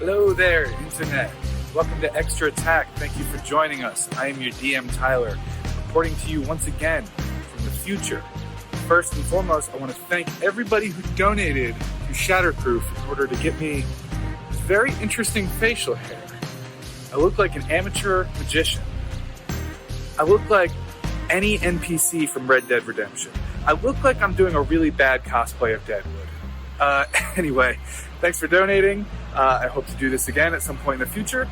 Hello there, Internet. Welcome to Extra Attack. Thank you for joining us. I am your DM, Tyler, reporting to you once again from the future. First and foremost, I want to thank everybody who donated to Shatterproof in order to get me this very interesting facial hair. I look like an amateur magician. I look like any NPC from Red Dead Redemption. I look like I'm doing a really bad cosplay of Deadwood. Anyway, thanks for donating. I hope to do this again at some point in the future.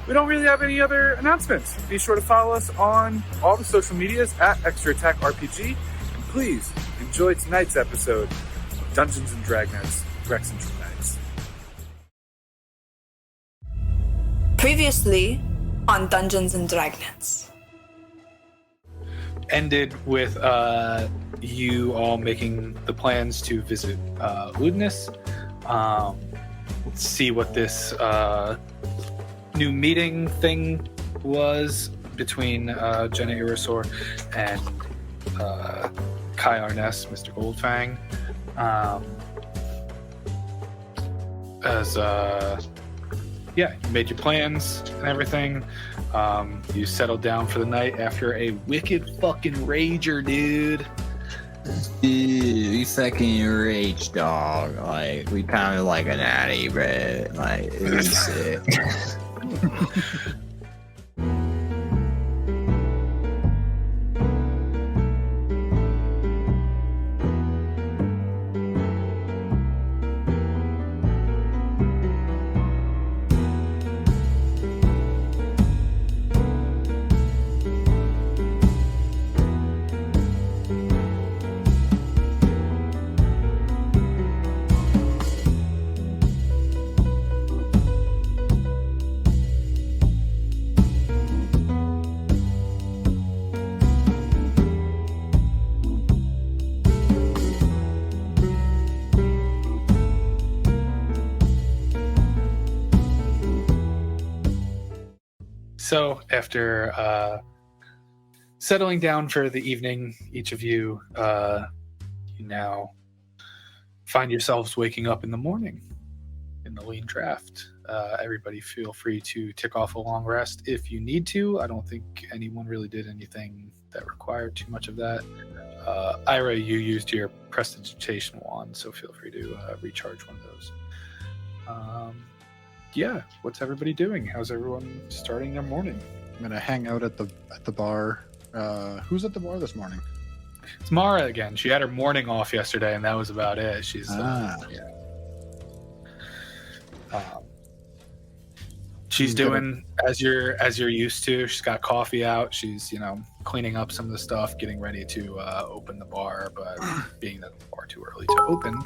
We don't really have any other announcements. Be sure to follow us on all the social medias at Extra Attack RPG. And please enjoy tonight's episode of Dungeons and Dragnets, Rexxentrum Nights. Previously on Dungeons and Dragnets. Ended with you all making the plans to visit Ludinus. See what this new meeting thing was between Jenna Iresor and Kai Arness, Mr. Goldfang. You made your plans and everything. You settled down for the night after a wicked fucking rager, dude. Dude, we fucking rage, dog. Like, we pounded like an natty, bro. Like, it was sick. So after settling down for the evening, each of you, you now find yourselves waking up in the morning in the lean draft. Everybody feel free to tick off a long rest if you need to. I don't think anyone really did anything that required too much of that. Ira, you used your prestidigitation wand, so feel free to recharge one of those. What's everybody doing? How's everyone starting their morning? I'm gonna hang out at the bar. Who's at the bar this morning? It's Mara again. She had her morning off yesterday, and that was about it. She's she's doing as you're used to. She's got coffee out. She's cleaning up some of the stuff, getting ready to open the bar. But being that the bar too early to open,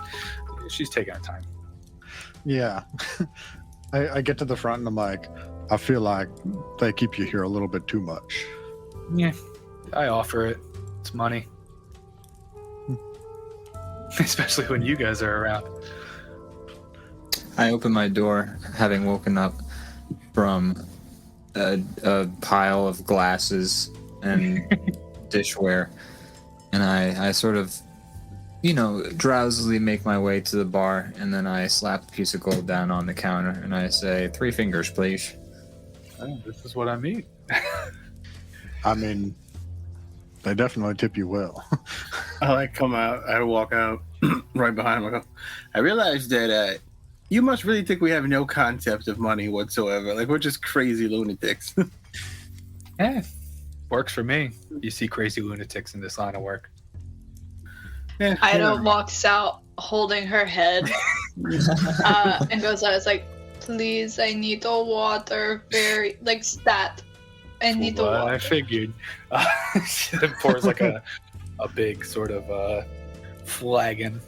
she's taking her time. Yeah. I get to the front and I'm like, I feel like they keep you here a little bit too much. Yeah, I offer it. It's money. Especially when you guys are around. I open my door, having woken up from a pile of glasses and dishware, and I sort of, drowsily make my way to the bar, and then I slap a piece of gold down on the counter, and I say, 3 fingers, please. Oh, this is what I mean. I mean, they definitely tip you well. I walk out right behind him. I realize that you must really think we have no concept of money whatsoever. Like, we're just crazy lunatics. Yeah, works for me. You see crazy lunatics in this line of work. Yeah, Ida walks out holding her head and goes out. It's like, please, I need a water. Stat. I need a water. I figured. She pours like a big sort of flagon.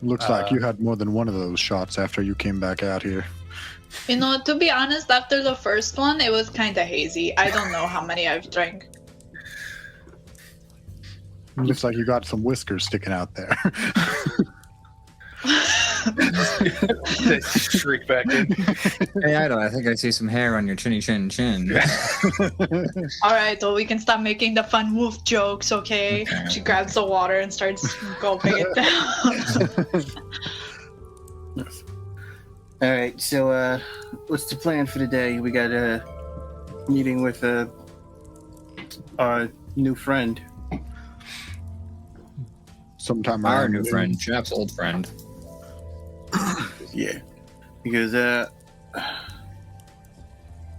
Looks like you had more than one of those shots after you came back out here. To be honest, after the first one, it was kind of hazy. I don't know how many I've drank. Looks like you got some whiskers sticking out there. They shriek back in. Hey, I think I see some hair on your chinny chin chin. Alright, well, we can stop making the fun wolf jokes, okay? She grabs the water and starts gulping it down. All right, so what's the plan for the day? We got a meeting with our new friend. Sometime Our around new noon. friend, Jeff's old friend. Yeah, because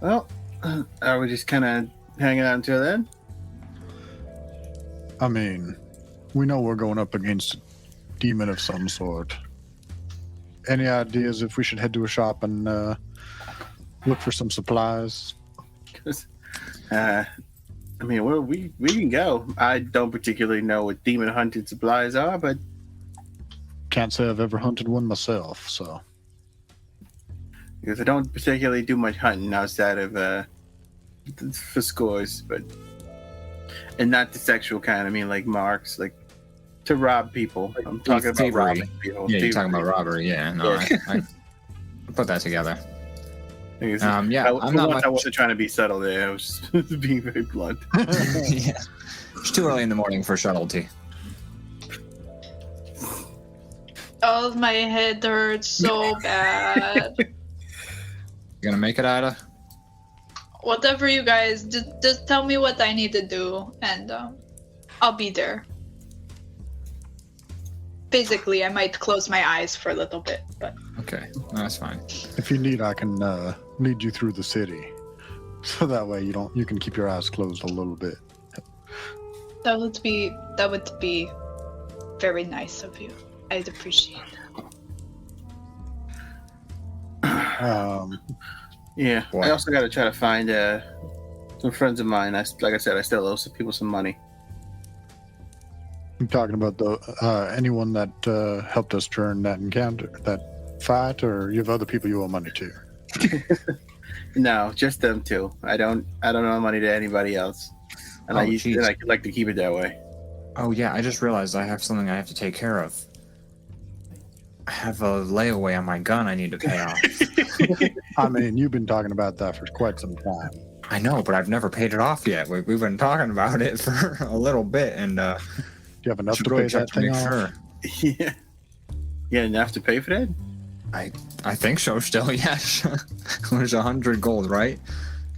well, are we just kind of hanging out until then? I mean, we know we're going up against a demon of some sort. Any ideas if we should head to a shop and look for some supplies? Because, I mean, well, we can go. I don't particularly know what demon hunting supplies are, but Can't say I've ever hunted one myself, so. because I don't particularly do much hunting outside of for scores, but and not the sexual kind. I mean, like marks, like to rob people. I'm talking about thievery. robbing people. Yeah, you're talking Thievery. about robbery. Yeah, no, Yeah. I put that together. Because Yeah, I, I'm for not once, much. I wasn't trying to be subtle there. I was just being very blunt. Yeah, it's too early in the morning for subtlety. Oh, my head hurts so bad. You gonna make it, Ida? Whatever you guys, just tell me what I need to do, and I'll be there. Physically, I might close my eyes for a little bit, but Okay, no, that's fine. If you need, I can lead you through the city, so that way you can keep your eyes closed a little bit. that would be very nice of you. I'd appreciate that. Yeah, What? I also got to try to find some friends of mine. Like I said, I still owe some people some money. I'm talking about the anyone that helped us during that encounter, that fight, or you have other people you owe money to. No, just them two. I don't owe money to anybody else, and Oh, I jeez. like to keep it that way. Oh yeah, I just realized I have something I have to take care of. I have a layaway on my gun I need to pay off. I mean, you've been talking about that for quite some time. I know, but I've never paid it off yet. We've been talking about it for a little bit, and Do you have enough should to really pay check that to thing make off? sure. Yeah, yeah, enough to pay for that. I think so. Still, yes. There's 100 gold, right,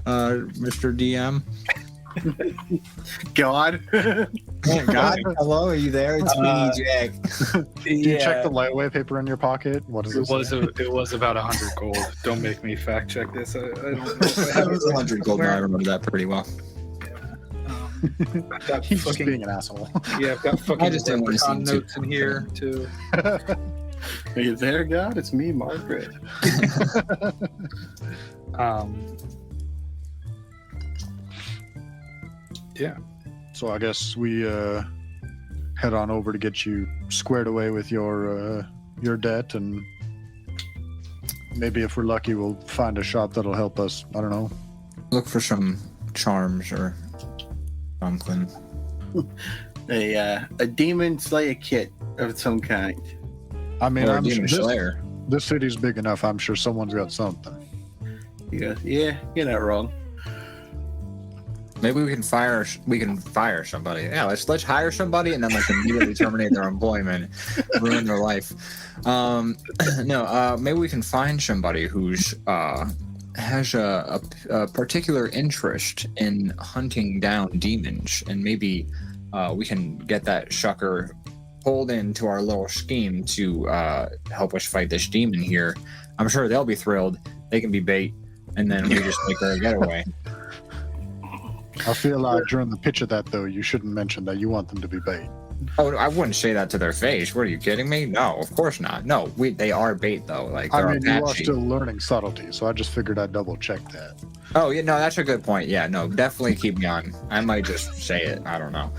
Mr. DM? God, God, hello, are you there? It's me, Jack. Do you check the layaway paper in your pocket? What is It it? was about 100 gold. Don't make me fact check this. I don't know. If I It have was 100 gold. No, I remember that pretty well. I've got He's just fucking, being an asshole. yeah, I've got fucking I just didn't want to leprechaun seem too notes in here too. are you there, God? It's me, Margaret. Yeah. So I guess we head on over to get you squared away with your debt, and maybe if we're lucky, we'll find a shop that'll help us. I don't know. Look for some charms or something. A demon slayer kit of some kind. I mean, Or a I'm demon sure slayer. this city's big enough. I'm sure someone's got something. He goes, yeah, you're not wrong. Maybe we can fire somebody. Yeah, let's hire somebody and then like immediately terminate their employment, ruin their life. Maybe we can find somebody who's has a particular interest in hunting down demons, and maybe we can get that shucker pulled into our little scheme to help us fight this demon here. I'm sure they'll be thrilled. They can be bait, and then we just make our getaway. I feel like during the pitch of that, though, you shouldn't mention that you want them to be bait. Oh, I wouldn't say that to their face. What, are you kidding me? No, of course not. No, they are bait though. Like I they're mean, you are Apache. still learning subtlety, so I just figured I'd double check that. Oh, yeah, no, that's a good point. Yeah, no, definitely keep me on. I might just say it. I don't know.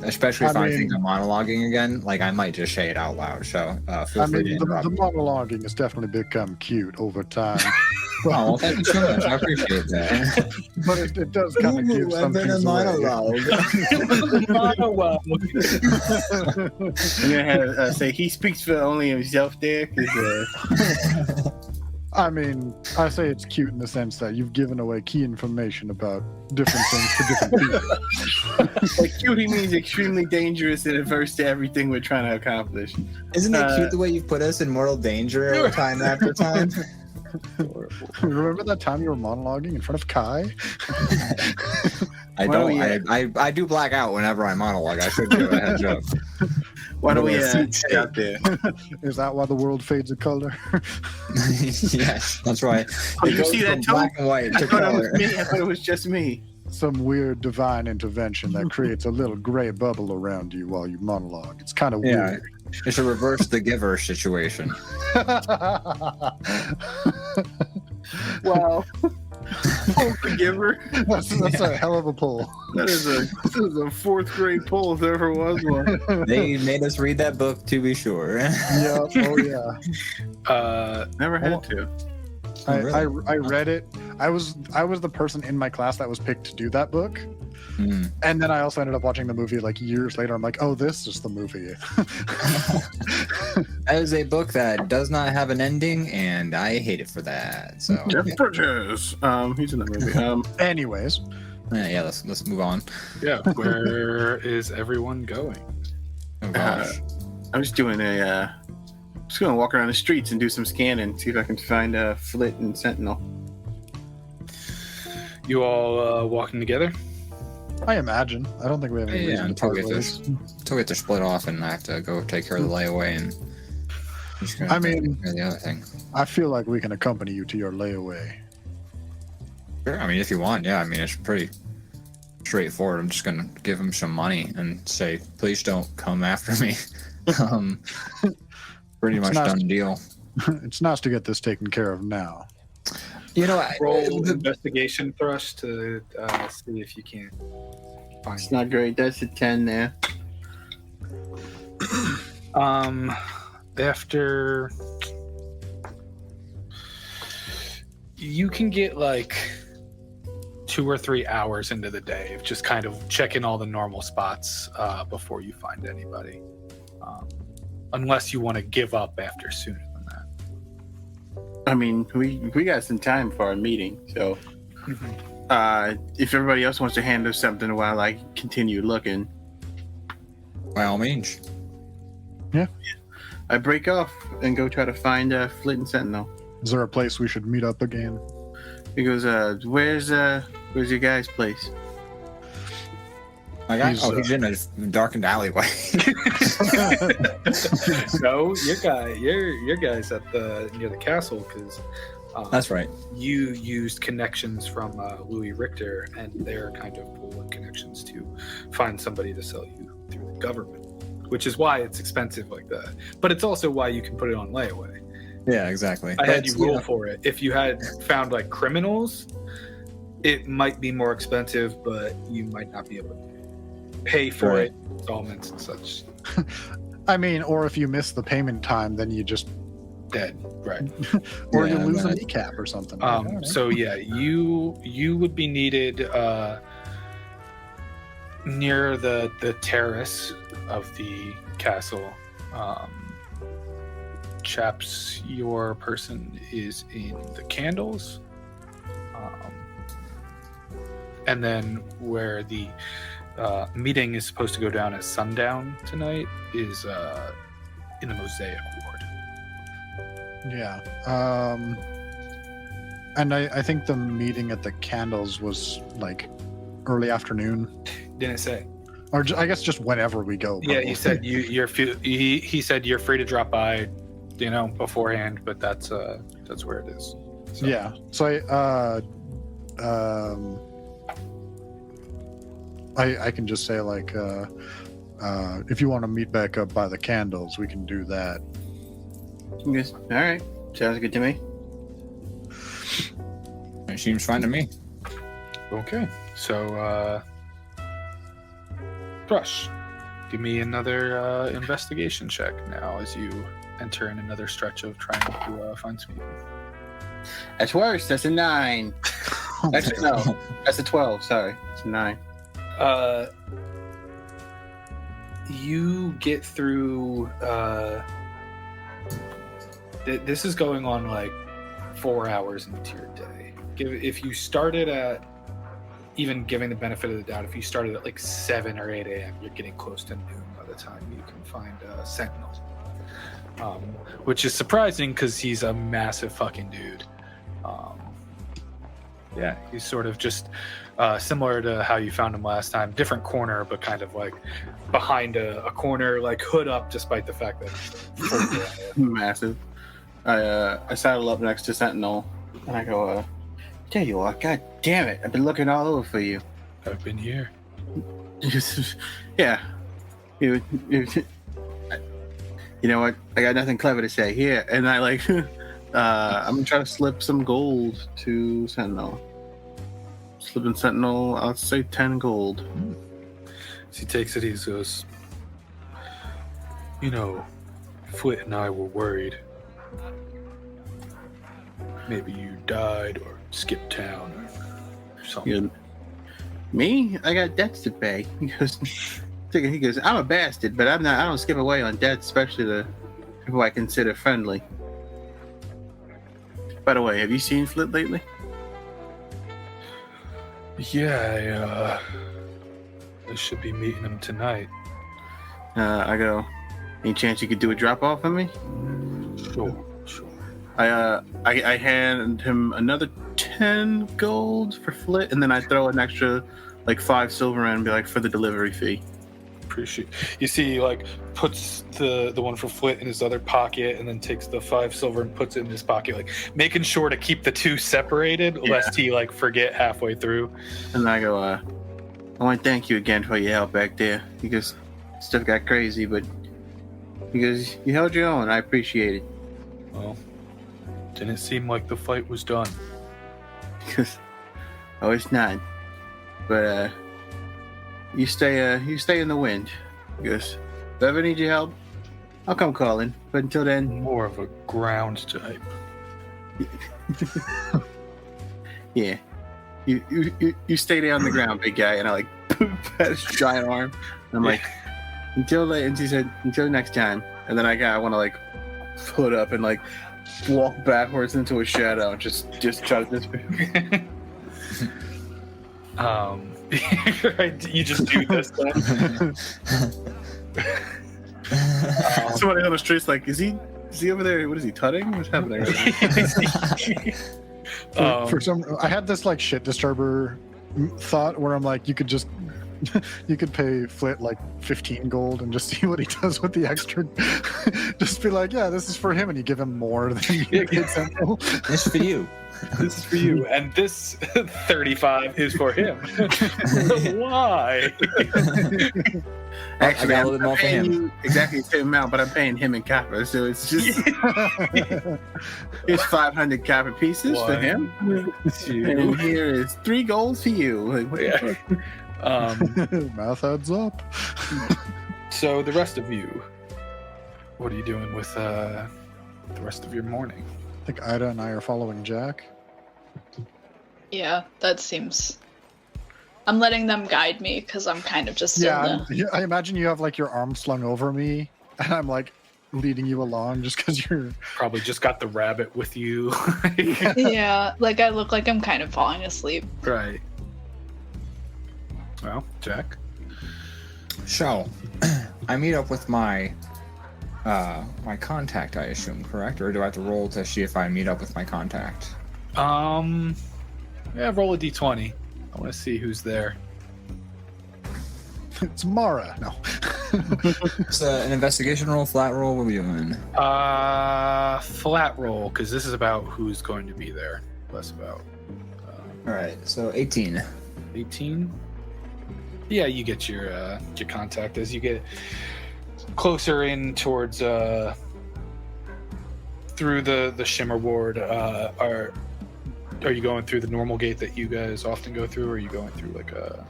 Especially if I I mean- think I'm monologuing again. Like I might just say it out loud. So feel I free to mean, the interrupt. monologuing has definitely become cute over time, Oh, well, thank you so much. I appreciate that. but it does kind of give some things away. I'm gonna have say he speaks for only himself there, because I mean, I say it's cute in the sense that you've given away key information about different things to different people. Like cutie means extremely dangerous and averse to everything we're trying to accomplish. Isn't it cute the way you put us in mortal danger time after time? Remember that time you were monologuing in front of Kai? I don't. I do black out whenever I monologue. I should give a heads up. Why don't we Head out there? Is that why the world fades of color? Yes, that's right. Oh, It you goes see that from too? black and white I to thought it was color. me. I thought it was just me. Some weird divine intervention that creates a little gray bubble around you while you monologue. It's kind of Yeah, weird. it's a reverse the giver situation. Wow. Pull forgiver. That's a hell of a pull. That is a fourth grade pull if there ever was one. They made us read that book to be sure. Yeah. Oh yeah. Never had to. I read it. I was the person in my class that was picked to do that book. Mm. And then I also ended up watching the movie like years later. I'm like, oh, this is the movie. That is a book that does not have an ending, and I hate it for that. So Jeff Bridges. He's in the movie. Anyways, yeah, let's move on. Yeah, where is everyone going? Oh gosh. I'm just doing just gonna walk around the streets and do some scanning, see if I can find Flit and Sentinel. You all walking together? I imagine. I don't think we have any Yeah, reason to until part we get ways. Until we get to split off, and I have to go take care of the layaway, and just gonna I mean- take care of the other thing. I feel like we can accompany you to your layaway. Sure, I mean, if you want, yeah. I mean, it's pretty straightforward. I'm just gonna give him some money and say, please don't come after me. Pretty It's much not- done deal. It's nice to get this taken care of now. You know, Roll the- investigation thrust to see if you can find. It's not great. That's a 10 there. After you can get like 2 or 3 hours into the day of just kind of checking all the normal spots before you find anybody, unless you want to give up after sooner than that. I mean, we got some time for our meeting, so if everybody else wants to handle something while I continue looking, by all means. I break off and go try to find Flit and Sentinel. Is there a place we should meet up again? He goes, where's your guy's place? He's in a darkened alleyway. So your guy's at near the castle because That's right. you used connections from Louis Richter, and they're kind of pulling connections to find somebody to sell you through the government, which is why it's expensive like that. But it's also why you can put it on layaway. Yeah, exactly. I had you roll for it. If you had found like criminals, it might be more expensive, but you might not be able to pay for Right. it, installments and such. I mean, or if you miss the payment time, then you just, Dead, right? or Yeah, you lose a right. kneecap or something. I don't know. So yeah, you would be needed near the terrace of the castle. Chaps, your person is in the candles, and then where the meeting is supposed to go down at sundown tonight is in the Mosaic Ward. Yeah. And I think the meeting at the candles was like early afternoon, Didn't say. or I guess just whenever we go. Yeah, probably. he said he said you're free to drop by, beforehand, but that's where it is. So, Yeah. So I can just say like, if you want to meet back up by the candles, we can do that. He goes, all right, sounds good to me. It seems fine to me. Okay. So Thrush, give me another investigation check now as you enter in another stretch of trying to find some people. That's worse. That's a 9. Actually, no, that's a 12. Sorry, it's a 9. You get through. This is going on like 4 hours into your day. If you started at, even giving the benefit of the doubt, if you started at like 7 or 8 a.m., you're getting close to noon by the time you can find a Sentinel. Which is surprising because he's a massive fucking dude. Yeah, he's sort of just similar to how you found him last time. Different corner, but kind of like behind a corner, like hood up, despite the fact that Massive. I saddle up next to Sentinel, and I go, tell you what, god damn it, I've been looking all over for you. I've been here. Yeah. You know what? I got nothing clever to say here, and I like. I'm gonna try to slip some gold to Sentinel. Slipping Sentinel, I'll say 10 gold. As he takes it, he goes, you know, Flit and I were worried. Maybe you died or skipped town or something. Yeah. Me? I got debts to pay. He goes, I'm a bastard, but I don't skip away on debts, especially to who I consider friendly. By the way, have you seen Flit lately? Yeah, I should be meeting him tonight. I go, any chance you could do a drop off for me? Sure. I hand him another 10 gold for Flit, and then I throw an extra like 5 silver in and be like, for the delivery fee. Appreciate. You see, he like puts the one for Flit in his other pocket, and then takes the 5 silver and puts it in his pocket, like making sure to keep the two separated, lest he like forget halfway through. And I go, I want to thank you again for your help back there. Because stuff got crazy, but because you held your own, I appreciate it. Well, didn't seem like the fight was done. Because it's not. But you stay in the wind. Because if I ever need your help, I'll come calling. But until then, More of a ground type. yeah. You stay there on the ground, big guy. And I like pat his giant arm. And I'm like, and she said, until next time. And then I want to like foot up and like walk backwards into a shadow and just try to disappear. You just do this stuff. Somebody on the street's like, is he over there? What is he tutting? What's happening right now? For some, I had this like shit disturber thought where I'm like, you could pay Flit like 15 gold and just see what he does with the extra. Just be like, yeah, this is for him, and you give him more than you paid Central. This is for you. This is for you, and this 35 is for him. Why? Actually, I got a little bit more for him. You exactly the same amount, but I'm paying him in copper, so it's just here's 500 copper pieces for him, and here is 3 golds for you. Like, what the fuck? Math adds up. So the rest of you, what are you doing with the rest of your morning? I think Ida and I are following Jack. Yeah, that seems. I'm letting them guide me because I'm kind of just I imagine you have like your arm slung over me, and I'm like leading you along just because you're Probably just got the rabbit with you. Yeah, like I look like I'm kind of falling asleep. Right. Well, Jack. So, I meet up with my contact, I assume, correct? Or do I have to roll to see if I meet up with my contact? Yeah, roll a d20. I want to see who's there. it's Mara. No. It's an investigation roll, flat roll. What are we doing? Flat roll, because this is about who's going to be there. Less about. All right, so 18. 18. Yeah, you get your contact as you get closer in towards through the Shimmer Ward. Are you going through the normal gate that you guys often go through, or are you going through like a?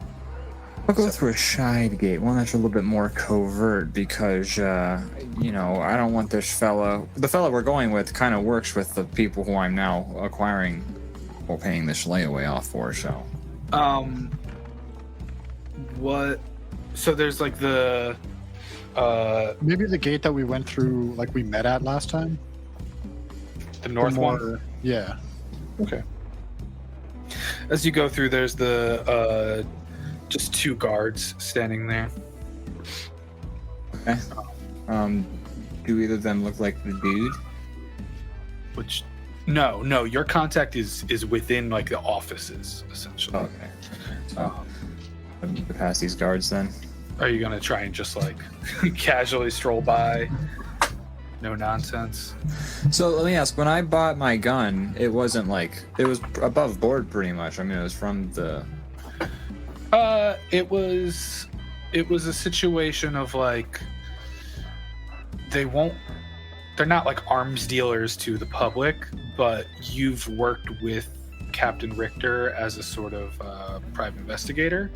I'll go through a side gate, one that's a little bit more covert, because I don't want this fella. The fella we're going with kind of works with the people who I'm now acquiring, or paying this layaway off for. So. What? So there's like the. Maybe the gate that we went through, like we met at last time. The north one. Yeah. Okay. As you go through, there's the just 2 guards standing there. Okay. Do either of them look like the dude? Which, no, your contact is within like the offices essentially. Okay. So, I'm gonna pass these guards then. Are you gonna try and just like casually stroll by? No nonsense. So let me ask, when I bought my gun, it wasn't like, it was above board pretty much. I mean, it was from the... It was a situation of like, they're not like arms dealers to the public, but you've worked with Captain Richter as a sort of private investigator.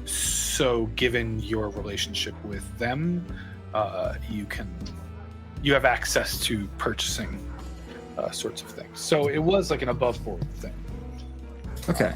So given your relationship with them, you have access to purchasing sorts of things. So it was like an above board thing. Okay.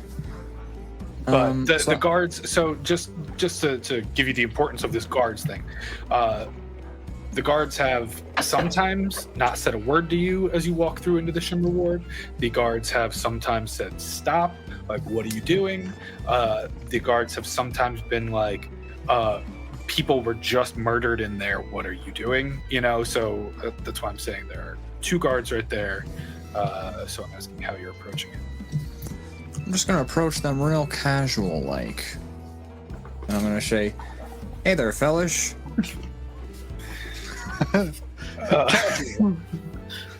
But the guards, so just to give you the importance of this guards thing, the guards have sometimes not said a word to you as you walk through into the Shimmer Ward. The guards have sometimes said stop, like what are you doing? The guards have sometimes been like, people were just murdered in there, what are you doing? You know, so that's why I'm saying there are 2 guards right there. So I'm asking how you're approaching it. I'm just gonna approach them real casual like. And I'm gonna say, hey there, fellas.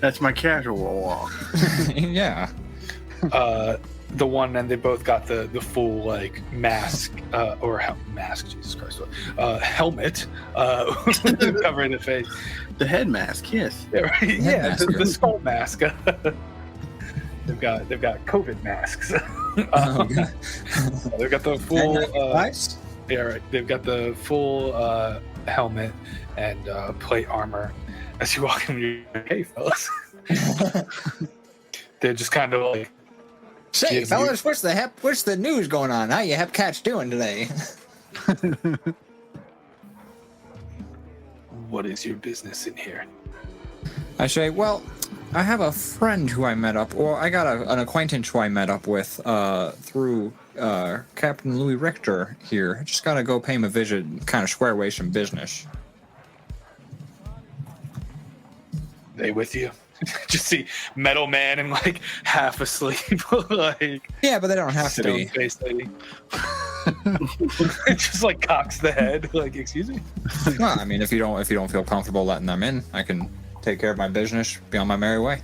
That's my casual walk. Yeah. The one, and they both got the full like mask mask, Jesus Christ, helmet covering the face. The head mask, yes. Yeah, right? Yeah, the skull mask. They've got COVID masks. Oh, God. They've got the full. Nice. Yeah, right. They've got the full helmet and plate armor. As you walk in, you're like, hey, fellas. They're just kind of like. Say, fellas, what's the news going on? How you hep cats doing today? What is your business in here? I say, well, I have a friend who I met up, or I got an acquaintance who I met up with through Captain Louis Richter here. Just gotta go pay him a visit and kind of square away some business. They with you? Just see Metal Man and like half asleep, like Yeah, but they don't have to be. Face lady. Just like cocks the head, like excuse me. Well, I mean, if you don't feel comfortable letting them in, I can take care of my business, be on my merry way.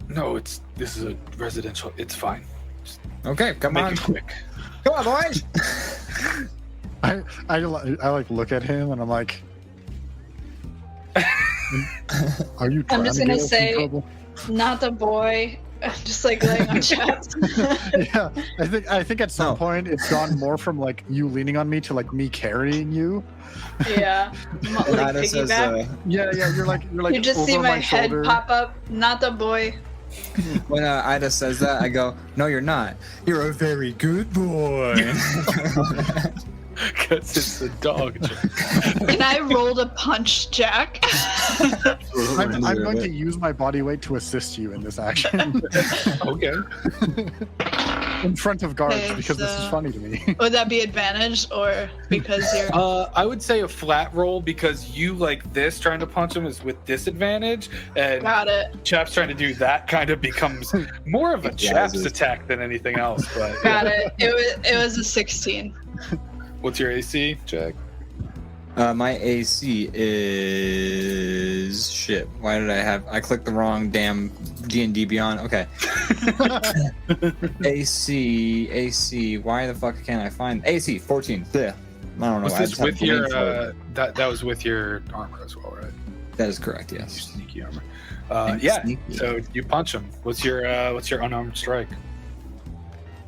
No, this is a residential. It's fine. Okay, come Make on, it quick. come on, boys. I like look at him and I'm like, are you trying I'm just to gonna get us in say, trouble? not a boy. I'm just like laying on chest. Yeah, I think at some point it's gone more from like you leaning on me to like me carrying you. Yeah, like Ida says, piggyback. Yeah, you're like You just over see my head shoulder. pop up. Not a boy. when Ida says that, I go, no, you're not. You're a very good boy. Because it's a dog. Can I roll to punch Jack? I'm going to use my body weight to assist you in this action Okay. in front of guards Okay, because this is so- funny to me. Would that be advantage or because you're? I would say a flat roll because you like this trying to punch him is with disadvantage, and Got it. Chaps trying to do that kind of becomes more of a Chaps attack than anything else. But Got it. It was a 16. What's your AC, Jack? My AC is shit. Why did I clicked the wrong damn D&D Beyond? Okay. AC. Why the fuck can't I find AC 14? Blech. I don't know. Was I this just have with to your lean forward. that was with your armor as well, right? That is correct. Your Yes. sneaky armor. And Yeah. sneaky. So you punch him. What's your unarmed strike?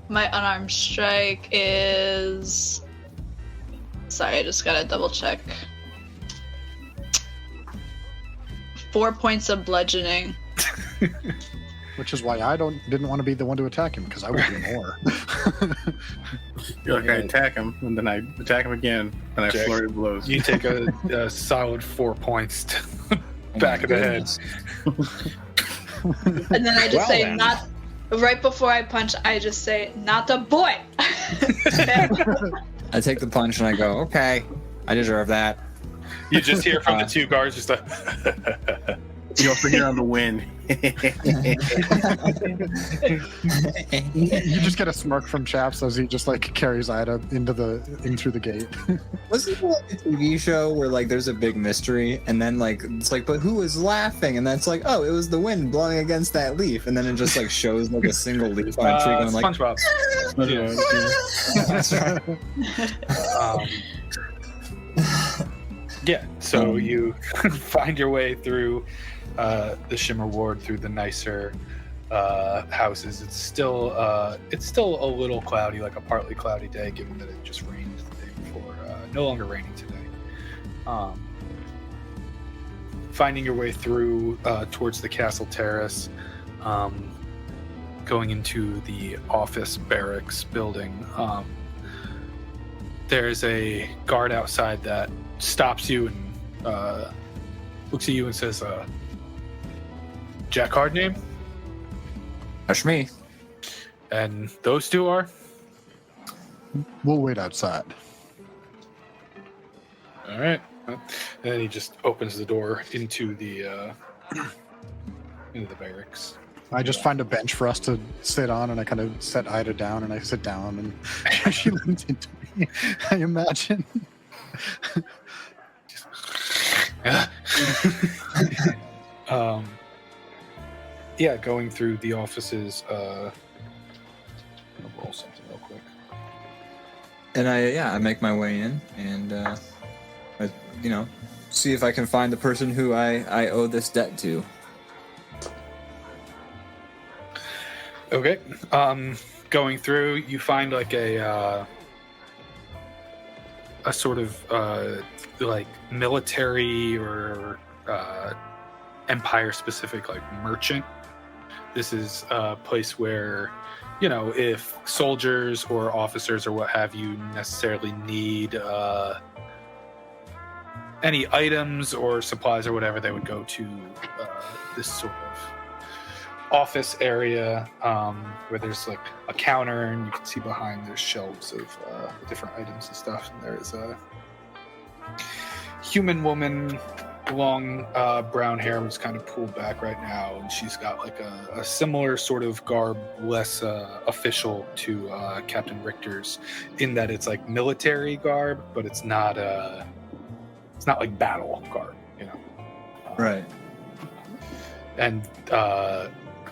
My unarmed strike is. Sorry, I just gotta double check. 4 points of bludgeoning. Which is why I didn't want to be the one to attack him because I would do more. You're like, I attack him, and then I attack him again, and I Jack, flurry blows. You take a solid 4 points to Oh back my of the head. goodness. And then I just Well say, then. not. Right before I punch, I just say, not a boy! I take the punch and I go, okay, I deserve that. You just hear from the two guards just a You also hear on the wind. You just get a smirk from Chaps as he just like carries Ida in through the gate. Wasn't there like a TV show where like there's a big mystery and then like it's like, but who was laughing? And then it's like, oh, it was the wind blowing against that leaf, and then it just like shows like a single leaf on a tree going like. SpongeBob. That's right. Yeah, so you find your way through the Shimmer Ward, through the nicer houses. It's still a little cloudy, like a partly cloudy day, given that it just rained the day before. No longer raining today. Finding your way through towards the castle terrace, going into the office barracks building. There's a guard outside that stops you and looks at you and says, Jack Hard name? That's me. And those two are? We'll wait outside. All right. And then he just opens the door into the barracks. I just find a bench for us to sit on, and I kind of set Ida down, and I sit down, and she leans into me. I imagine. Yeah, going through the offices. I'm gonna roll something real quick. And I make my way in and I see if I can find the person who I owe this debt to. Okay. Going through, you find like a sort of like military or empire specific like merchant. This is a place where, if soldiers or officers or what have you necessarily need any items or supplies or whatever, they would go to this sort of office area where there's like a counter, and you can see behind there's shelves of different items and stuff. And there's a human woman, long brown hair, was kind of pulled back right now, and she's got like a similar sort of garb, less official to Captain Richter's, in that it's like military garb, but it's not like battle garb, Right. And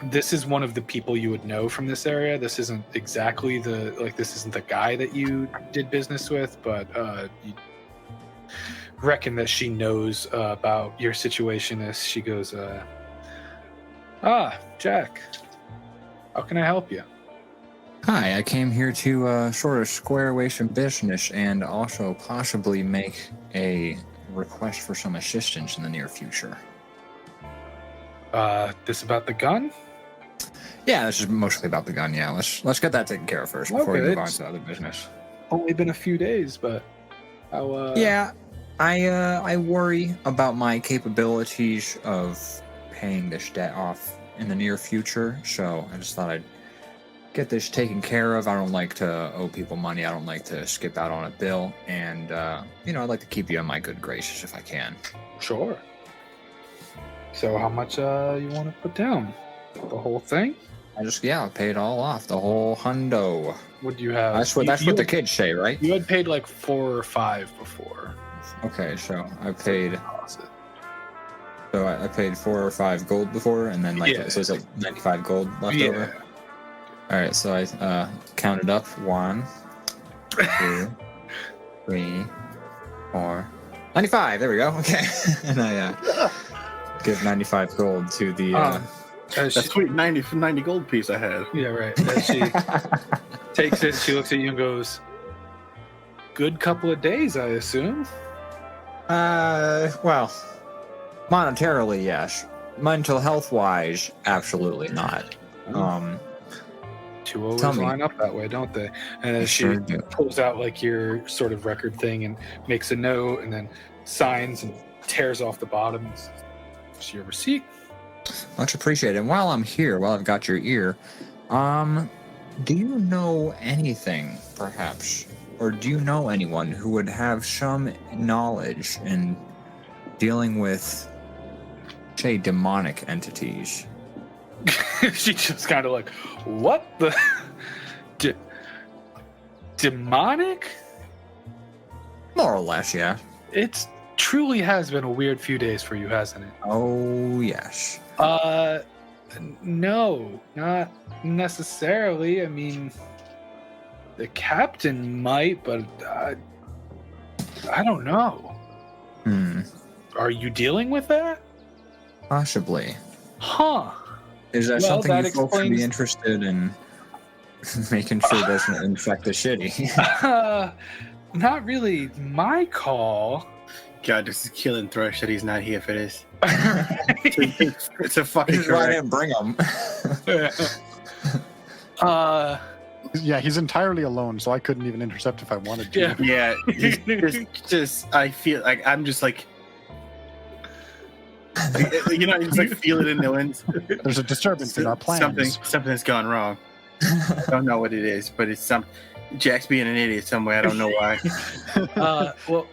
this is one of the people you would know from this area. This isn't exactly this isn't the guy that you did business with, but you reckon that she knows about your situation. As she goes, Jack, how can I help you? Hi, I came here to sort of square away some business and also possibly make a request for some assistance in the near future. This about the gun? Yeah, this is mostly about the gun. Yeah, let's get that taken care of first before we Okay, move on it's- to other business. Only been a few days, but how? Yeah, I worry about my capabilities of paying this debt off in the near future, so I just thought I'd get this taken care of. I don't like to owe people money. I don't like to skip out on a bill, and I'd like to keep you in my good graces if I can. Sure. So how much you want to put down? The whole thing? I'll pay it all off, the whole hundo. What do you have? That's what the kids say, right? You had paid like 4 or 5 before. Okay, so I paid. Deposit. So I paid 4 or 5 gold before, and then so it's like 95 gold left over. All right, so I counted up 1, 2, 3, 4, 95. There we go. Okay, and I give 95 gold to the. That sweet 90 gold piece I had. Yeah, right. As she takes it, she looks at you and goes, "Good couple of days, I assume." Well, monetarily, yes. Mental health wise, absolutely not. Two always Tell me. line up that way, don't they? And as she Sure do. pulls out like your sort of record thing and makes a note and then signs and tears off the bottom. It's your receipt. Much appreciated. And while I'm here, while I've got your ear, do you know anything, perhaps, or do you know anyone who would have some knowledge in dealing with, say, demonic entities? She just kind of like, what the? Demonic? More or less, yeah. It truly has been a weird few days for you, hasn't it? Oh, yes. No, not necessarily. I mean, the captain might, but I don't know. Are you dealing with that? Possibly. Huh. Is that Well, something that you folks would be explains- interested in making sure it doesn't infect the shitty? Not really my call. God, this is killing Thrush that he's not here for this. It's a fucking This is why I correct. didn't bring him. Yeah, he's entirely alone, so I couldn't even intercept if I wanted to. Yeah. Yeah, just I feel like I'm just like, you know, you just like feel it in the wind. There's a disturbance in our plans. Something's gone wrong. I don't know what it is, but it's some Jack's being an idiot somewhere. I don't know why. Well,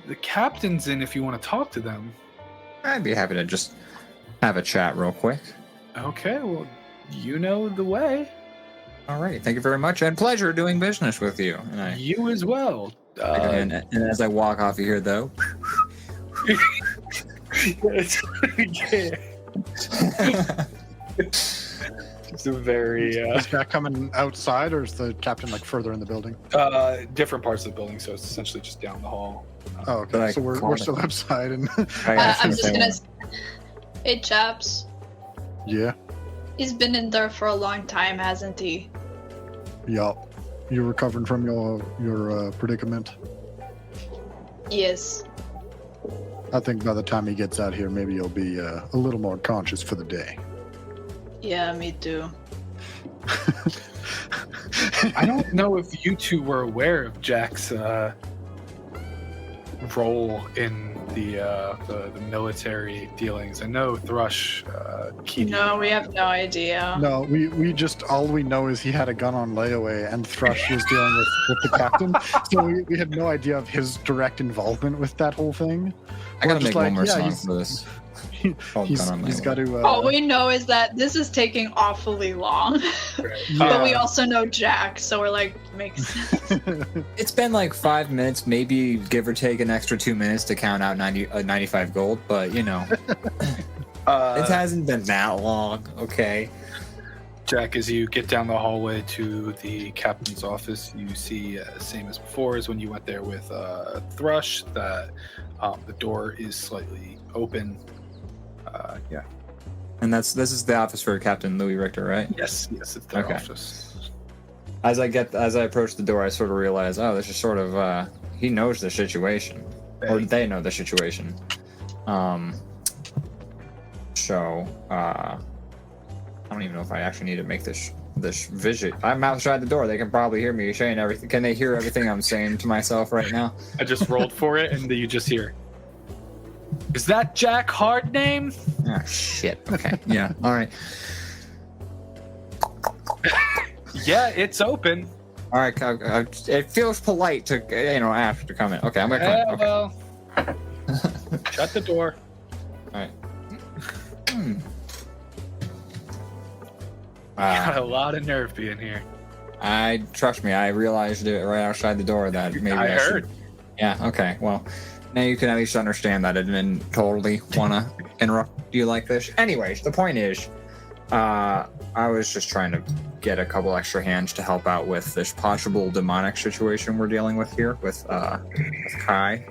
the captain's in if you want to talk to them. I'd be happy to just have a chat real quick. Okay, well, you know the way. All right, thank you very much, and pleasure doing business with you. And You as well. and as I walk off of here, though, Yeah. It's a very Is Jack coming outside, or is the captain like further in the building? different parts of the building, so it's essentially just down the hall. Oh, okay. But I So we're called still it. outside, and I asked I'm him if just they gonna. want- Hey, chaps. yeah, He's been in there for a long time, hasn't he? yeah. You're recovering from your predicament. Yes. I think by the time he gets out here, maybe you'll be a little more conscious for the day. Yeah, me too. I don't know if you two were aware of Jack's role in the military dealings. I know Thrush. No, we have no idea. No, we just all we know is he had a gun on layaway, and Thrush was dealing with the captain. So we had no idea of his direct involvement with that whole thing. I gotta We're make just one like, more yeah, song he's- for this. He's got to. All we know is that this is taking awfully long. But we also know Jack, so we're like, makes sense. It's been like 5 minutes, maybe give or take an extra 2 minutes to count out 95 gold, but you know, it hasn't been that long. Okay. Jack, as you get down the hallway to the captain's office, you see same as before as when you went there with Thrush, that the door is slightly open. Yeah. And this is the office for Captain Louis Richter, right? Yes, it's their Okay. office. As I approach the door, I sort of realize, oh, this is sort of he knows the situation, or they know the situation. So I don't even know if I actually need to make this visit. I'm outside the door. They can probably hear me saying everything. Can they hear everything I'm saying to myself right now? I just rolled for it, and then you just hear. Is that Jack Hardname? Ah, shit. Okay. Yeah. All right. Yeah, it's open. All right. It feels polite to ask to come in. Okay, I'm gonna come in. Okay. Well, shut the door. All right. Got a lot of nerve being here. Trust me. I realized it right outside the door that maybe I should- heard. Yeah. Okay. Well, now you can at least understand that I didn't totally want to interrupt you like this. Anyways, the point is, I was just trying to get a couple extra hands to help out with this possible demonic situation we're dealing with here with Kai.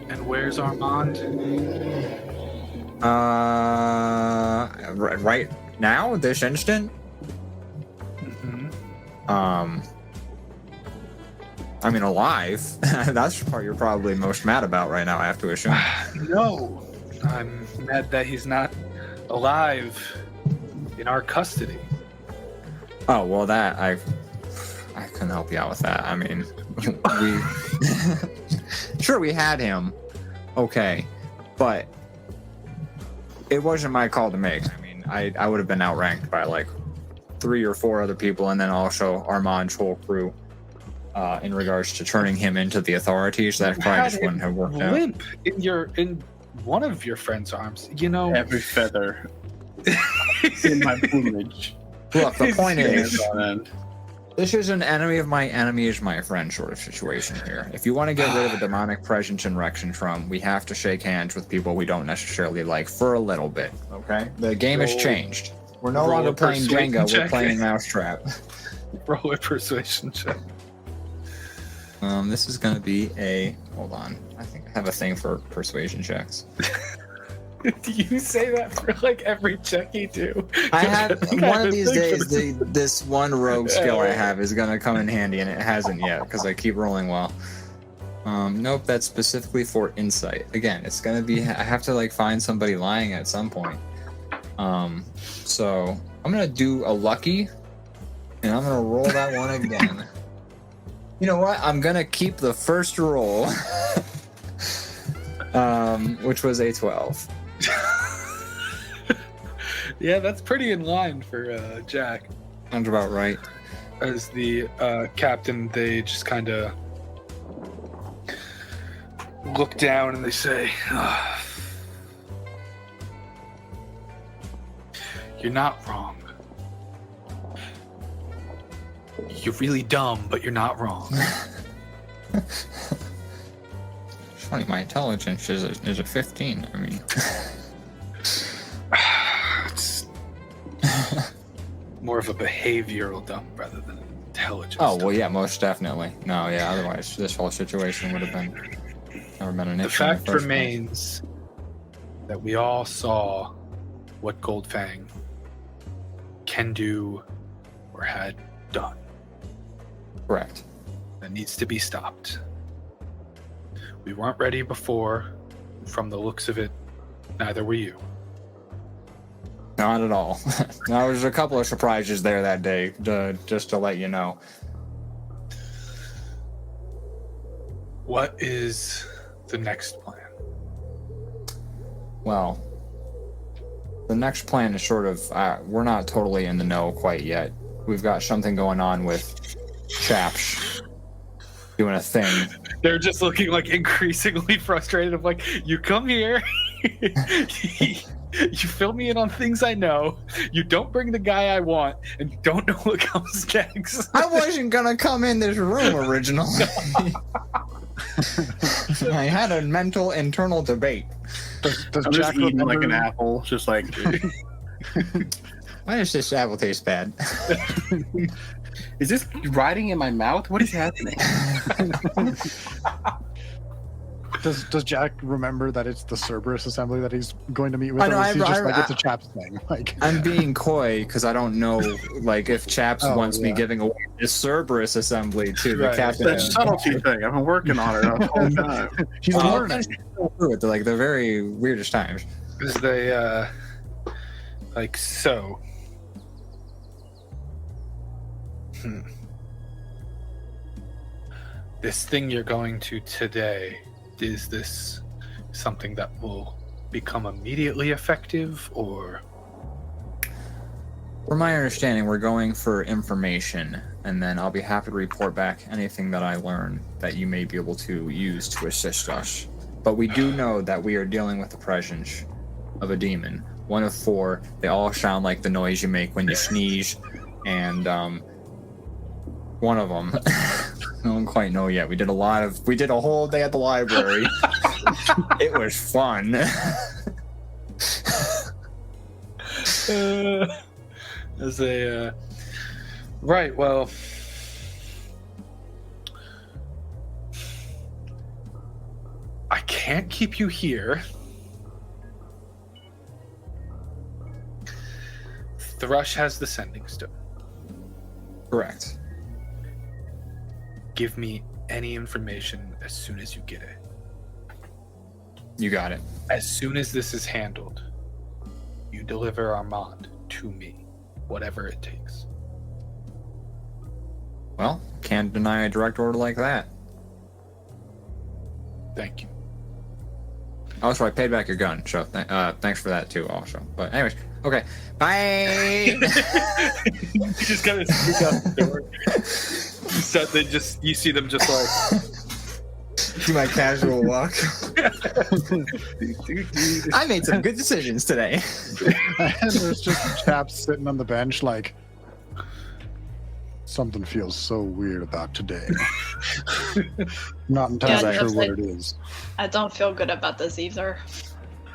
And where's Armand? Right now, this instant. Mm-hmm. I mean, alive. That's the part you're probably most mad about right now, I have to assume. No, I'm mad that he's not alive in our custody. Oh, well, that I couldn't help you out with that. I mean, we sure we had him. Okay. But it wasn't my call to make. I mean, I would have been outranked by like 3 or 4 other people, and then also Armand's whole crew in regards to turning him into the authorities. That probably just wouldn't have worked out. Limp in one of your friend's arms. You know, Every feather in my plumage. Look, the point is, On end. this is an enemy of my enemy is my friend sort of situation here. If you want to get rid of a demonic presence in Rexxentrum, we have to shake hands with people we don't necessarily like for a little bit, okay? The game has changed. We're no roll longer a playing persuasion Jenga, we're check. playing Mousetrap. roll a persuasion check. This is going to be a... Hold on. I think I have a thing for persuasion checks. Do you say that for like every check you do? I have think one have of a these thing for days. This one rogue skill I have is gonna come in handy, and it hasn't yet because I keep rolling well. Nope, that's specifically for insight. Again, it's gonna be. I have to like find somebody lying at some point. So I'm gonna do a lucky, and I'm gonna roll that one again. You know what? I'm gonna keep the first roll, which was a 12. Yeah, that's pretty in line for Jack. Sounds about right. As the captain, they just kind of look down and they say, "You're not wrong. You're really dumb, but you're not wrong." It's funny, my intelligence is a 15. I mean, It's more of a behavioral dumb rather than intelligence. oh well, yeah, most definitely. No, yeah. Otherwise, this whole situation would have never been an issue. The in fact first place. remains that we all saw what Goldfang can do or had done. Correct. That needs to be stopped. We weren't ready before. From the looks of it, neither were you. Not at all. Now, there's a couple of surprises there that day, just to let you know. What is the next plan? Well, the next plan is sort of, we're not totally in the know quite yet. We've got something going on with Chaps doing a thing. They're just looking like increasingly frustrated of like, you come here, you fill me in on things I know, you don't bring the guy I want, and you don't know what comes next. I wasn't gonna come in this room originally. I had a mental internal debate. Does I'm Jack just eating like an remember- apple, just like. Why does this apple taste bad? Is this riding in my mouth? What is happening? Does Jack remember that it's the Cerberus assembly that he's going to meet with? I know, or is he just I- like it's a Chaps thing? Like, I'm being coy because I don't know, like, if Chaps Oh, wants me yeah. giving away the Cerberus assembly to the Right. captain. That subtlety thing. I've been working on it the whole time. he's Oh, learning. through it, like the very weirdest times. As they, like, so. This thing you're going to today, is this something that will become immediately effective, or? From my understanding, we're going for information, and then I'll be happy to report back anything that I learn that you may be able to use to assist us. But we do know that we are dealing with the presence of a demon. One of 4. They all sound like the noise you make when you sneeze, and one of them, I don't quite know yet. We did a whole day at the library. It was fun. As a right, well, I can't keep you here. Thrush has the sending stone. Correct. Give me any information as soon as you get it. You got it. As soon as this is handled, you deliver Armand to me, whatever it takes. Well, can't deny a direct order like that. Thank you. Also, I paid back your gun, so thanks for that too. Also, but anyways, okay, bye. You just gotta sneak out the door. So you see them just like Do my casual walk. I made some good decisions today. And there's just chaps sitting on the bench like, something feels so weird about today. Not entirely sure what it is. I don't feel good about this either.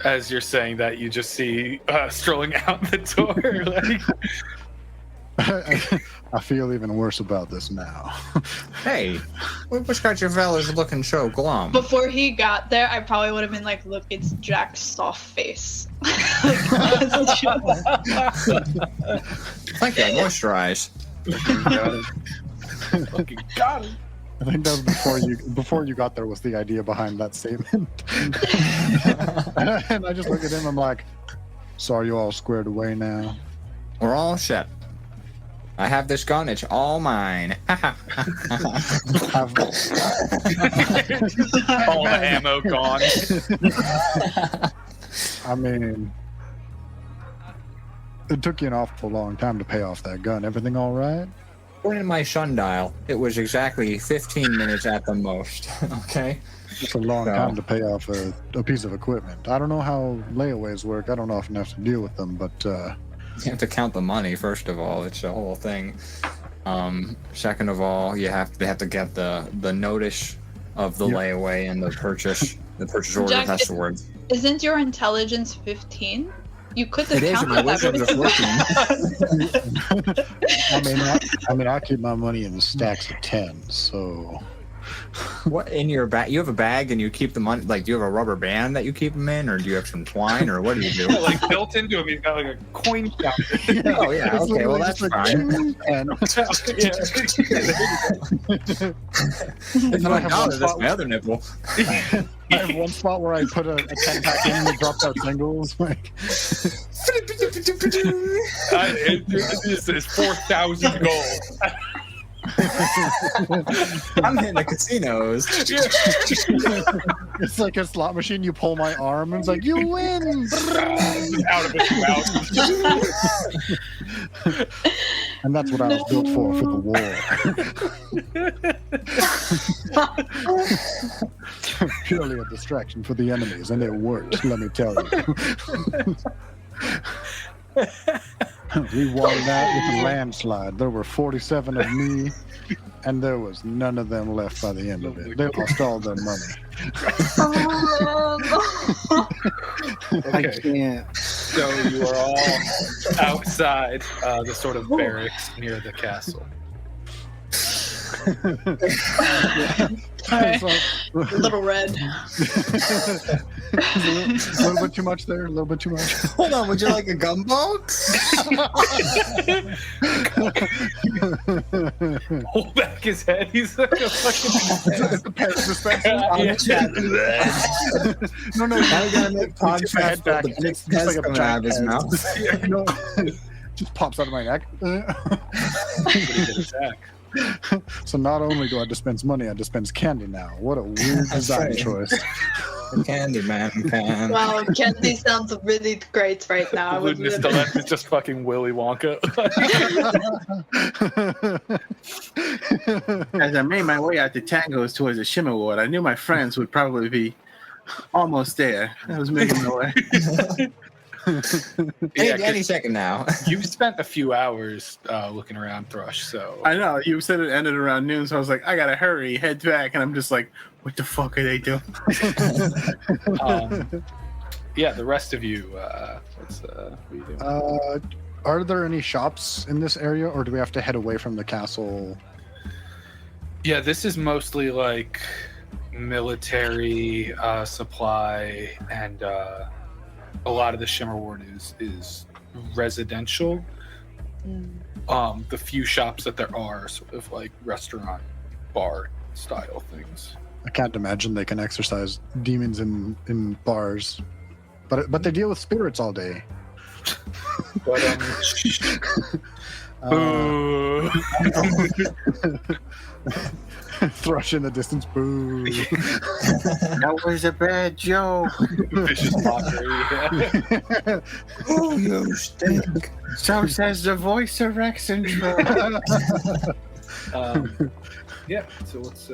as you're saying that, you just see strolling out the door. I feel even worse about this now. Hey, what's got your fellas looking so glum? Before he got there, I probably would have been like, look, it's Jack's soft face. Thank you, moisturize. Fucking got him. I think that was before you got there was the idea behind that statement. And I just look at him, I'm like, so are you all squared away now? We're all set. I have this gun, it's all mine. All the ammo gone. I mean, it took you an awful long time to pay off that gun. Everything all right? According to my sundial, it was exactly 15 minutes at the most. Okay? It's a long time to pay off a piece of equipment. I don't know how layaways work. I don't often have to deal with them, but You have to count the money, first of all. It's a whole thing. Second of all, they have to get the notice of the layaway and the purchase order. Jack, That's the word. Isn't your intelligence 15? You could have It is, and my counted wisdom's that. I mean, I keep my money in stacks of 10, so... What in your bag? You have a bag and you keep the money. Like, do you have a rubber band that you keep them in, or do you have some twine, or what do you do? Like built into him, he's got like a coin counter. Oh yeah, It's okay, well literally that's just fine. And If I'm that's my other nipple. I have one spot where I put a 10-pack in and dropped out singles. Like, It's 4,000 gold. I'm hitting the casinos. it's like a slot machine. You pull my arm and it's like, you win! Out of his mouth. And that's what I was built for the war. Purely a distraction for the enemies, and it worked, let me tell you. We won that with a landslide. There were 47 of me, and there was none of them left by the end of it. They lost all their money. I can't. So you are all outside the sort of barracks near the castle. Alright. So, Little red. a little bit too much there. A little bit too much. Hold on, would you like a gum box? Hold back his head. He's like a fucking dispenser. No, Now we gotta make contrast back. with the big It's like head a coming out of his giant mouth. No, just pops out of my neck. So not only do I dispense money, I dispense candy now. What a weird design right. choice. The Candyman can. Wow, Candy sounds really great right now. I would Ludinus Dilemma is just fucking Willy Wonka. As I made my way out to Tango's towards the Shimmer Ward, I knew my friends would probably be almost there. I was making my way. Any second now. You've spent a few hours looking around Thrush, so I know, you said it ended around noon, so I was like, I gotta hurry, head back, and I'm just like, what the fuck are they doing? yeah, the rest of you, what are you doing? Are there any shops in this area, or do we have to head away from the castle? Yeah, this is mostly like military supply, and a lot of the Shimmer Ward is residential. The few shops that there are sort of like restaurant, bar style things. I can't imagine they can exorcise demons in bars, but they deal with spirits all day. But Thrush in the distance. Boo. That was a bad joke. Vicious mockery. Oh, you stink. So says the voice of Rexxentrum. Yeah. So let's.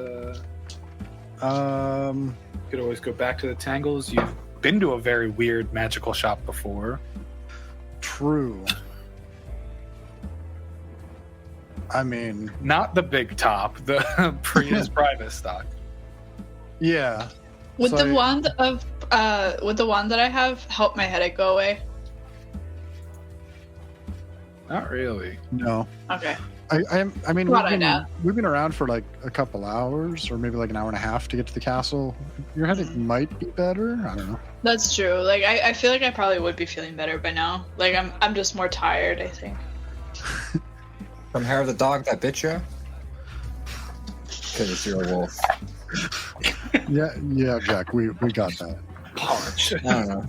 Um, You could always go back to the Tangles. You've been to a very weird magical shop before. true. I mean, Not the big top, the Prius private stock. yeah. Would So the wand that I have help my headache go away? Not really. No. Okay. I mean, Thought I'd ask. we've been around for like a couple hours, or maybe like an hour and a half to get to the castle. Your headache might be better. I don't know. That's true. Like I feel like I probably would be feeling better by now. Like I'm just more tired, I think. From hair of the dog that bit you? Because you're a wolf. Yeah, Jack. We got that. Punch. I don't know.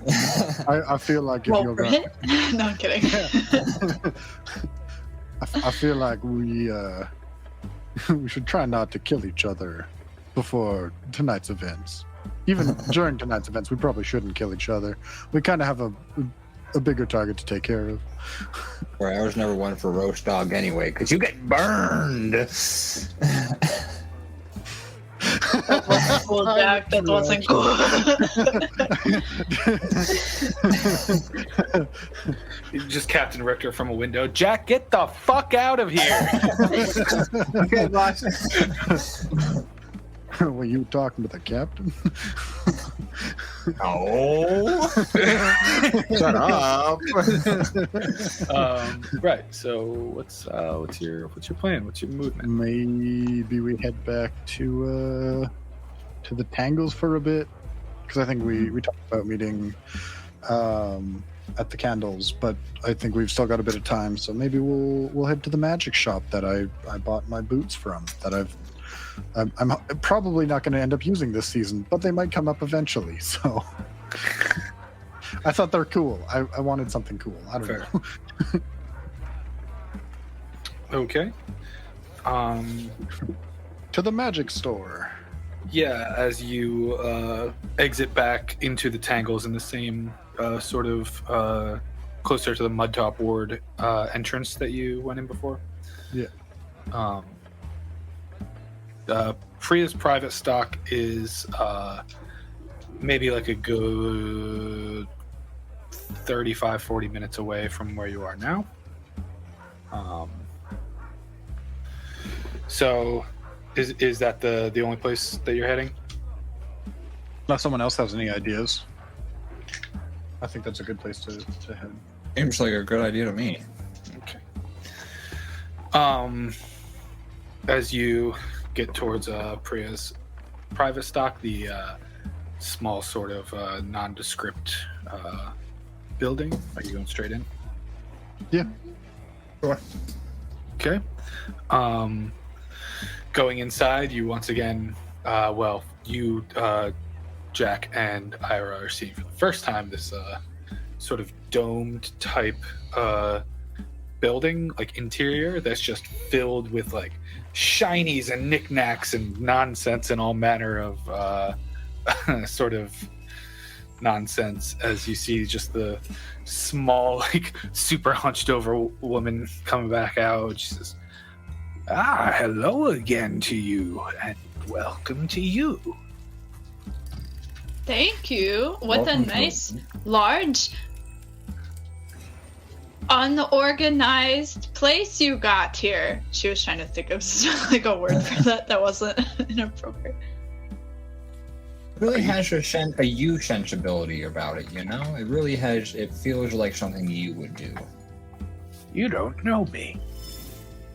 I feel like if Well, you're for gonna, it? No, I'm kidding. I feel like we should try not to kill each other before tonight's events. Even during tonight's events, we probably shouldn't kill each other. We kind of have a bigger target to take care of. Well, I was never one for roast dog anyway, because you get burned. That wasn't cool, Jack. That wasn't cool. Just Captain Richter from a window. Jack, get the fuck out of here! Okay, boss. Were you talking to the captain? Oh. Shut up. Right. So what's your plan? What's your movement? Maybe we head back to the Tangles for a bit, because I think we talked about meeting at the Candles, but I think we've still got a bit of time, so maybe we'll head to the magic shop that I bought my boots from. That I'm probably not going to end up using this season, but they might come up eventually. So I thought they're cool. I wanted something cool. I don't Fair. know. Okay. To the magic store. Yeah, as you exit back into the Tangles in the same sort of closer to the Mudtop Ward entrance that you went in before. Yeah. Priya's private stock is maybe like a good 35-40 minutes away from where you are now. So is that the only place that you're heading? Unless someone else has any ideas. I think that's a good place to head. Seems like a good idea to me. Okay. As you get towards Priya's private stock, the small sort of nondescript building. Are you going straight in? Yeah. Sure. Okay. Going inside, you once again, you, Jack, and Ira are seeing for the first time this sort of domed type building, like interior, that's just filled with like shinies and knickknacks and nonsense and all manner of sort of nonsense, as you see just the small, like super hunched over woman coming back out. She says, hello again to you, and welcome to you. Thank you. What Welcome a to- nice, large, unorganized place you got here. She was trying to think of like a word for that wasn't inappropriate. It really has a you sensibility about it, you know? It really has, it feels like something you would do. You don't know me.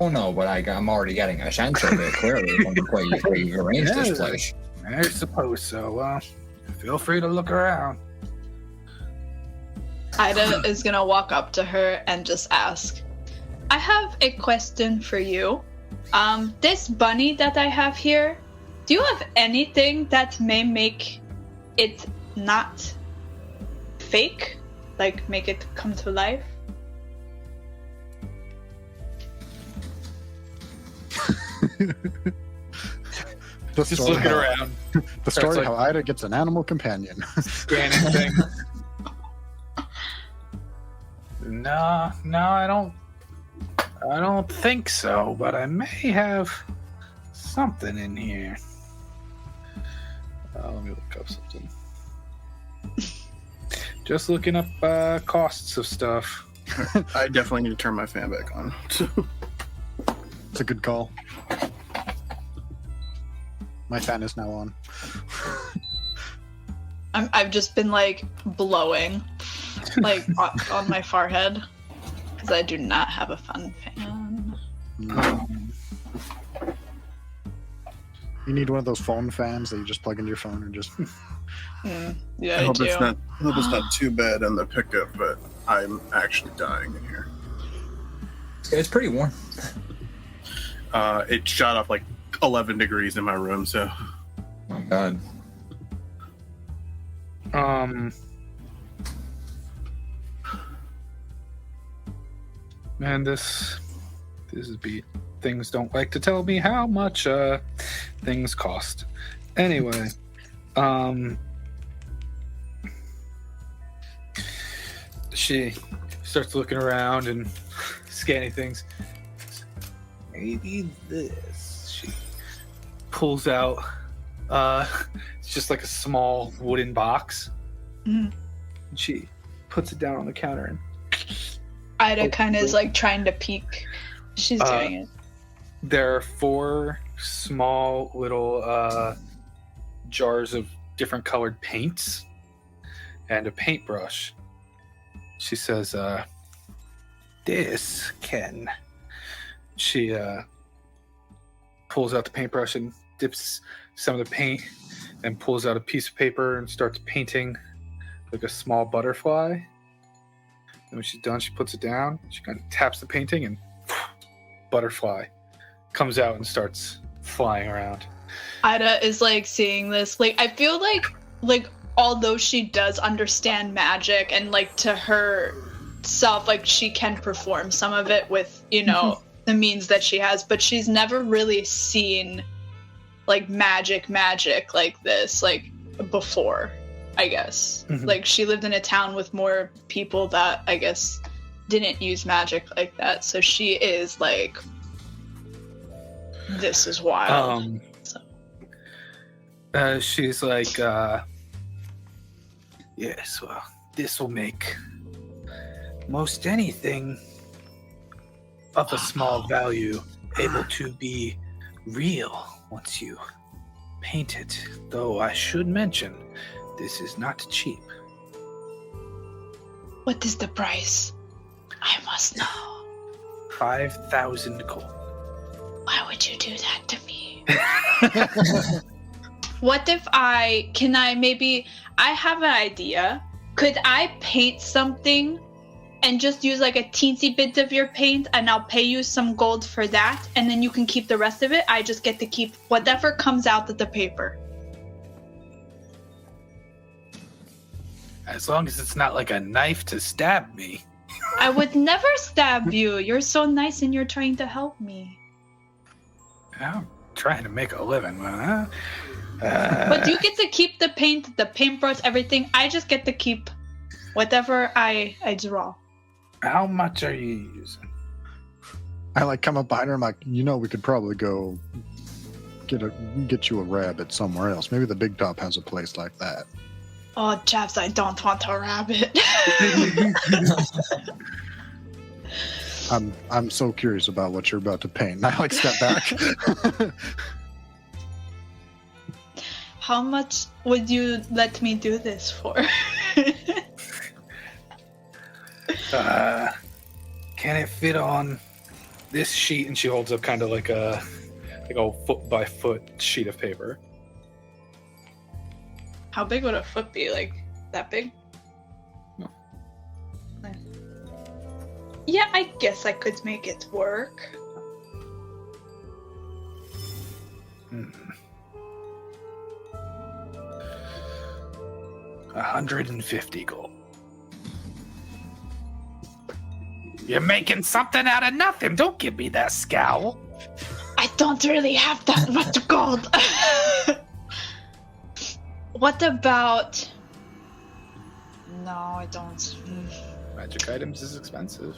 Oh no, but I'm already getting a sense of it, clearly, from the way you've arranged this place. I suppose so. Feel free to look around. Ida is gonna walk up to her and just ask, I have a question for you. This bunny that I have here, do you have anything that may make it not fake? Like make it come to life? Just looking around. The story how Ida gets an animal companion. Scanning things. No, I don't think so, but I may have something in here. Let me look up something. Just looking up costs of stuff. I definitely need to turn my fan back on. It's a good call. My fan is now on. I've just been like blowing, like on my forehead, because I do not have a fun fan. You need one of those phone fans that you just plug into your phone and just. Yeah, I hope do. it's not too bad on the pickup, but I'm actually dying in here. It's pretty warm. It shot up like 11 degrees in my room, so. Oh God. Man, this is beat. Things don't like to tell me how much things cost. Anyway, she starts looking around and scanning things. Maybe this. She pulls out. It's just like a small wooden box. Mm. And she puts it down on the counter and. Ida kind of is like trying to peek. She's doing it. There are 4 small little jars of different colored paints and a paintbrush. She says, this can... She pulls out the paintbrush and dips some of the paint and pulls out a piece of paper and starts painting like a small butterfly. And when she's done, she puts it down. She kind of taps the painting and butterfly comes out and starts flying around. Ida is like seeing this. Like I feel like although she does understand magic and like to herself, like she can perform some of it with, you know, the means that she has, but she's never really seen like magic like this, like before, I guess. Like she lived in a town with more people that I guess didn't use magic like that. So she is like, this is wild. She's like, yes, well, this will make most anything of a small value able to be real once you paint it. Though I should mention, this is not cheap. What is the price? I must know. 5,000 gold. Why would you do that to me? What if I have an idea. Could I paint something and just use like a teensy bit of your paint and I'll pay you some gold for that and then you can keep the rest of it? I just get to keep whatever comes out of the paper. As long as it's not like a knife to stab me. I would never stab you. You're so nice and you're trying to help me. I'm trying to make a living, huh? But you get to keep the paint, the paintbrush, everything. I just get to keep whatever I draw. How much are you using? I like come up behind her. I'm like, we could probably go get you a rabbit somewhere else. Maybe the Big Top has a place like that. Oh, chaps, I don't want a rabbit. I'm so curious about what you're about to paint. And I like step back. How much would you let me do this for? Can it fit on this sheet? And she holds up kind of like a foot by foot sheet of paper. How big would a foot be? Like that big? No. Yeah, I guess I could make it work. 150 gold. You're making something out of nothing. Don't give me that scowl. I I don't really have that much gold. What about... No, I don't. Magic items is expensive.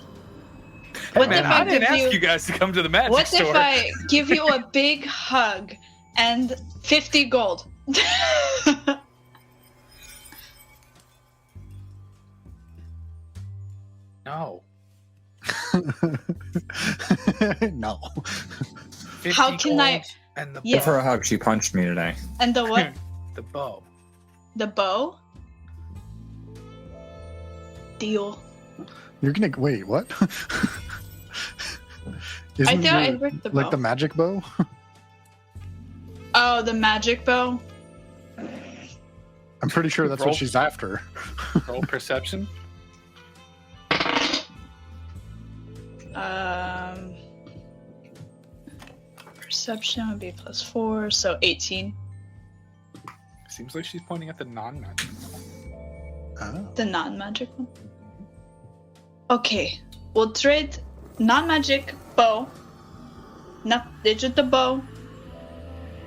What Man, if I I didn't give ask you- you guys to come to the magic What store. if I give you a big hug and 50 gold? No. No. 50 How can I- gold And the Yeah. Give her a hug. She punched me today. And the what? The bow. The bow? Deal. You're gonna wait. What? I Isn't thought I your- heard the like bow. the magic bow? Oh, the magic bow? I'm pretty sure that's Roll. what she's after. Roll perception. Perception would be +4, so 18. Seems like she's pointing at the non-magic. Oh. The non-magic one. Okay, we'll trade non-magic bow, not digital bow,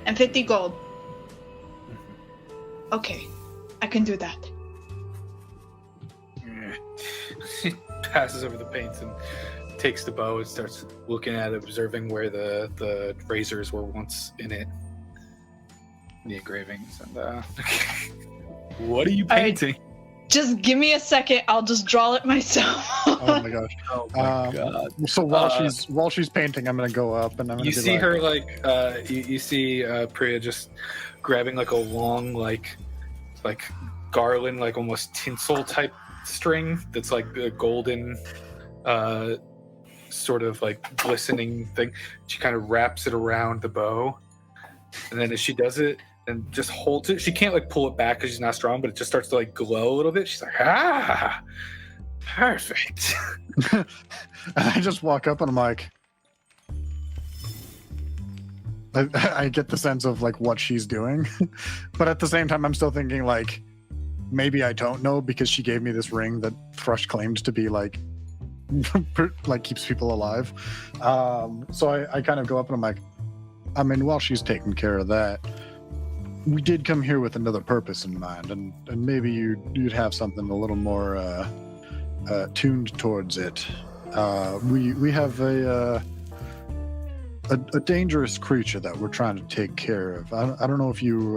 and 50 gold. Okay, I can do that. She passes over the paints and takes the bow and starts looking at it, observing where the razors were once in it. The engravings. And what are you painting? Just give me a second, I'll just draw it myself. Oh my gosh. Oh my god. So while she's painting, I'm gonna go up and I'm gonna You be see like, her like you see Priya just grabbing like a long like garland, like almost tinsel type string that's like a golden sort of like glistening thing. She kind of wraps it around the bow, and then as she does it and just holds it, she can't like pull it back because she's not strong, but it just starts to like glow a little bit. She's like, ah, perfect. and I just walk up and I'm like, I get the sense of like what she's doing, but at the same time, I'm still thinking like, maybe I don't know because she gave me this ring that Thrush claims to be like, like keeps people alive. So I kind of go up and I'm like, I mean, while she's taking care of that, we did come here with another purpose in mind, and maybe you'd have something a little more tuned towards it. We have a dangerous creature that we're trying to take care of. I don't know if you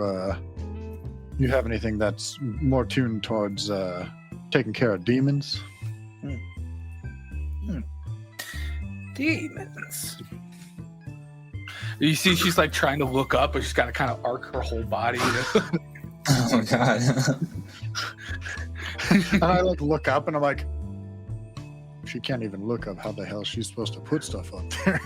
have anything that's more tuned towards taking care of demons. Demons. You see, she's like trying to look up, but she's got to kind of arc her whole body. Oh my god. And I like look up and I'm like, she can't even look up. How the hell is she supposed to put stuff up there?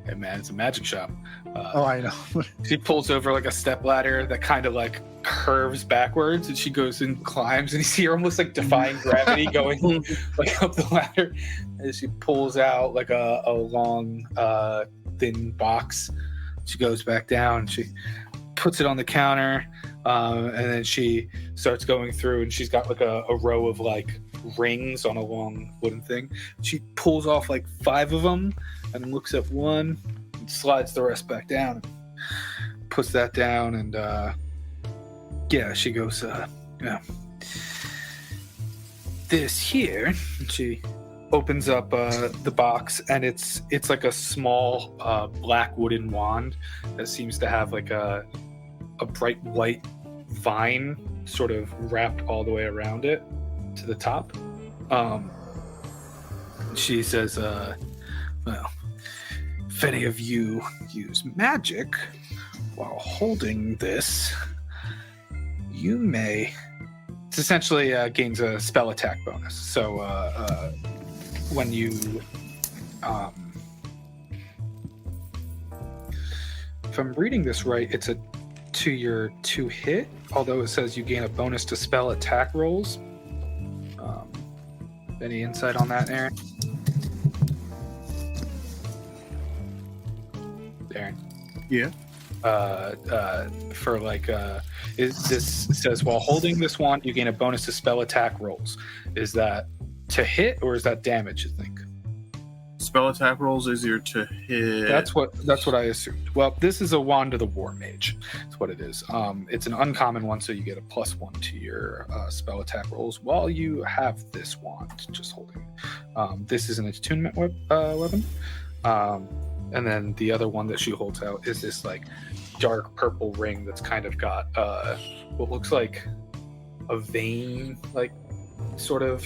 Hey man, it's a magic shop. Oh, I know. She pulls over like a step ladder that kind of like curves backwards, and she goes and climbs, and you see her almost like defying gravity going like up the ladder. And she pulls out like a long thin box. She goes back down. She puts it on the counter, and then she starts going through, and she's got like a row of like rings on a long wooden thing. She pulls off like 5 of them and looks at one and slides the rest back down, puts that down, and yeah, she goes, yeah, this here. And she opens up the box, and it's like a small black wooden wand that seems to have like a bright white vine sort of wrapped all the way around it to the top. She says, well, if any of you use magic while holding this, you may... It's essentially gains a spell attack bonus. So when you... if I'm reading this right, it's a 2 hit, although it says you gain a bonus to spell attack rolls. Any insight on that, Aaron? Aaron? Yeah. For like, this says while holding this wand, you gain a bonus to spell attack rolls. Is that to hit or is that damage, you think? spell attack rolls easier to hit. That's what I assumed. Well, this is a Wand of the War Mage. That's what it is. It's an uncommon one, so you get a +1 to your spell attack rolls while you have this wand. Just holding. This is an attunement weapon. And then the other one that she holds out is this like dark purple ring that's kind of got what looks like a vein, like sort of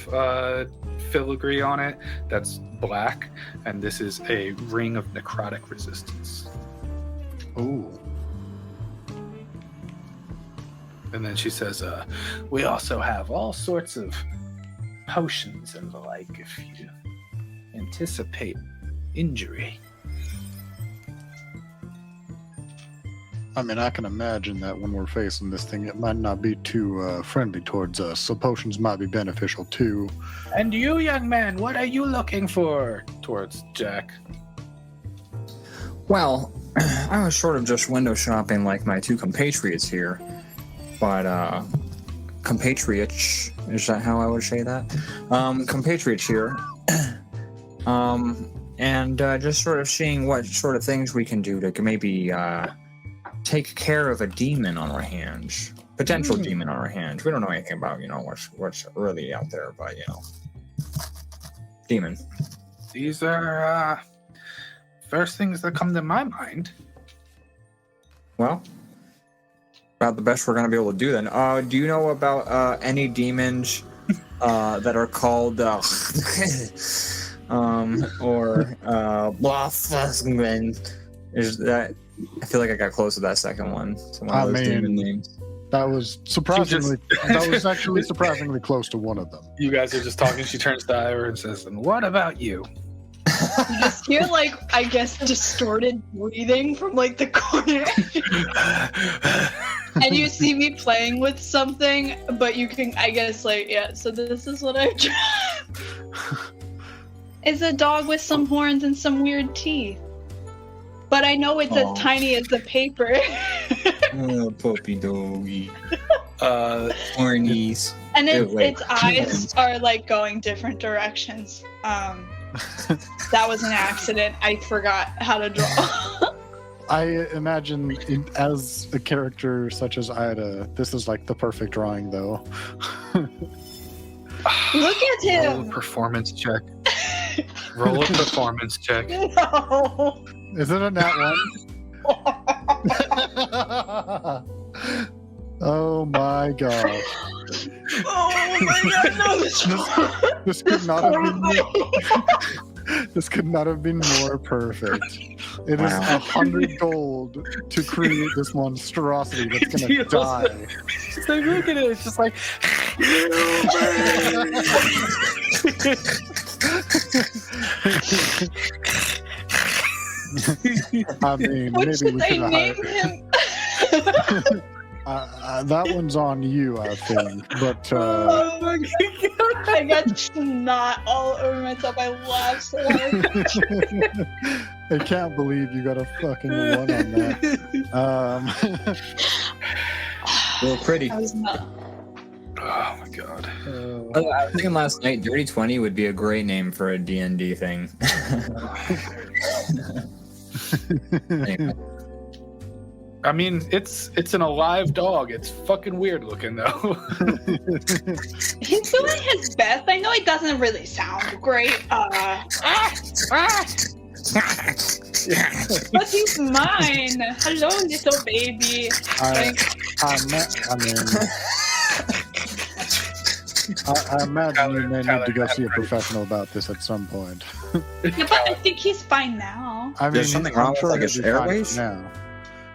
filigree on it that's black, and this is a ring of necrotic resistance. Ooh. And then she says, we also have all sorts of potions and the like if you anticipate injury. I mean, I can imagine that when we're facing this thing, it might not be too friendly towards us, so potions might be beneficial too. And you, young man, what are you looking for? Towards Jack. Well, I was sort of just window shopping like my two compatriots here. But, compatriots, is that how I would say that? Compatriots here. And just sort of seeing what sort of things we can do to maybe take care of a demon on our hands. Potential demon on our hands. We don't know anything about, what's really out there, but, demon. These are first things that come to my mind. Well, about the best we're going to be able to do then. Do you know about any demons that are called or Bluffsman? Is that? I feel like I got close to that second one. To one of those demon names. That was surprisingly. That was actually surprisingly close to one of them. You guys are just talking. She turns to Ira and says, "And what about you?" You just hear, like, I guess, distorted breathing from, like, the corner. And you see me playing with something, but you can, I guess, like, yeah, so this is what I've tried. It's a dog with some horns and some weird teeth. But I know it's as tiny as the paper. Oh, puppy doggy. Hornies. And its eyes are, like, going different directions. That was an accident. I forgot how to draw. I imagine as a character such as Ida, this is like the perfect drawing, though. Look at him! Roll a performance check. Roll a performance check. No! Is it a nat one? Oh my god. Oh my god, no, This could not have been this could not have been more perfect. It is 100 gold to create this monstrosity that's gonna die. So look at it, it's just like I mean, what maybe should we I could have name hired him? that one's on you, I think. But Oh my god, I got snot all over myself. I laughed so hard. I can't believe you got a fucking one on that. Real pretty. I was not. oh my god. I was thinking last night, Dirty 20 would be a great name for a D&D thing. Anyway. I mean, it's an alive dog. It's fucking weird looking though. He's doing his best. I know it doesn't really sound great. But he's mine. Hello, little baby. I imagine you may need to go see a professional about this at some point. Yeah, but I think he's fine now. I mean, There's something wrong with, like, his he'll be fine airways? now.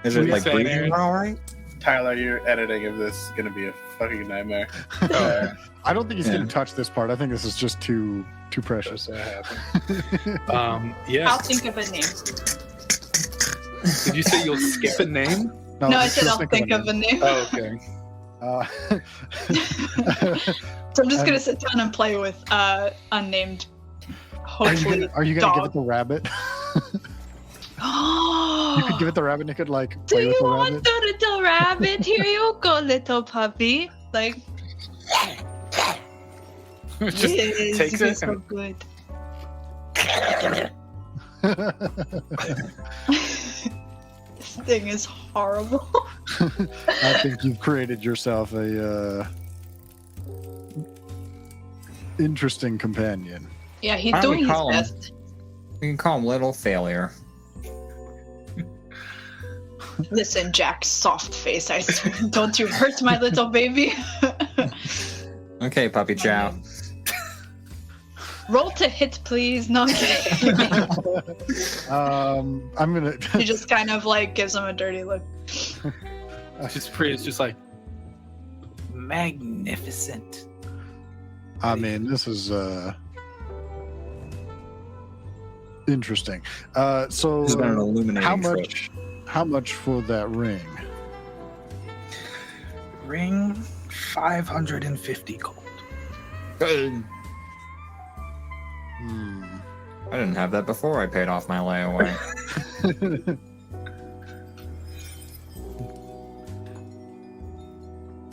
Is it What are like you saying, breathing Aaron? all right? Tyler, your editing of this is gonna be a fucking nightmare. I don't think he's gonna touch this part. I think this is just too precious. That happened. Yeah. I'll think of a name. Did you say you'll skip a name? No, I just said I'll think think of a name. Oh, okay. So I'm just gonna sit down and play with unnamed. Hopefully, are you gonna give it the rabbit? You could give it the rabbit and it could like Do play with you the want rabbit. the little rabbit? Here you go, little puppy. Like, Just yes, takes you're it so and good. This thing is horrible. I think you've created yourself a interesting companion. Yeah, he's Why don't we doing his call him? best. We can call him Little Failure. Listen, Jack, soft face. I swear. Don't you hurt my little baby. Okay, Puppy Chow. Roll to hit, please. No, I'm kidding. I'm gonna. He just kind of like gives him a dirty look. It's just like magnificent. I mean, this is interesting. So This has been an illuminating trip. How much for that ring? Ring 550 gold. I didn't have that before I paid off my layaway.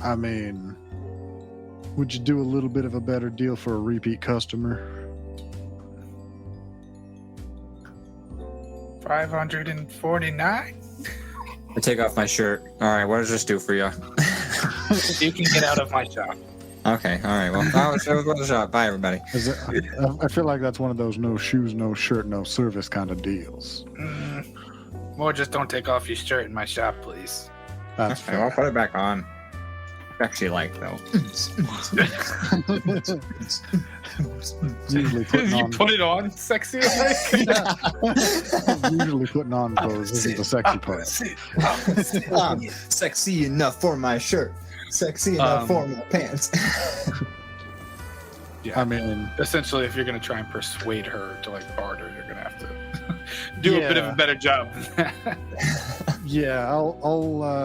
I mean, would you do a little bit of a better deal for a repeat customer? 549. I take off my shirt. All right, what does this do for you? You can get out of my shop. Okay, all right. Well, let's go to the shop. Bye, everybody. I feel like that's one of those no shoes, no shirt, no service kind of deals. Or just don't take off your shirt in my shop, please. That's Okay, I'll fair. put it back on. I actually like though. Usually putting You on, put it on, sexy. usually putting on clothes isn't the sexy part. Sexy enough for my shirt. Sexy enough for my pants. Yeah. I mean, Essentially, if you're going to try and persuade her to like barter, you're going to have to do a bit of a better job than that. yeah, I'll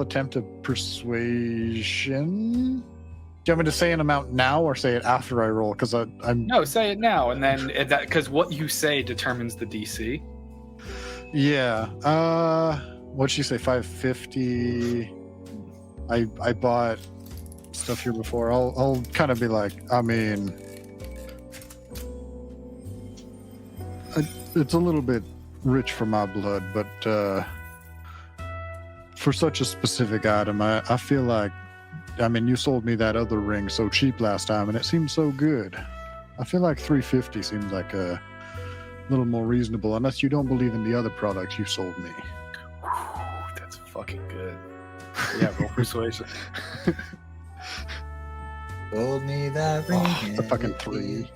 attempt a persuasion. Do you want me to say an amount now or say it after I roll? Because I'm No, say it now, and then because what you say determines the DC. yeah. What'd she say? 550. I bought stuff here before. I'll kind of be like, I mean, it's a little bit rich for my blood, but for such a specific item, I feel like, I mean, you sold me that other ring so cheap last time, and it seemed so good. I feel like 350 seems like a little more reasonable, unless you don't believe in the other products you sold me. That's fucking good. Yeah, roll persuasion. Sold me that ring. Oh, it's a fucking 3.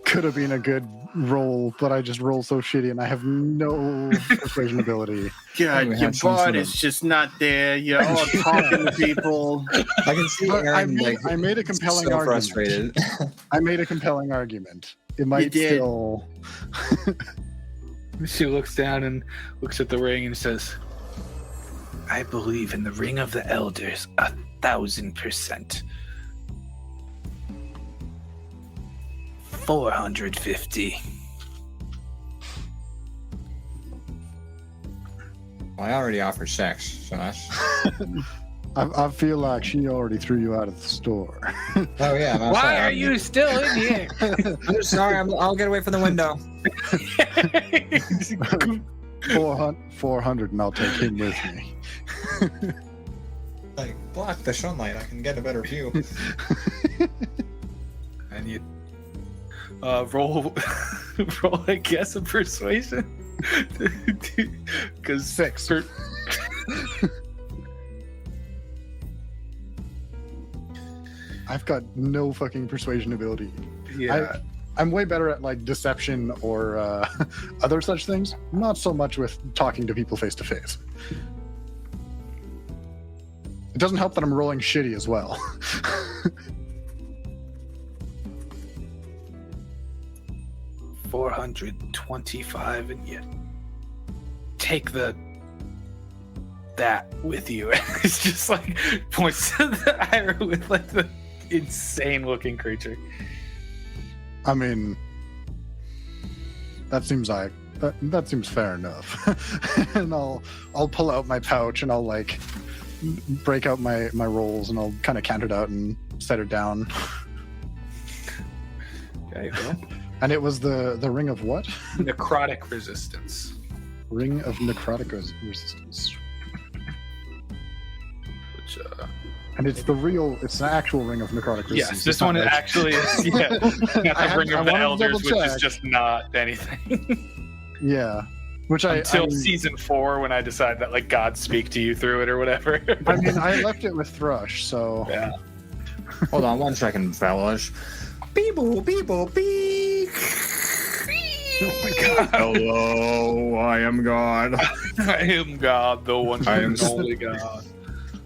Could have been a good roll, but I just roll so shitty, and I have no persuasion ability. God, We your had some bard sort is of- just not there. You're all talking to people. I can see But Aaron, I made a compelling so argument. frustrated. I made a compelling argument. It might did. still. She looks down and looks at the ring and says, I believe in the ring of the elders 1,000%. 450. Well, I already offered sex, so that's. I feel like she already threw you out of the store. Oh yeah. I'm Why sorry. are you still in here? I'm just sorry. I'll get away from the window. 400, and I'll take him with me. Like block the sunlight. I can get a better view. And you roll, I guess, a persuasion. Because 6. I've got no fucking persuasion ability. yeah, I'm way better at like deception or other such things. Not so much with talking to people face to face. It doesn't help that I'm rolling shitty as well. 425, and you take that with you. It's just like points to the Ira with like the insane looking creature. I mean, that seems like that seems fair enough. And I'll pull out my pouch and I'll like break out my rolls and I'll kind of count it out and set it down. Okay, well, And it was the ring of what? necrotic resistance. Ring of necrotic resistance. Which, And it's an actual ring of necrotic resistance. yes, It's this not one like- actually is, yeah. Not the Ring of the wanted to Elders, which is double-check. just not anything. Yeah. Which Until I mean, season 4, when I decided that, like, God speak to you through it or whatever. I mean, I left it with Thrush, so Yeah. Hold on 1 second, fellas. Beebo, beebo, beep. Oh my God. Hello, I am God. I am God, the one I and am- only God.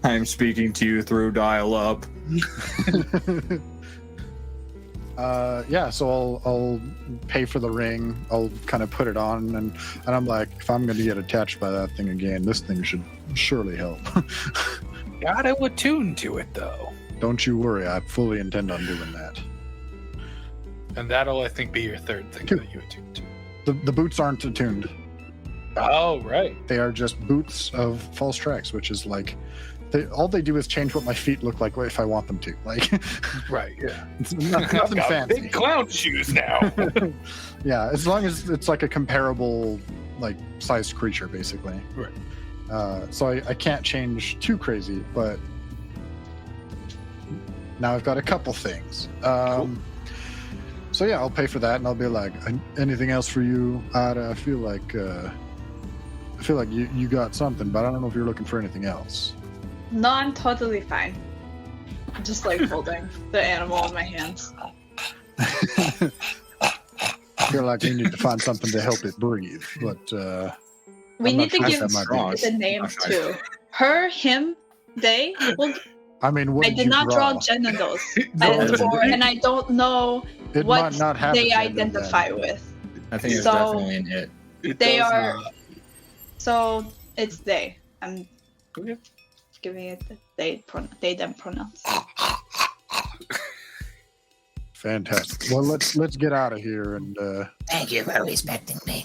I am speaking to you through dial-up. yeah. So I'll pay for the ring. I'll kind of put it on, and I'm like, if I'm going to get attached by that thing again, this thing should surely help. Gotta attune to it, though. Don't you worry. I fully intend on doing that. And that'll, I think, be your third thing that you attune to. The boots aren't attuned. Oh, right. They are just boots of false tracks, which is like, all they do is change what my feet look like if I want them to. Like, Right, yeah. it's I've nothing got fancy. big clown shoes now. Yeah, as long as it's like a comparable, like, sized creature, basically. Right. So I can't change too crazy, but now I've got a couple things. Cool. So yeah, I'll pay for that, and I'll be like, anything else for you? I feel like you got something, but I don't know if you're looking for anything else. No, I'm totally fine. I'm just like holding the animal in my hands. I feel like we need to find something to help it breathe, but We I'm need not to sure give that might be- the name too. Her, him, they. Well, I mean, what I did did you not draw? draw genitals, No. and I don't know It what might not have they a gender identify then. with. I think it's So- definitely an it. It They does are- not. So it's they. I'm Okay. giving it they them pronouns. Fantastic. Well, let's get out of here and. Thank you for respecting me.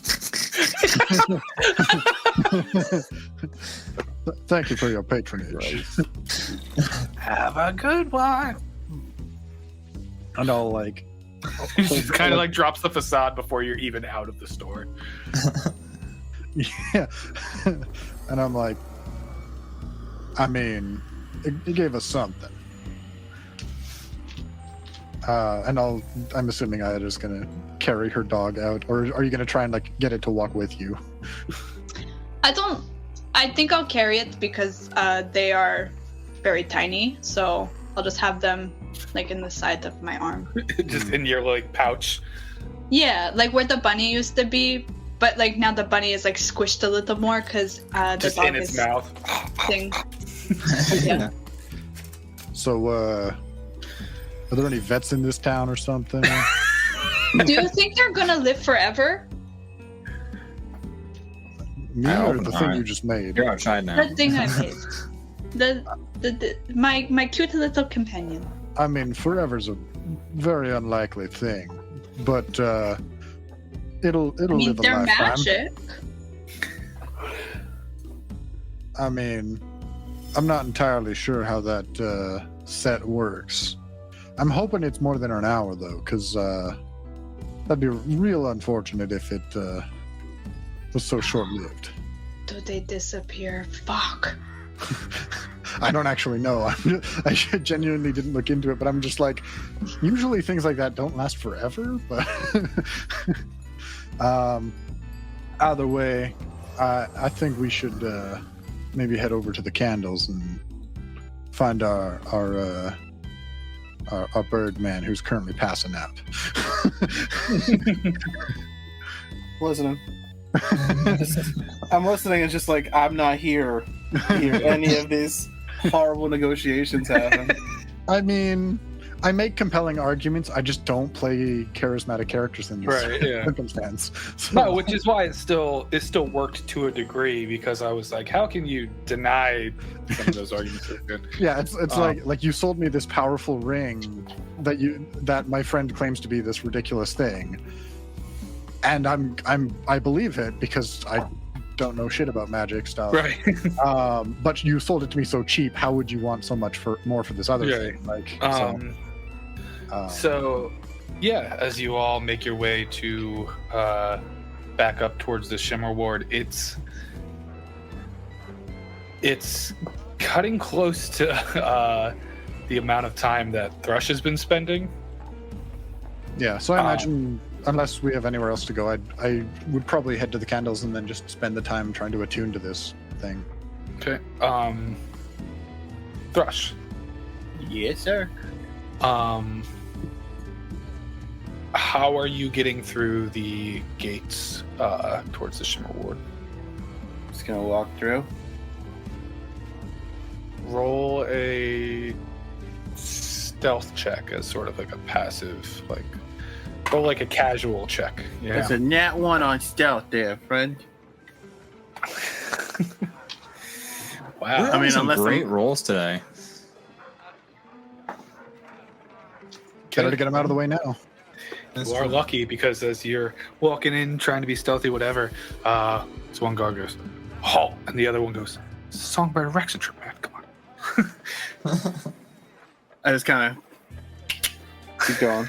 Thank you for your patronage. Have a good one. And I'll like, She just kind of like drops the facade before you're even out of the store. yeah. And I'm like, I mean, it gave us something. And I'm assuming Ida's gonna carry her dog out, or are you gonna try and like get it to walk with you? I think I'll carry it because they are very tiny, so I'll just have them like in the side of my arm. Just in your like pouch. Yeah, like where the bunny used to be, but like now the bunny is like squished a little more because the Just dog in its is mouth. thing. Yeah. So, are there any vets in this town or something? Do you think they're gonna live forever? Me I or hope the thing not. you just made? You're outside now. The thing I made. My cute little companion. I mean, forever's a very unlikely thing, but it'll I mean, live a they're lifetime. magic. I mean, I'm not entirely sure how that set works. I'm hoping it's more than an hour, though, because that'd be real unfortunate if it was so short-lived. Do they disappear? Fuck. I don't actually know. I genuinely didn't look into it, but I'm just like, usually things like that don't last forever, but either way, I think we should maybe head over to the candles and find our bird man who's currently passing out. Listening. I'm listening. It's just like I'm not here. Hear any of these horrible negotiations happen. I mean, I make compelling arguments. I just don't play charismatic characters in this Right, yeah. circumstance. So, No, which is why it still worked to a degree, because I was like, how can you deny some of those arguments are good? yeah, it's like you sold me this powerful ring that my friend claims to be this ridiculous thing, and I believe it because I don't know shit about magic stuff. Right. But you sold it to me so cheap. How would you want so much more for this other Right. thing? Like, So, yeah, as you all make your way to back up towards the Shimmer Ward, it's cutting close to the amount of time that Thrush has been spending. yeah. So I imagine, unless we have anywhere else to go, I would probably head to the candles and then just spend the time trying to attune to this thing. Okay. Thrush. Yes, sir. How are you getting through the gates towards the Shimmer Ward? Just gonna walk through. Roll a stealth check as sort of like a passive, like roll like a casual check. Yeah. That's a nat 1 on stealth there, friend. Wow. We're I mean, having some unless great I'm- rolls today. Better to get them out of the way now. You are lucky because as you're walking in, trying to be stealthy, whatever, this one guard goes, halt, and the other one goes, it's a song by Rexxentrum, man, come on. I just kind of keep going.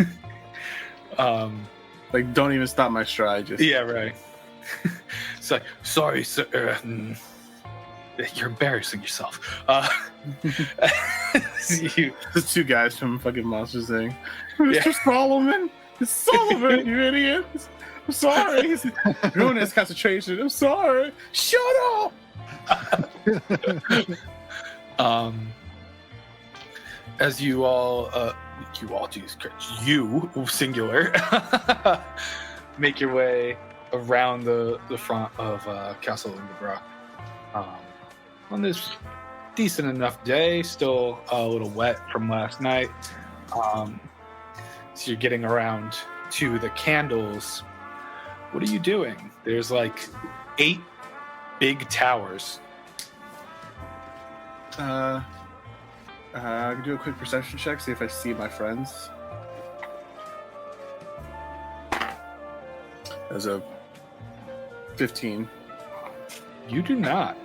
Like, don't even stop my stride. Just Yeah, right. It's like, sorry, sir. You're embarrassing yourself. You, the two guys from fucking Monsters Inc. Yeah. Mr. Solomon, Solomon, you idiot! I'm sorry. Ruin his concentration. I'm sorry. Shut up. As you all, Jesus Christ, you singular, make your way around the front of Castle Ingerbrock. On this decent enough day, still a little wet from last night. So you're getting around to the candles. What are you doing? There's like 8 big towers. I can do a quick perception check, see if I see my friends. As a 15. You do not.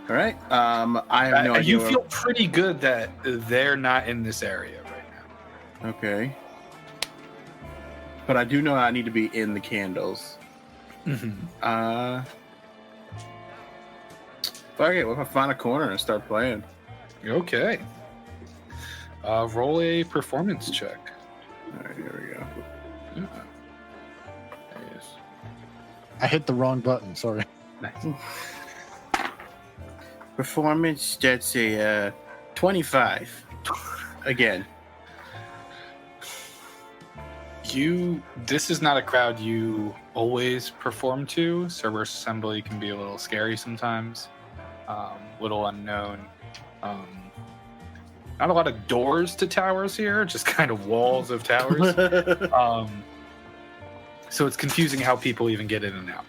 All right. I have no idea. You where- feel pretty good that they're not in this area right now. Okay. But I do know I need to be in the candles. Mm-hmm. Fuck it. What if I find a corner and start playing? Okay. Roll a performance check. All right, here we go. Yeah. There he is. I hit the wrong button. Sorry. Nice. Performance, that's a 25. Again. This is not a crowd you always perform to. Cerberus Assembly can be a little scary sometimes. Little unknown. Not a lot of doors to towers here, just kind of walls of towers. So it's confusing how people even get in and out.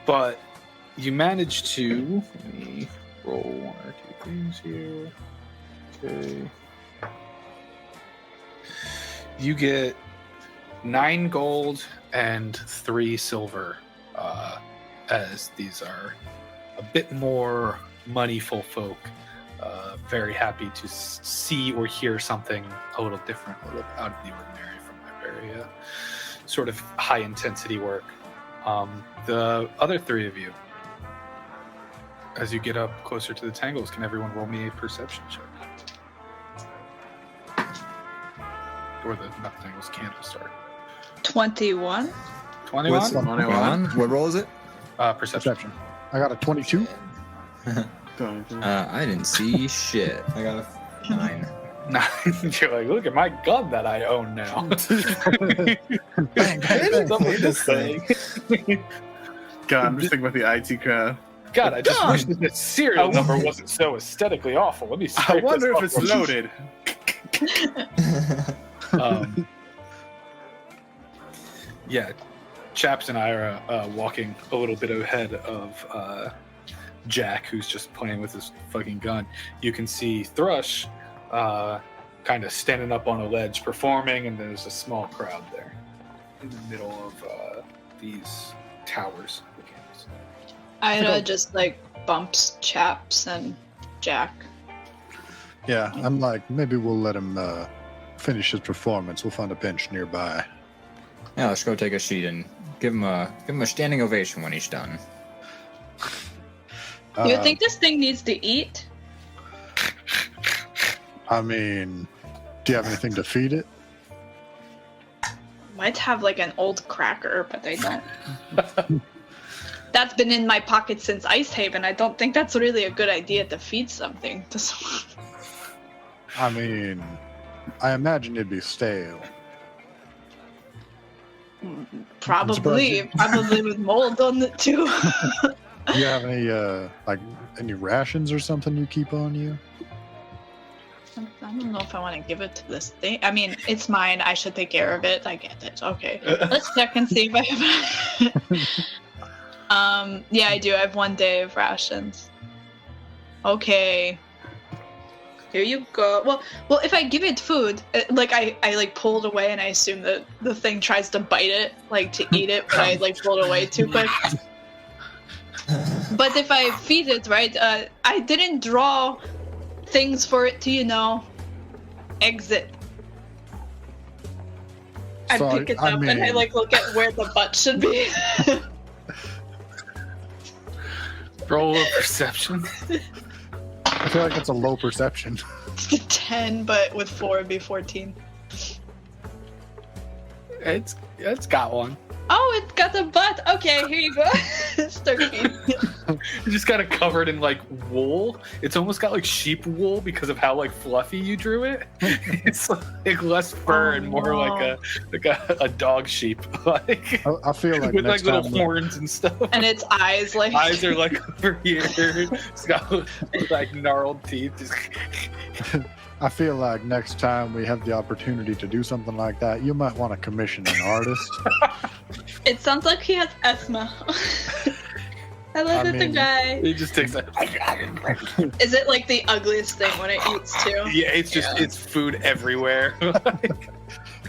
But you manage to... Let me roll 1 or 2 things here. Okay. You get 9 gold and 3 silver, as these are a bit more moneyful folk. Very happy to see or hear something a little different, a little out of the ordinary from my very sort of high intensity work. The other 3 of you, as you get up closer to the tangles, can everyone roll me a perception check? Or the not tangles, candle start. 21. 21? What's Come on. What roll is it? Perception. I got a 22. I didn't see shit. I got a 9. You're like, look at my gun that I own now. Bang, bang, bang. Up with this thing. God, I'm just thinking about the IT crowd. God, I just wish that the serial number wasn't so aesthetically awful. Let me. I scrape wonder this if it's off. loaded. Yeah, Chaps and I are walking a little bit ahead of Jack, who's just playing with his fucking gun. You can see Thrush kind of standing up on a ledge performing, and there's a small crowd there in the middle of these towers. Ida just like bumps Chaps and Jack. Yeah, I'm like, maybe we'll let him finish his performance. We'll find a bench nearby. Yeah, let's go take a seat and give him a standing ovation when he's done. You think this thing needs to eat? I mean, do you have anything to feed it? Might have like an old cracker, but I don't. That's been in my pocket since Ice Haven. I don't think that's really a good idea to feed something to someone. I mean, I imagine it'd be stale. Probably with mold on it too. Do you have any rations or something you keep on you? I don't know if I want to give it to this thing. I mean, it's mine. I should take care of it. I get it. Okay. Let's check and see if I have... yeah, I do. I have 1 day of rations. Okay. Here you go. Well, if I give it food, like I like pull it away and I assume that the thing tries to bite it, like to eat it, but I like pull it away too quick. But if I feed it, right, I didn't draw things for it to, exit. I pick it up and I like look at where the butt should be. Roll a perception. I feel like it's a low perception. 10, but with 4 it'd be 14. It's got one. Oh, it's got the butt. Okay, here you go. Start feeding it. You just got it covered in like wool. It's almost got like sheep wool because of how like fluffy you drew it. It's like less fur and more like a dog sheep. Like I feel like with like next little time horns and stuff. And its eyes like Eyes are like over here. It's got like gnarled teeth. Just... I feel like next time we have the opportunity to do something like that, you might want to commission an artist. It sounds like he has asthma. I love the guy. He just takes that. Is it like the ugliest thing when it eats too? Yeah, it's just it's food everywhere.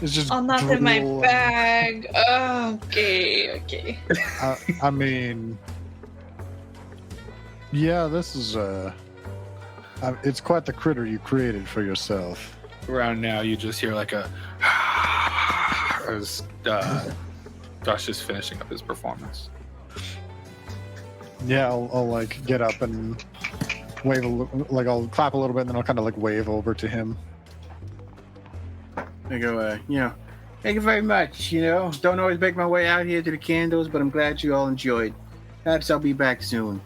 It's just Oh, not in my drool. bag. Okay. I mean, yeah, this is it's quite the critter you created for yourself. Around now, you just hear like a as Josh is finishing up his performance. Yeah, I'll like get up and wave I'll clap a little bit, and then I'll kind of like wave over to him. I go, thank you very much. Don't always make my way out here to the candles, but I'm glad you all enjoyed. Perhaps I'll be back soon.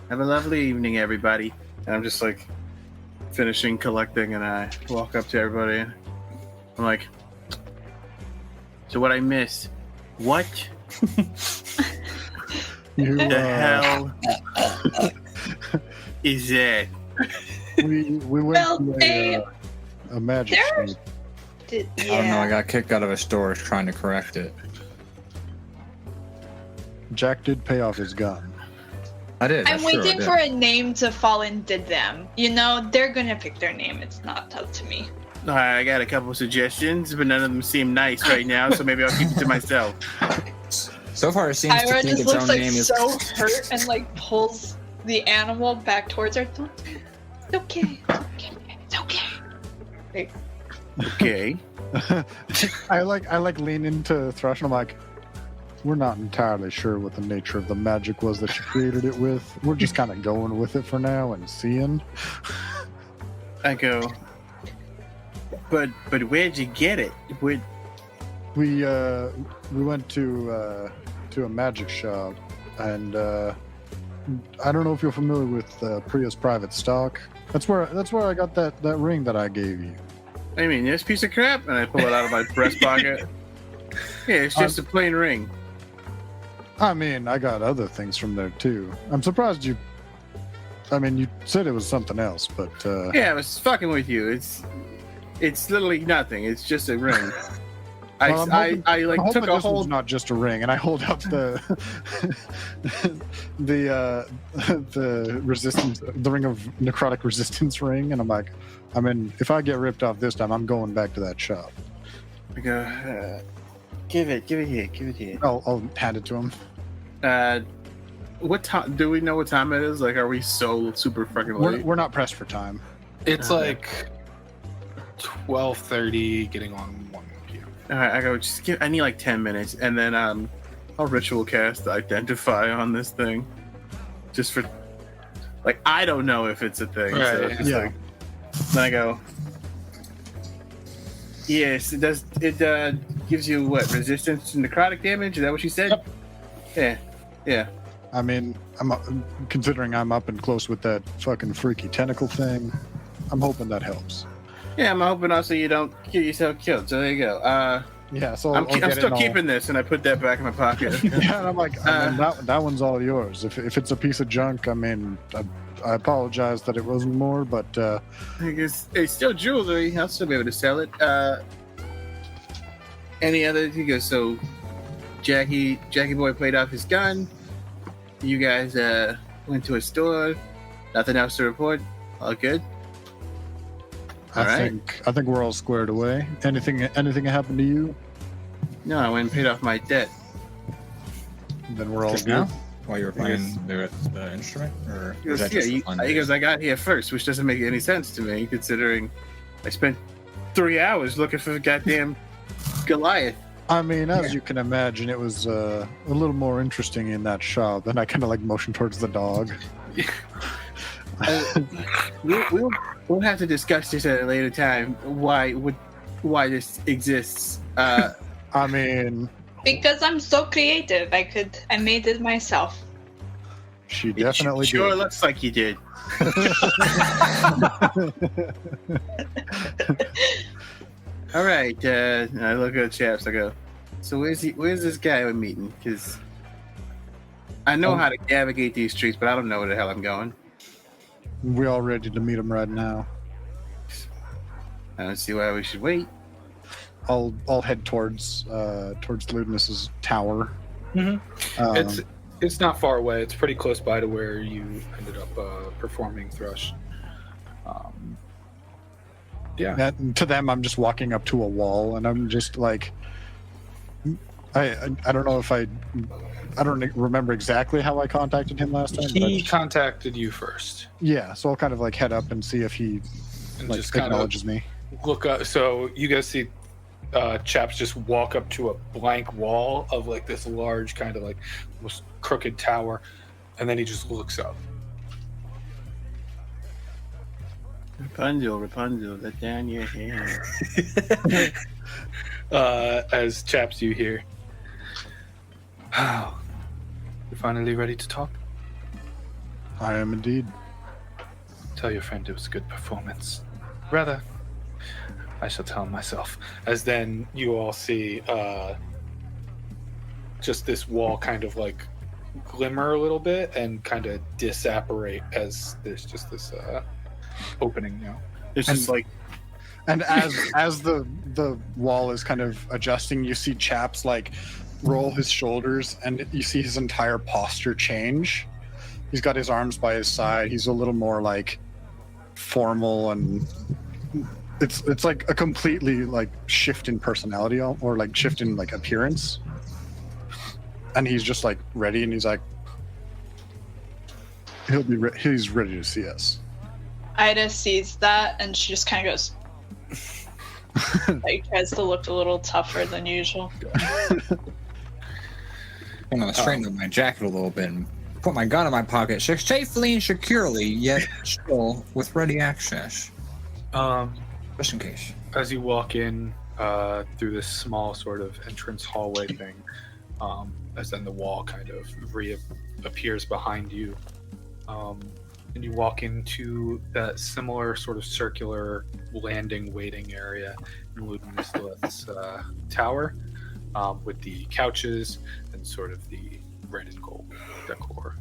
Have a lovely evening, everybody. And I'm just like finishing collecting, and I walk up to everybody. I'm like, so what I miss? What? The hell is that? We went Well, to a magic there's- shop. I don't know, I got kicked out of a store trying to correct it. Jack did pay off his gun. I did. I'm that's true, I waiting did. for a name to fall into them. They're gonna pick their name. It's not up to me. I got a couple suggestions, but none of them seem nice right now, so maybe I'll keep it to myself. So far, it seems to Ira think just its looks own like name is. so hurt and like pulls the animal back towards her. It's okay. It's okay. Like, Okay. I lean into Thrush, and I'm like, we're not entirely sure what the nature of the magic was that you created it with. We're just kind of going with it for now and seeing. I go, but where'd you get it? We went to a magic shop, and I don't know if you're familiar with Priya's private stock. That's where I got that ring that I gave you. I mean, this piece of crap, and I pull it out of my breast pocket. Yeah, it's just a plain ring. I mean, I got other things from there too. I'm surprised you. I mean, you said it was something else, but Yeah, I was fucking with you. It's literally nothing. It's just a ring. I Well, I'm hoping- I like I'm hoping took a this one's hold. not just a ring, and I hold up the the resistance, the ring of necrotic resistance ring, and I'm like, I mean, if I get ripped off this time, I'm going back to that shop. I go, give it here. I'll hand it to him. What time? Do we know what time it is? Like, are we so super fucking late? We're not pressed for time. It's like 12:30, getting on 1 p.m. All right, I go. I need like 10 minutes, and then I'll ritual cast identify on this thing, just for like I don't know if it's a thing. Right. So it's just like, then I go. Yes, it does. It gives you what, resistance to necrotic damage? Is that what you said? Yep. Yeah. I mean, considering I'm up and close with that fucking freaky tentacle thing, I'm hoping that helps. Yeah, I'm hoping also you don't get yourself killed. So there you go. Yeah, so I'm still keeping this, and I put that back in my pocket. Yeah, and I'm like, I mean, that one's all yours. If it's a piece of junk, I mean, I apologize that it wasn't more, but I guess it's still jewelry. I'll still be able to sell it. Any other? He goes. So, Jackie boy played off his gun. You guys went to a store. Nothing else to report. All good. I think we're all squared away. Anything happened to you? No, I went and paid off my debt. Then we're all Just good. now? While you were playing the instrument? Or He was goes, that just yeah, a fun he day? goes, I got here first, which doesn't make any sense to me, considering I spent 3 hours looking for the goddamn Goliath. I mean, as you can imagine, it was a little more interesting in that shop. Then I kind of like motion towards the dog. We'll have to discuss this at a later time. Why this exists? I mean, Because I'm so creative, I made it myself. she definitely it sure did. looks like you did. All right. I look at Chaps. I go. So where's this guy we're meeting? Because I know how to navigate these streets, but I don't know where the hell I'm going. We're all ready to meet him right now. I don't see why we should wait. I'll head towards Ludinus's tower. Mm-hmm. It's not far away. It's pretty close by to where you ended up performing Thrush. Yeah. To them, I'm just walking up to a wall, and I'm just like, I don't know if I don't remember exactly how I contacted him last time. He but contacted you first. yeah, so I'll kind of like head up and see if he And like just kind of acknowledges me. look up. So you guys see Chaps just walk up to a blank wall of like this large kind of like almost crooked tower, and then he just looks up. Rapunzel, let down your hair. As Chaps, you hear, "Oh, you're finally ready to talk? I am indeed. Tell your friend it was a good performance. Rather, I shall tell him myself." As then you all see just this wall kind of like glimmer a little bit and kind of disapparate as there's just this opening now. It's just like And as the wall is kind of adjusting, you see Chaps like roll his shoulders, and you see his entire posture change. He's got his arms by his side. He's a little more like formal, and it's like a completely like shift in personality or like shift in like appearance. And he's just like ready, and he's like he's ready to see us. Ida sees that and she just kind of goes, like tries to look a little tougher than usual. I'm gonna straighten up my jacket a little bit and put my gun in my pocket, safely and securely, yet still with ready access, just in case. As you walk in through this small sort of entrance hallway thing, as then the wall kind of reappears behind you, and you walk into that similar sort of circular landing waiting area in Ludinus's tower, with the couches and sort of the red and gold decor.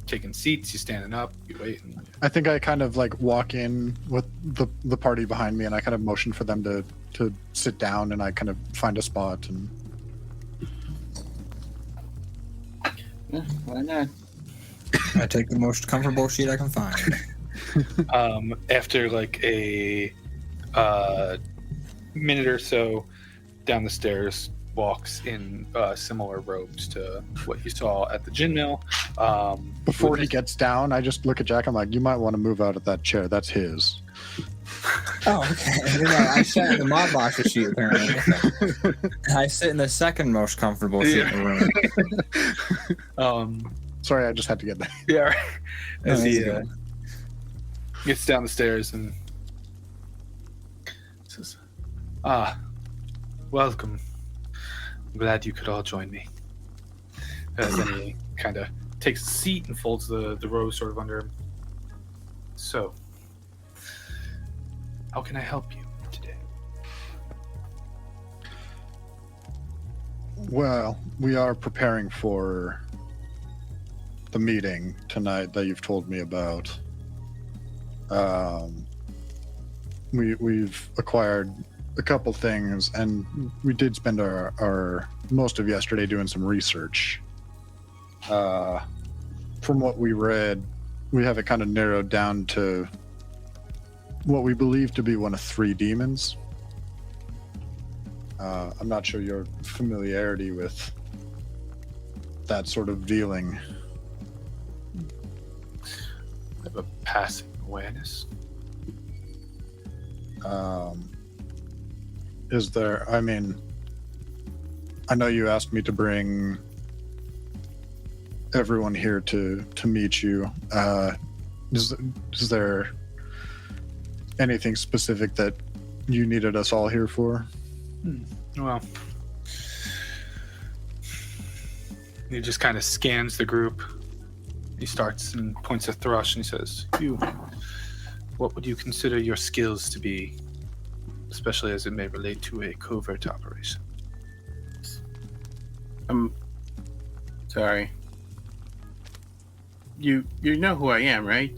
Taking seats, you standing up, you wait. And I think I kind of like walk in with the party behind me, and I kind of motion for them to sit down, and I kind of find a spot. And why not? I take the most comfortable seat I can find. after like a minute or so down the stairs, walks in similar robes to what you saw at the gin mill. Before he gets down, I just look at Jack. I'm like, you might want to move out of that chair. That's his. Oh, okay. I sat in the mob boxer seat, apparently. I sit in the second most comfortable seat in the room. Sorry, I just had to get that. Yeah, right. As No, he that's good. gets down the stairs and says, welcome. I'm glad you could all join me. Then he kind of takes a seat and folds the robe sort of under him. So, how can I help you today? Well, we are preparing for the meeting tonight that you've told me about. We've acquired a couple things, and we did spend our most of yesterday doing some research. From what we read, we have it kind of narrowed down to what we believe to be one of 3 demons. I'm not sure your familiarity with that sort of dealing. I have a passing awareness. Is there, I mean, I know you asked me to bring everyone here to meet you. Is there anything specific that you needed us all here for? Well, he just kind of scans the group. He starts and points at Thrush and he says, what would you consider your skills to be, especially as it may relate to a covert operation? Sorry. You know who I am, right?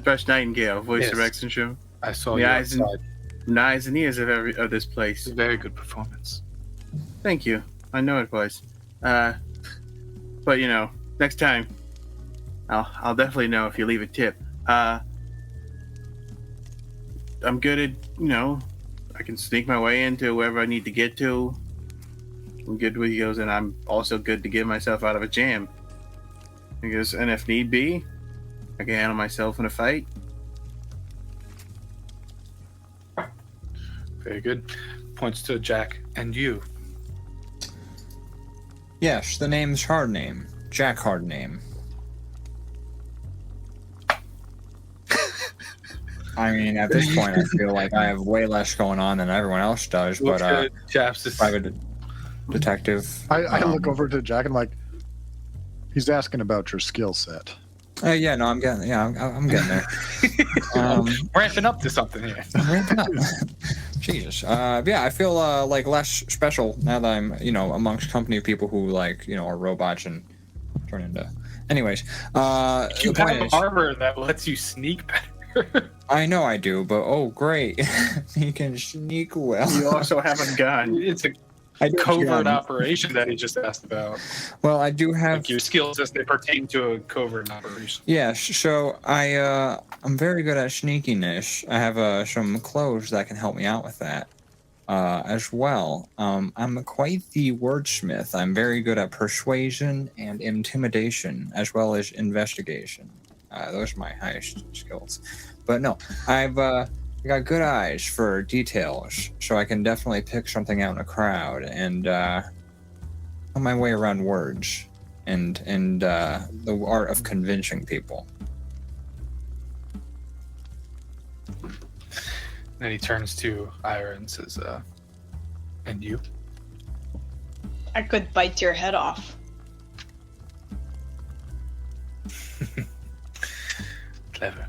Thrush Nightingale, voice Yes. of Rexxentrum. I saw The you eyes and- outside. The eyes and ears of this place. It's a very good performance. Thank you. I know it was. But next time, I'll definitely know if you leave a tip. I'm good at, I can sneak my way into wherever I need to get to. I'm good with those, and I'm also good to get myself out of a jam. Because, and if need be, I can handle myself in a fight. Very good. Points to Jack and you. Yes, the name's Hardname. Jack Hardname. I mean, at this point, I feel like I have way less going on than everyone else does, Looks but good. Chaps is private detective. I look over to Jack and I'm like, he's asking about your skill set. Yeah, no, I'm getting there. ramping up to something here. I'm ramping up. Jesus. Yeah, I feel like less special now that I'm, amongst company of people who are robots and turn into. Anyways, You the have point is, armor that lets you sneak better. I know I do, but oh great, he can sneak well. You also have a gun. It's a I do have covert gun. operation that he just asked about. Well, I do have. Like your skills as they pertain to a covert operation. Yeah, so I'm very good at sneakiness. I have some clothes that can help me out with that as well. I'm quite the wordsmith. I'm very good at persuasion and intimidation as well as investigation. Those are my highest skills. But no, I've got good eyes for details, so I can definitely pick something out in a crowd and on my way around words. And the art of convincing people. Then he turns to Ira and says, and you? I could bite your head off. Clever.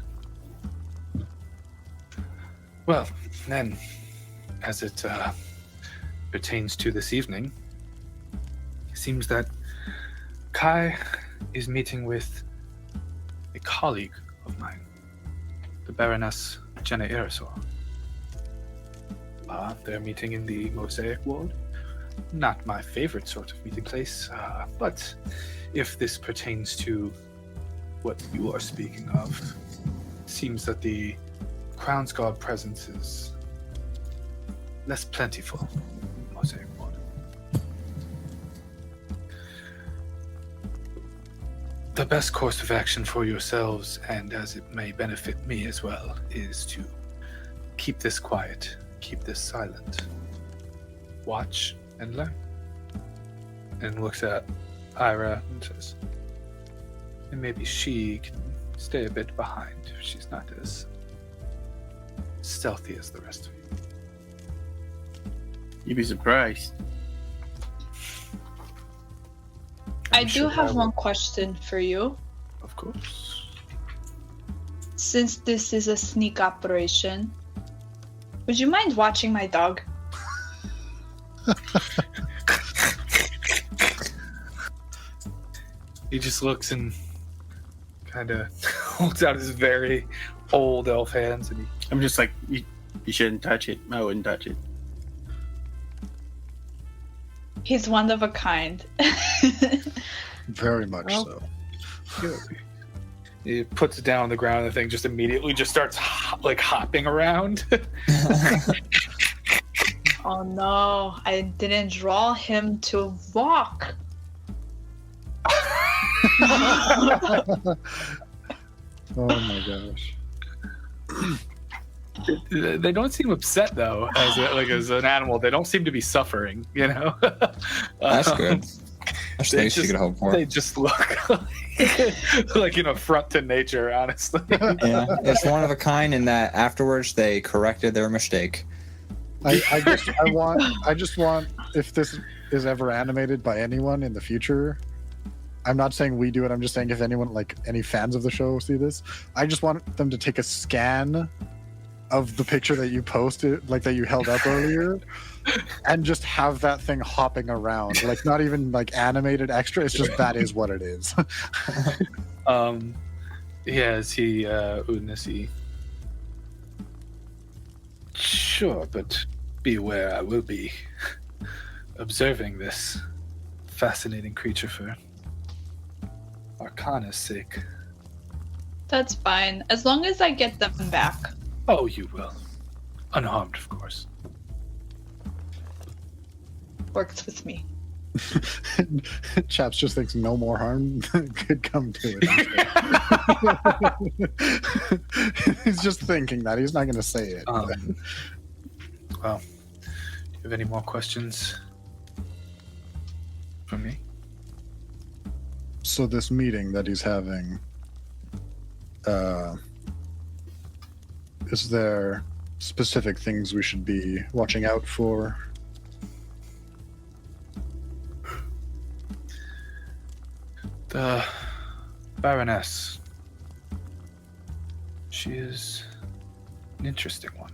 Well, then, as it pertains to this evening, it seems that Kai is meeting with a colleague of mine, the Baroness Jenna Iresor. They're meeting in the Mosaic Ward. Not my favorite sort of meeting place, but if this pertains to what you are speaking of, it seems that the Crown's Guard presence is less plentiful in the best course of action for yourselves, and as it may benefit me as well, is to keep this quiet, keep this silent. Watch and learn. And looks at Ira and says, and maybe she can stay a bit behind. She's not as stealthy as the rest of you. You'd be surprised. I do have one question for you. Of course. Since this is a sneak operation, would you mind watching my dog? He just looks and kind of holds out his very old elf hands, and I'm just like, you shouldn't touch it. I wouldn't touch it. He's one of a kind. Very much so. he puts it down on the ground, and the thing just immediately just starts hopping around. Oh no, I didn't draw him to walk. Oh my gosh. They don't seem upset though, as an animal. They don't seem to be suffering, you know. That's good. That's the least you could hope for. They just look like an affront to nature, honestly. Yeah, it's one of a kind in that afterwards they corrected their mistake. I just want, if this is ever animated by anyone in the future, I'm not saying we do it, I'm just saying if anyone, like any fans of the show see this, I just want them to take a scan of the picture that you posted, like that you held up earlier, and just have that thing hopping around, like not even like animated extra, it's just that is what it is. Yes, he Udnisi. Sure, but be aware I will be observing this fascinating creature for Arcana's sake. That's fine, as long as I get them back. Oh, you will. Unharmed, of course. Works with me. Chaps just thinks no more harm could come to it. He's just thinking that. He's not going to say it. Well, do you have any more questions for me? So this meeting that he's having, is there specific things we should be watching out for? The Baroness. She is an interesting one.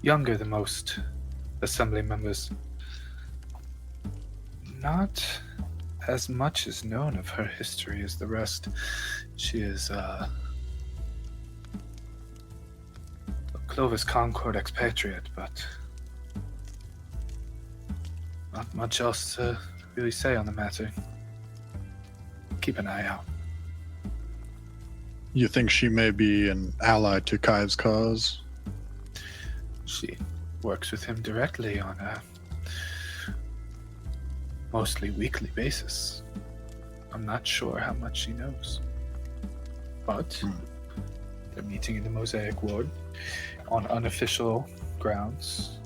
Younger than most assembly members. Not as much is known of her history as the rest. She is a Clovis Concord expatriate, but not much else to really say on the matter. Keep an eye out. You think she may be an ally to Kai's cause? She works with him directly on a mostly weekly basis. I'm not sure how much she knows. But they're meeting in the Mosaic Ward on unofficial grounds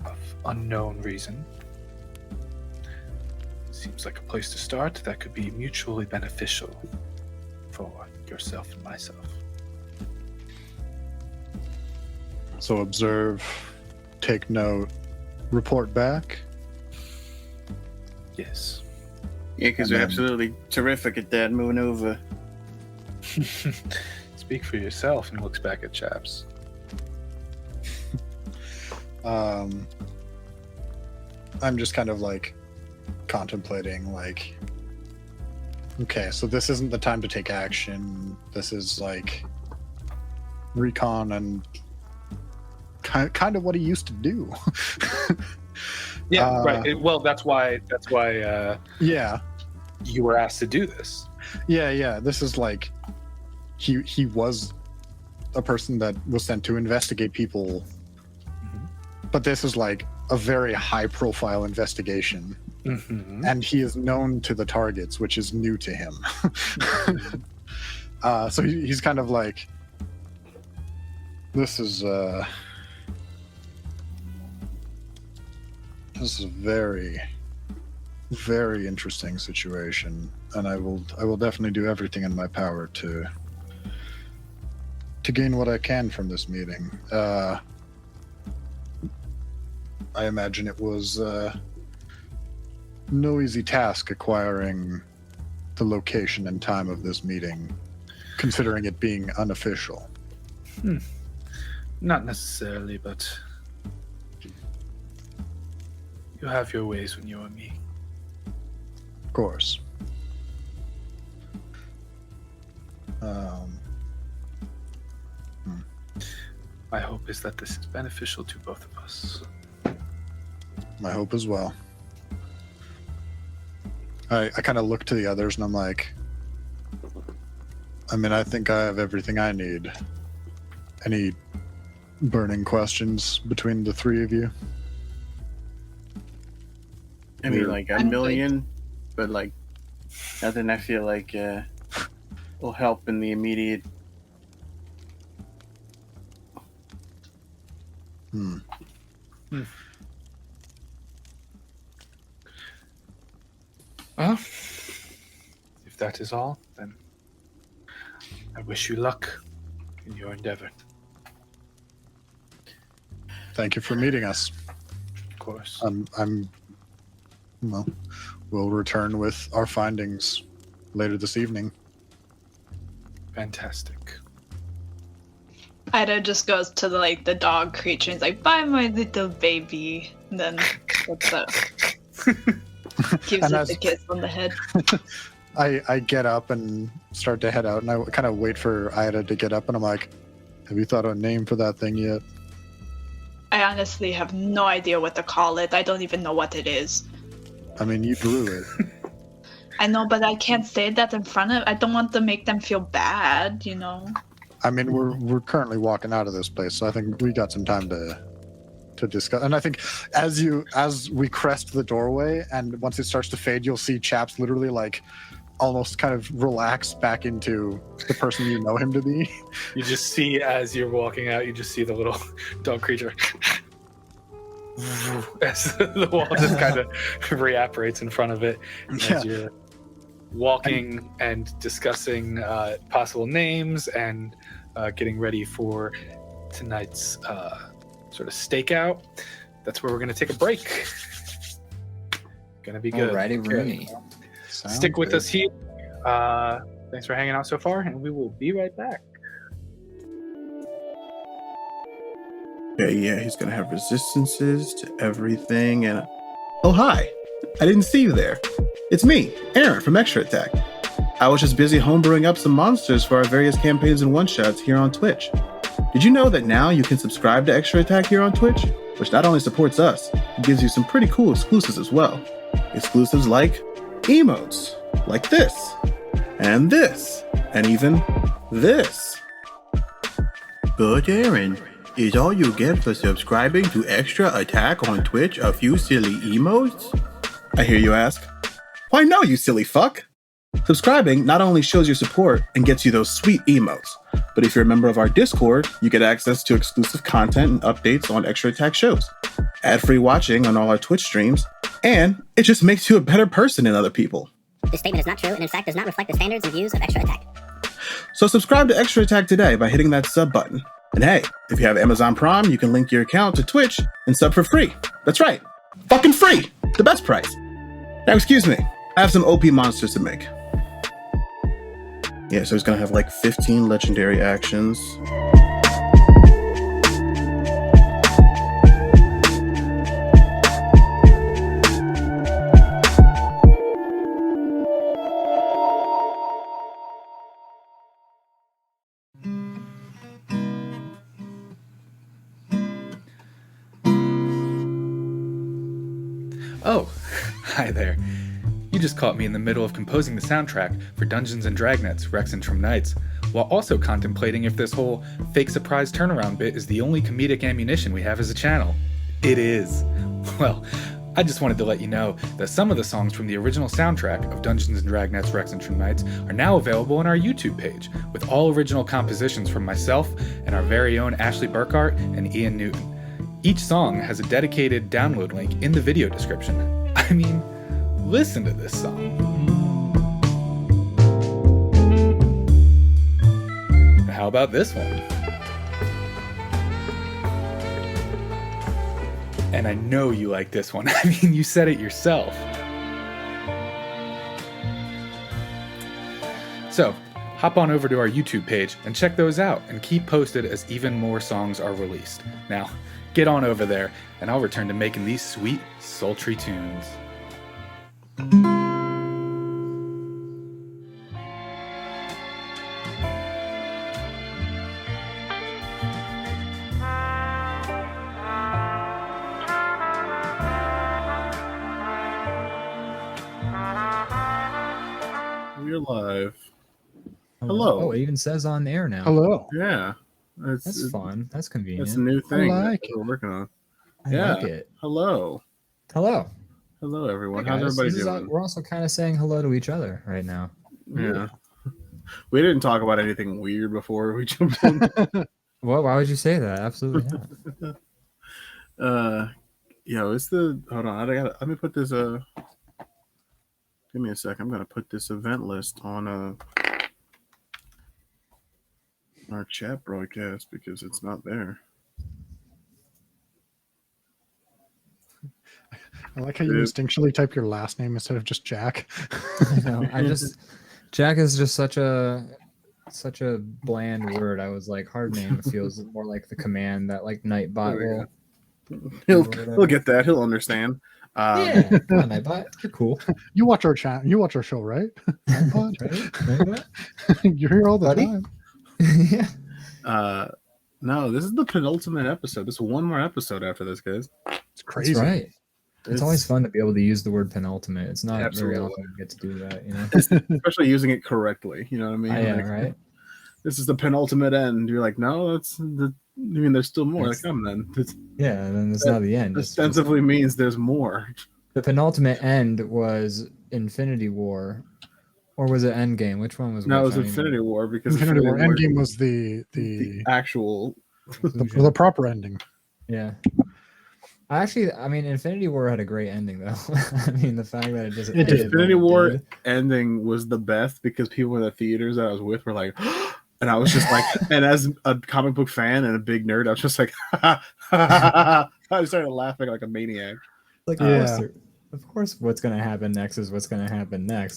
of unknown reason. Seems like a place to start that could be mutually beneficial for yourself and myself. So observe, take note, report back. Yes. Yeah, because we're absolutely terrific at that maneuver. Speak for yourself, and looks back at Chaps. I'm just kind of like contemplating, like, okay, so this isn't the time to take action. This is like recon and kind of what he used to do. Yeah, right. Well, that's why. Yeah, you were asked to do this. Yeah. This is like he was a person that was sent to investigate people, but this is like a very high-profile investigation, and he is known to the targets, which is new to him. So he's kind of like, this is a very, very interesting situation, and I will definitely do everything in my power to gain what I can from this meeting. I imagine it was no easy task acquiring the location and time of this meeting, considering it being unofficial. Not necessarily, but you have your ways when you are me. Of course. My hope is that this is beneficial to both of us. My hope as well. I kind of look to the others and I'm like, I mean, I think I have everything I need. Any burning questions between the three of you? I mean, like a million, but like nothing I feel like will help in the immediate. Well, if that is all, then I wish you luck in your endeavor. Thank you for meeting us. Of course. Well, we'll return with our findings later this evening. Fantastic. Ida just goes to the dog creature and is like, "Bye, my little baby." And then what's up? Gives it a kiss on the head. I get up and start to head out, and I kind of wait for Ida to get up, and I'm like, have you thought of a name for that thing yet? I honestly have no idea what to call it. I don't even know what it is. I mean, you drew it. I know, but I can't say that in front of... I don't want to make them feel bad, you know? I mean, we're currently walking out of this place, so I think we got some time to discuss. And I think as we crest the doorway, and once it starts to fade, you'll see Chaps literally almost kind of relax back into the person you know him to be. You just see, as you're walking out, you just see the little dog creature as the wall just kind of reapparates in front of it as you're walking and discussing possible names and getting ready for tonight's sort of stakeout. That's where we're going to take a break. Gonna be good. Alrighty, Rooney. Stick with us here. Thanks for hanging out so far, and we will be right back. Yeah, he's gonna have resistances to everything, and oh hi, I didn't see you there. It's me, Aaron from Extra Attack. I was just busy homebrewing up some monsters for our various campaigns and one-shots here on Twitch. Did you know that now you can subscribe to Extra Attack here on Twitch? Which not only supports us, it gives you some pretty cool exclusives as well. Exclusives like emotes, like this, and even this. But Aaron, is all you get for subscribing to Extra Attack on Twitch a few silly emotes? I hear you ask. Why no, you silly fuck! Subscribing not only shows your support and gets you those sweet emotes, but if you're a member of our Discord, you get access to exclusive content and updates on Extra Attack shows, ad-free watching on all our Twitch streams, and it just makes you a better person than other people. This statement is not true and in fact does not reflect the standards and views of Extra Attack. So subscribe to Extra Attack today by hitting that sub button. And hey, if you have Amazon Prime, you can link your account to Twitch and sub for free. That's right. Fucking free! The best price. Now excuse me, I have some OP monsters to make. Yeah, so he's gonna have 15 legendary actions. Oh, hi there. You just caught me in the middle of composing the soundtrack for Dungeons & Dragnets, Rexxentrum Nights, while also contemplating if this whole fake surprise turnaround bit is the only comedic ammunition we have as a channel. It is. Well, I just wanted to let you know that some of the songs from the original soundtrack of Dungeons & Dragnets Rexxentrum Nights are now available on our YouTube page, with all original compositions from myself and our very own Ashley Burkhart and Ian Newton. Each song has a dedicated download link in the video description. I mean, listen to this song. How about this one? And I know you like this one. I mean, you said it yourself. So, hop on over to our YouTube page and check those out and keep posted as even more songs are released. Now, get on over there and I'll return to making these sweet, sultry tunes. We're live. Hello. Oh, it even says on air now. Hello. Yeah. That's fun. That's convenient. That's a new thing like that we're working on. I Yeah. like it. Hello. Hello. Hello, everyone. Hi, How's guys. everybody doing? We're also kind of saying hello to each other right now. Yeah. We didn't talk about anything weird before we jumped in. Well, why would you say that? Absolutely not. It's the hold on. Let me put this give me a sec. I'm gonna put this event list on our chat broadcast because it's not there. I like how you instinctually type your last name instead of just Jack. I know. Jack is just such a bland word. I was like, hard name feels more like the command that like Nightbot will. He'll get that. He'll understand. Yeah, come on, Nightbot, you're cool. You watch our chat. You watch our show, right? Right? You're here all the Buddy? time. Yeah. No, this is the penultimate episode. This is one more episode after this, guys. It's crazy. That's right. It's always fun to be able to use the word penultimate. It's not Absolutely. very often you get to do that, you know. Especially using it correctly. You know what I mean? Yeah, Like, right. this is the penultimate end. You're like, no, there's still more. Like, come then. Yeah, and then it's not the end. It's Ostensibly means there's more. the penultimate end was Infinity War, or was it Endgame? Which one was? No, it which was anymore? Infinity War because Infinity War War Endgame was the actual. the proper ending. Yeah. I mean, Infinity War had a great ending, though. I mean, the fact that it just It did. Infinity War ending was the best because people in the theaters that I was with were like, and I was just like, and as a comic book fan and a big nerd, I was just like, I started laughing like a maniac. Like, Yeah. of course, what's going to happen next is what's going to happen next.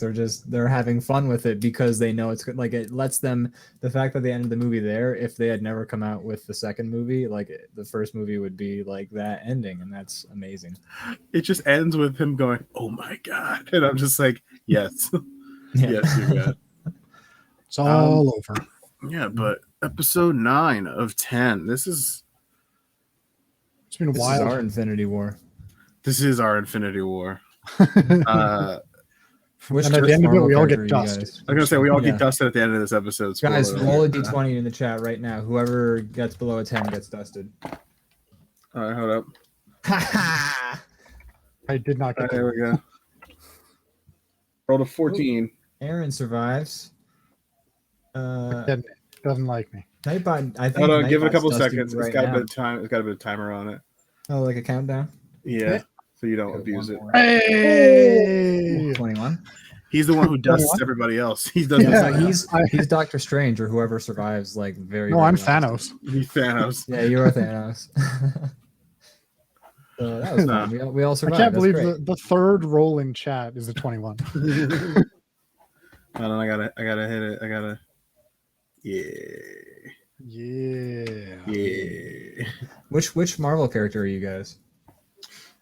They're having fun with it because they know it's good. Like, it lets them, the fact that they ended the movie there, if they had never come out with the second movie, like the first movie would be like that ending, and that's amazing. It just ends with him going, "Oh my god," and I'm just like, "Yes, Yeah. yes, you got." It's all over. Yeah, but episode 9 of 10. This is It's been a This is while. our Infinity War. our Infinity War. Which And at the end of it, Marvel we all character get are you dusted. guys? I'm gonna say we all Yeah. get dusted at the end of this episode. Guys, Spoiler roll a alert. d20 in the chat right now. Whoever gets below a 10 gets dusted. All right, hold up. I did not All get right, here we go. Roll a 14. Aaron survives. Doesn't like me. Nightbot, I think. Hold on, give it a Nightbot's couple dusted seconds. right It's got now. a bit of time. It's got a bit of timer on it. Oh, like a countdown. Yeah, so you don't Okay, abuse one it. more. Hey! 21. He's the one who dusts 21? everybody else. He does. Yeah. He's Doctor Strange or whoever survives. Like very. No, very I'm last. Thanos. He's Thanos. Yeah, you are Thanos. So that was fun. We all I survived. can't That's believe great. the third roll in chat is a 21. Hold on, I gotta hit it. Yeah. Yeah. Which Marvel character are you guys?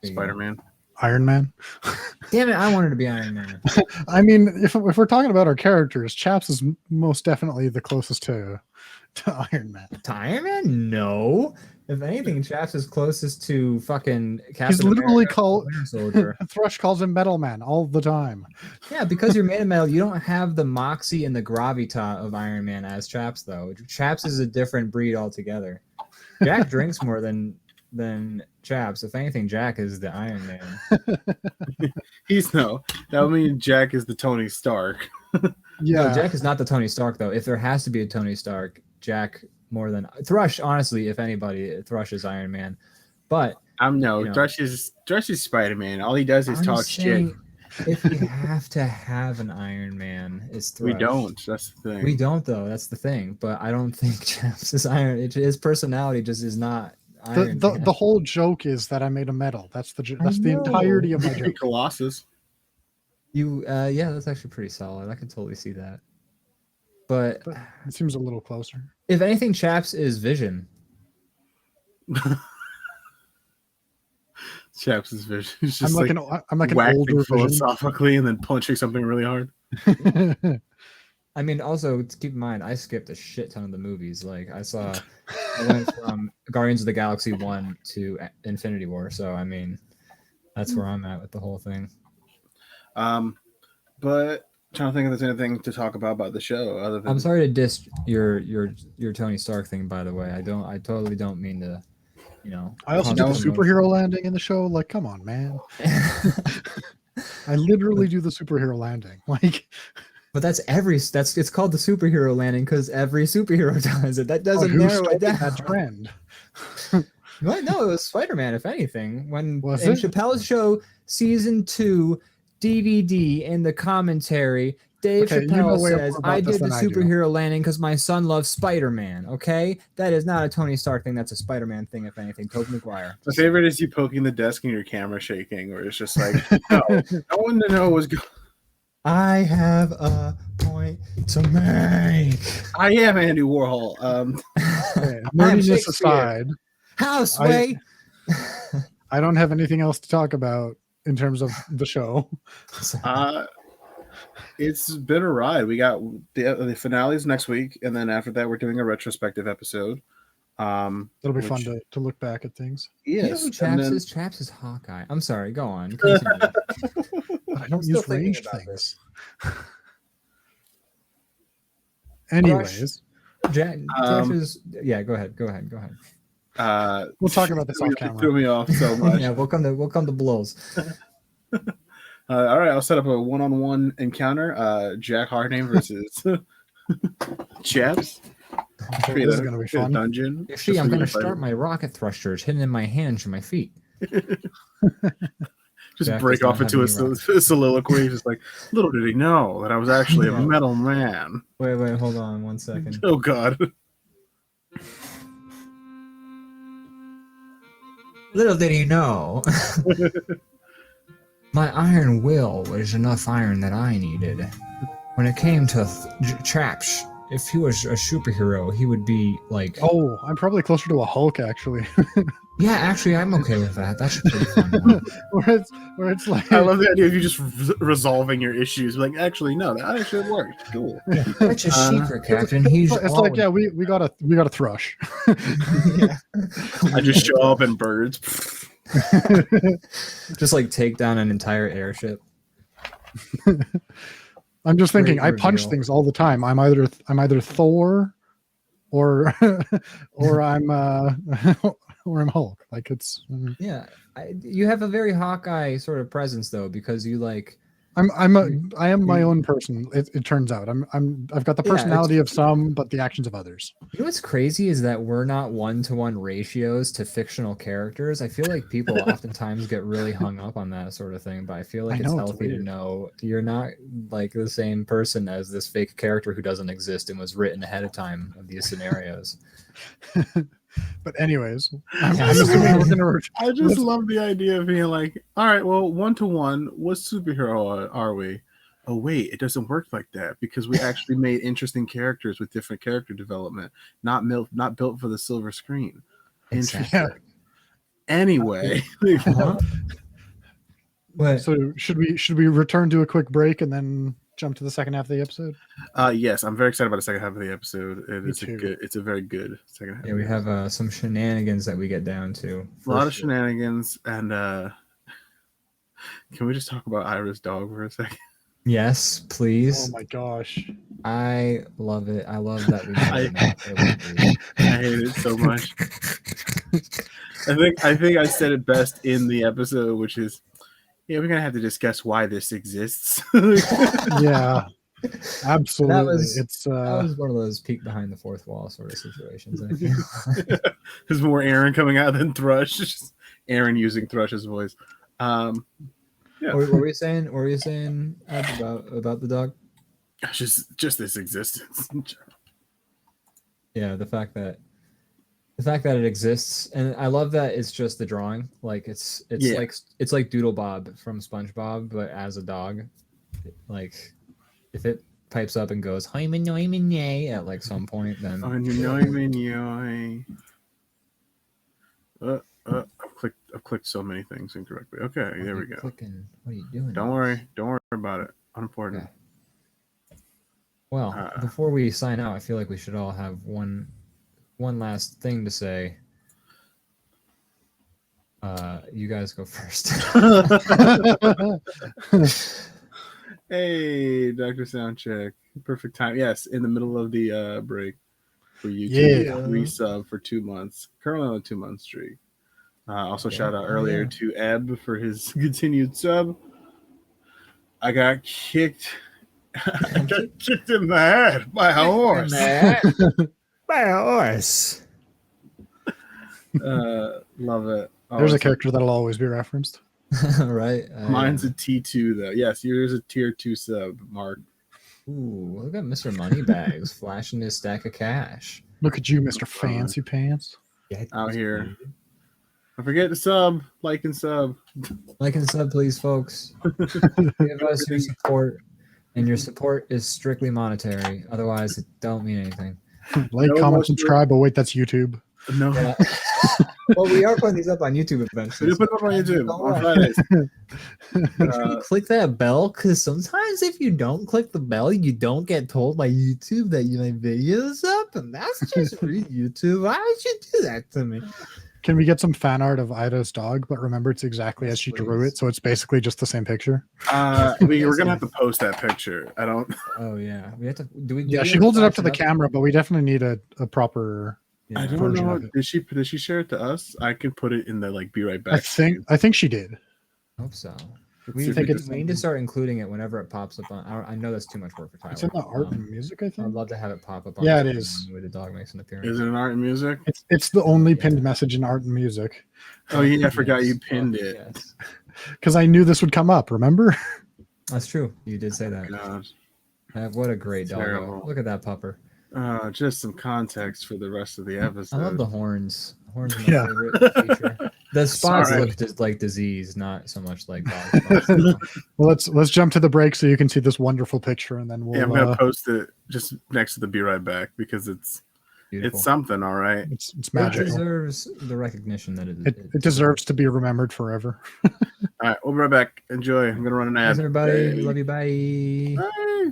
Spider-Man. Iron Man. Damn it! I wanted to be Iron Man. I mean, if we're talking about our characters, Chaps is most definitely the closest to Iron Man. To Iron Man? No. If anything, Chaps is closest to fucking Captain He's literally America, called Winter Soldier. Thrush calls him Metal Man all the time. Yeah, because you're made of metal, you don't have the moxie and the gravitas of Iron Man as Chaps, though. Chaps is a different breed altogether. Jack drinks more than Chaps. If anything, Jack is the Iron Man. That would mean Jack is the Tony Stark. Yeah, No, Jack is not the Tony Stark though. If there has to be a Tony Stark, Jack more than Thrush. Honestly, if anybody, Thrush is Iron Man. But Thrush is Spider-Man. All he does is I'm talk shit. saying, if you have to have an Iron Man, it's Thrush. We don't. That's the thing. We don't though. That's the thing. But I don't think Chaps is Iron. His personality just is not Iron Man. the whole joke is that I made a medal. That's the entirety of my joke. Colossus. Yeah, that's actually pretty solid. I can totally see that. But It seems a little closer. if anything, Chaps is Vision. Chaps' vision. It's just I'm like an whacking older Vision. philosophically and then punching something really hard. I mean, also keep in mind, I skipped a shit ton of the movies. Like I went from Guardians of the Galaxy 1 to Infinity War. So I mean, that's where I'm at with the whole thing. But trying to think if there's anything to talk about the show other than I'm sorry to diss your Tony Stark thing, by the way. I totally don't mean to, I also do the superhero landing in the show. Like, come on, man. I literally do the superhero landing. Like, but it's called the superhero landing because every superhero does it. That doesn't narrow it down. That trend. What? No, it was Spider-Man. If anything, when Was in it? Chappelle's show season 2 DVD in the commentary, Dave Okay, you Chappelle know way more says, about "I this did the than I do." superhero landing because my son loves Spider-Man." Okay, that is not a Tony Stark thing. That's a Spider-Man thing. If anything, Tobey Maguire. My favorite is you poking the desk and your camera shaking, where it's just like, no one to know what's going. I have a point to make. I am Andy Warhol. Nerdiness Shakespeare. aside, Houseway. I don't have anything else to talk about in terms of the show. It's been a ride. We got the finales next week, and then after that, we're doing a retrospective episode. It'll be fun to look back at things. Yes, Chaps is Hawkeye. I'm sorry. Go on. Continue. I don't Still use thinking ranged about things. Anyways, Josh is. Yeah. Go ahead. we'll talk about this off camera. Threw me off so much. Yeah. We'll come to blows. All right, I'll set up a one-on-one encounter. Jack Hardname versus Chaps. This is going to be fun. Dungeon. Actually, I'm going to start my rocket thrusters hidden in my hands or my feet. Just Jack break does off not into have a soliloquy. Just like, little did he know that I was actually a metal man. Wait, hold on 1 second. Oh, God. Little did he know. My iron will was enough iron that I needed. When it came to Chaps, if he was a superhero, he would be like... Oh, I'm probably closer to a Hulk, actually. Yeah, actually, I'm okay with that. That's a pretty fun one. where it's like... I love the idea of you just resolving your issues. Like, actually, no, that actually worked. Cool. That's a secret, Captain. He's It's like, yeah, we got a thrush. Yeah. I just show up in birds. Just like take down an entire airship. I'm just thinking, Great I punch reveal. things all the time. I'm either Thor, or I'm or I'm Hulk. Like it's. Yeah, you have a very Hawkeye sort of presence though, because you like. I am my own person. It turns out I've got the personality of some, but the actions of others. You know what's crazy is that we're not 1-to-1 ratios to fictional characters. I feel like people oftentimes get really hung up on that sort of thing, but I feel like it's healthy to know you're not like the same person as this fake character who doesn't exist and was written ahead of time of these scenarios. But anyways, I'm assuming we're gonna. I just love the idea of being like, all right, well, 1-to-1, what superhero are we? Oh wait, it doesn't work like that because we actually made interesting characters with different character development, not built for the silver screen. Interesting. Exactly. Anyway, But So should we return to a quick break and then jump to the second half of the episode? yes, I'm very excited about the second half of the episode. too. It's a very good second half. yeah, we have some shenanigans that we get down to. a lot of shenanigans, and can we just talk about Ira's dog for a second? Yes, please. Oh my gosh! I love it. I love that we. I hate it so much. I think I said it best in the episode, which is, yeah, we're gonna have to discuss why this exists. Yeah, absolutely. That was one of those peek behind the fourth wall sort of situations. I feel like. There's more Aaron coming out than Thrush. Just Aaron using Thrush's voice. Yeah. What were you saying? What were you saying about the dog? Just this existence. Yeah, the fact that it exists, and I love that it's just the drawing. Like it's like Doodle Bob from SpongeBob, but as a dog. Like if it pipes up and goes "Hi yay" at like some point, then I've clicked so many things incorrectly. Okay, there we go. Clicking. What are you doing? Don't worry about it. Unimportant. Okay. Well, before we sign out, I feel like we should all have one last thing to say. You guys go first. Hey, Dr. Soundcheck. Perfect time. Yes, in the middle of the break for you to resub for 2 months. Currently on a 2-month streak. Also, shout out earlier to Ebb for his continued sub. I got kicked. I got kicked in the head by a horse. By a horse. Love it. There's a character that'll always be referenced. Right. Mine's a T2 though. Yes, here's a tier 2 sub, Mark. Ooh, look at Mr. Moneybags flashing his stack of cash. Look at you, Mr. Fancy Pants. Out here. Don't forget to sub, like and sub. Like and sub, please, folks. Give us your support, and your support is strictly monetary. Otherwise, it don't mean anything. Like, comment, subscribe. Oh wait, that's YouTube. No. Yeah. Well, we are putting these up on YouTube eventually. We put them on YouTube on Fridays. Make sure you click that bell, because sometimes if you don't click the bell, you don't get told by YouTube that my video's up, and that's just really YouTube. Why would you do that to me? Can we get some fan art of Ida's dog? But remember, it's exactly as she drew it, so it's basically just the same picture. We're gonna have to post that picture. I don't. Oh yeah, we have to. Do we? Yeah, she holds it up to the camera, but we definitely need a proper. Yeah. I don't know. Did she share it to us? I could put it in the like be right back. I think she did. Hope so. We need to start including it whenever it pops up on. I know that's too much work for Tyler. It's in the art and music, I think. I'd love to have it pop up on. Yeah, it is. Where the dog makes an appearance. Is it an art and music? It's the only pinned message in art and music. Oh yeah, I forgot you pinned it. Yes. Because I knew this would come up. Remember? That's true. You did say that. God. What a great dog! Terrible. Look at that pupper. Just some context for the rest of the episode. I love the horns. Horns are my favorite feature. The spots look just like disease, not so much like dog spots. Well, let's jump to the break so you can see this wonderful picture, and then we'll. Yeah, I'm gonna post it just next to the be right back because it's Beautiful. It's something, all right. It's magical. It deserves the recognition that it deserves to be remembered forever. All right, we'll be right back. Enjoy. I'm gonna run an ad. Thanks, everybody. Love you. Bye. Bye.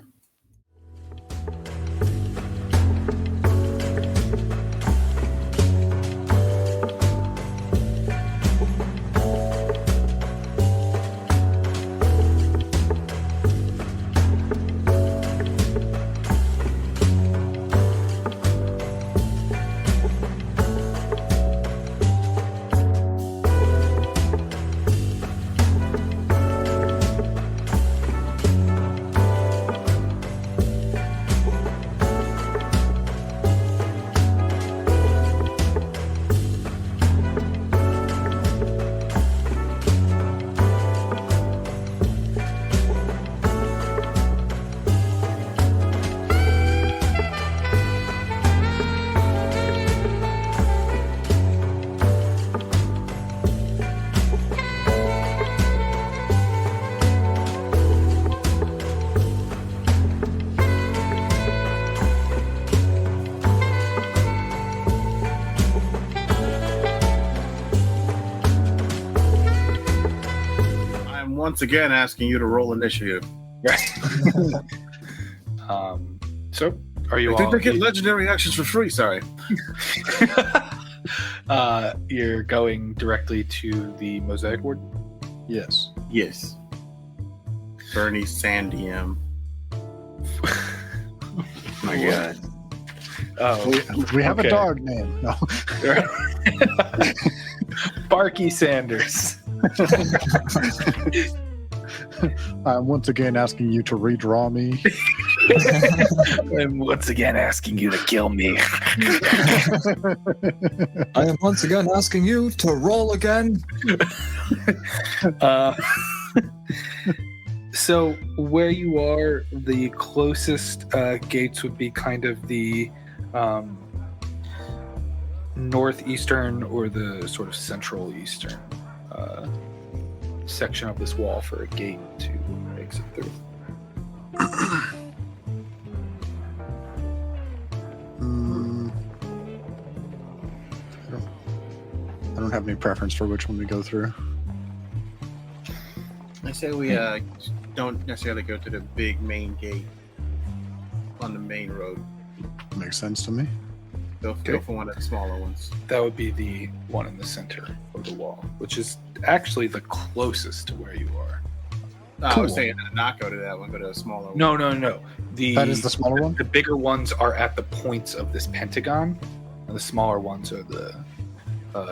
Once again, asking you to roll initiative. So, are you I think all? they get legendary actions for free. Sorry. You're going directly to the Mosaic Ward? Yes. Yes. Bernie Sandium. My God. Oh, We have okay. a dog name. No. Barky Sanders. I'm once again asking you to redraw me. I'm once again asking you to kill me. I am once again asking you to roll again. So where you are, the closest gates would be kind of the northeastern or the sort of central eastern section of this wall for a gate to exit through. I don't have any preference for which one we go through. I say we don't necessarily go to the big main gate on the main road. Makes sense to me. Go for one of the smaller ones. That would be the one in the center of the wall, which is actually the closest to where you are. I Cool. was saying not go to that one, go to a smaller one. No. That is the smaller one? The bigger ones are at the points of this pentagon, and the smaller ones are the